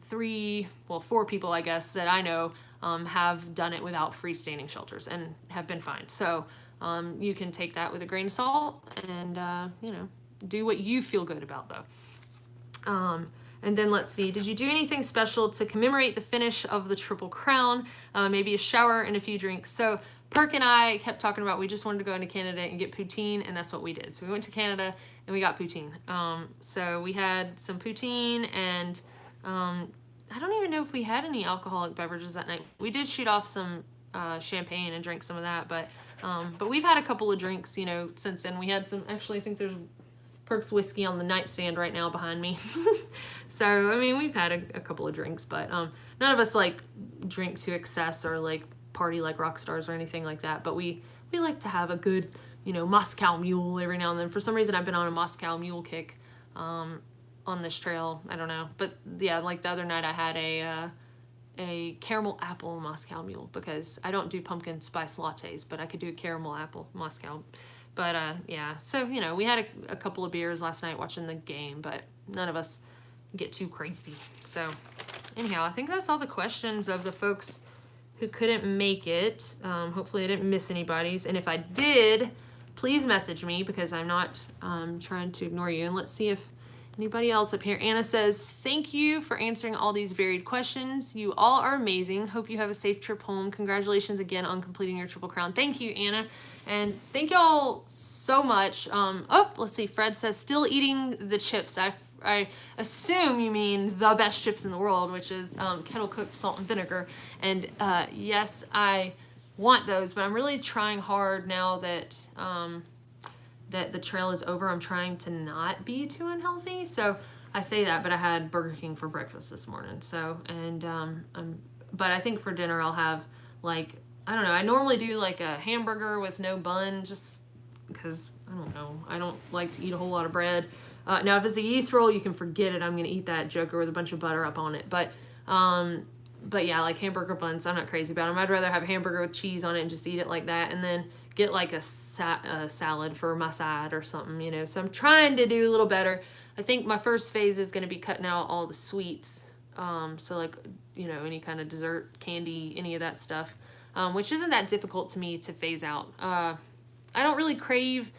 [SPEAKER 1] 4 people, I guess, that I know have done it without freestanding shelters and have been fine. So you can take that with a grain of salt and, you know, do what you feel good about, though. And then let's see, did you do anything special to commemorate the finish of the Triple Crown? Maybe a shower and a few drinks. So Perk and I kept talking about we just wanted to go into Canada and get poutine, and that's what we did. So we went to Canada and we got poutine. So we had some poutine, and I don't even know if we had any alcoholic beverages that night. We did shoot off some champagne and drink some of that, but we've had a couple of drinks, you know, since then. We had some, actually, I think there's Perk's whiskey on the nightstand right now behind me. So, I mean, we've had a couple of drinks, but none of us, like, drink to excess or, like, party like rock stars or anything like that. But we like to have a good, you know, Moscow Mule every now and then. For some reason, I've been on a Moscow Mule kick on this trail. I don't know. But, yeah, like the other night I had a caramel apple Moscow Mule because I don't do pumpkin spice lattes, but I could do a caramel apple Moscow. But, yeah, so, you know, we had a couple of beers last night watching the game, but none of us get too crazy. So, anyhow, I think that's all the questions of the folks who couldn't make it. Hopefully I didn't miss anybody's. And if I did, please message me because I'm not trying to ignore you. And let's see if anybody else up here. Anna says, thank you for answering all these varied questions. You all are amazing. Hope you have a safe trip home. Congratulations again on completing your Triple Crown. Thank you, Anna. And thank y'all so much. Let's see. Fred says, still eating the chips. I assume you mean the best chips in the world, which is kettle cooked salt and vinegar. And yes, I want those, but I'm really trying hard now that that the trail is over. I'm trying to not be too unhealthy. So I say that, but I had Burger King for breakfast this morning. So, and but I think for dinner I'll have, like, I don't know. I normally do like a hamburger with no bun, just because I don't know. I don't like to eat a whole lot of bread. Now, if it's a yeast roll, you can forget it. I'm gonna eat that joker with a bunch of butter up on it. But yeah, like hamburger buns, I'm not crazy about them. I'd rather have a hamburger with cheese on it and just eat it like that, and then get like a salad for my side or something, you know. So I'm trying to do a little better. I think my first phase is gonna be cutting out all the sweets. So like, you know, any kind of dessert, candy, any of that stuff, which isn't that difficult to me to phase out. I don't really crave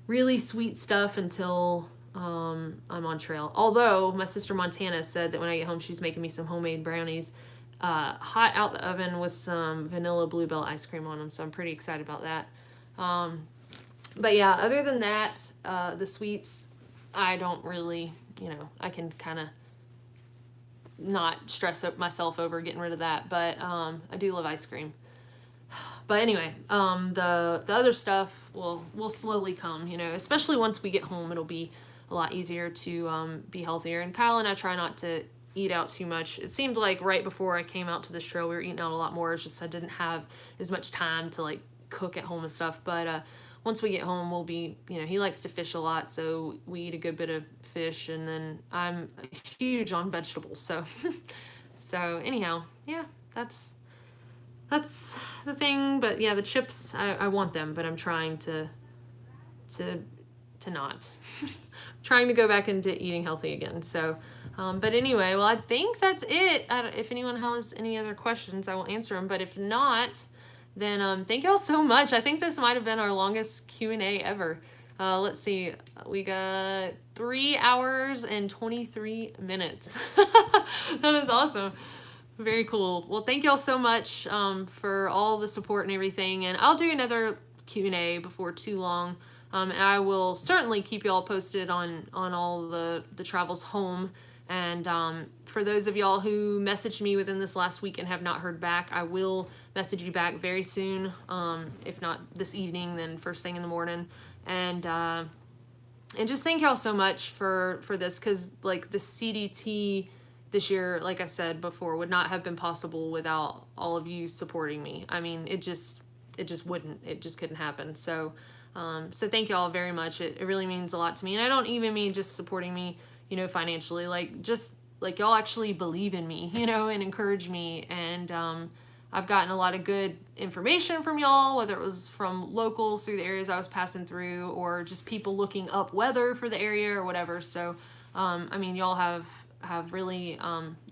[SPEAKER 1] really sweet stuff until I'm on trail. Although my sister Montana said that when I get home, she's making me some homemade brownies, hot out the oven with some vanilla bluebell ice cream on them. So I'm pretty excited about that. But yeah, other than that, the sweets, I don't really, you know, I can kind of not stress myself over getting rid of that. But I do love ice cream. But anyway, the other stuff will slowly come, you know, especially once we get home, it'll be a lot easier to be healthier. And Kyle and I try not to eat out too much. It seemed like right before I came out to this trail, we were eating out a lot more. It's just I didn't have as much time to like cook at home and stuff. But once we get home, we'll be, you know, he likes to fish a lot, so we eat a good bit of fish. And then I'm huge on vegetables. So, so anyhow, yeah, that's the thing. But yeah, the chips, I want them, but I'm trying to not. Trying to go back into eating healthy again. So, but anyway, well, I think that's it. If anyone has any other questions, I will answer them. But if not, then thank y'all so much. I think this might have been our longest Q&A ever. Let's see, we got 3 hours and 23 minutes. That is awesome. Very cool. Well, thank y'all so much for all the support and everything. And I'll do another Q&A before too long. And I will certainly keep y'all posted on all the travels home. And for those of y'all who messaged me within this last week and have not heard back, I will message you back very soon. If not this evening, then first thing in the morning. And just thank y'all so much for this, because like the CDT this year, like I said before, would not have been possible without all of you supporting me. I mean, it just wouldn't. It just couldn't happen. So thank y'all very much. It really means a lot to me. And I don't even mean just supporting me, financially, like just like y'all actually believe in me, and encourage me. And I've gotten a lot of good information from y'all, whether it was from locals through the areas I was passing through, or just people looking up weather for the area or whatever. So, I mean, y'all have really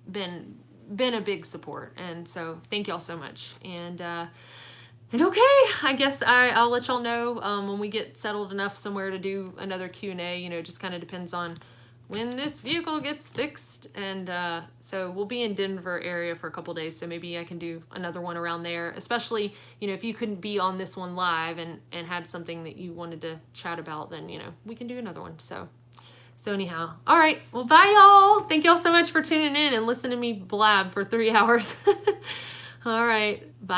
[SPEAKER 1] been a big support. And so thank y'all so much. And okay, I guess I'll let y'all know when we get settled enough somewhere to do another Q&A. It just kind of depends on when this vehicle gets fixed. And so we'll be in Denver area for a couple days, so maybe I can do another one around there, especially if you couldn't be on this one live and had something that you wanted to chat about, then we can do another one. So anyhow, all right, well, bye y'all. Thank y'all so much for tuning in and listening to me blab for 3 hours. All right, bye.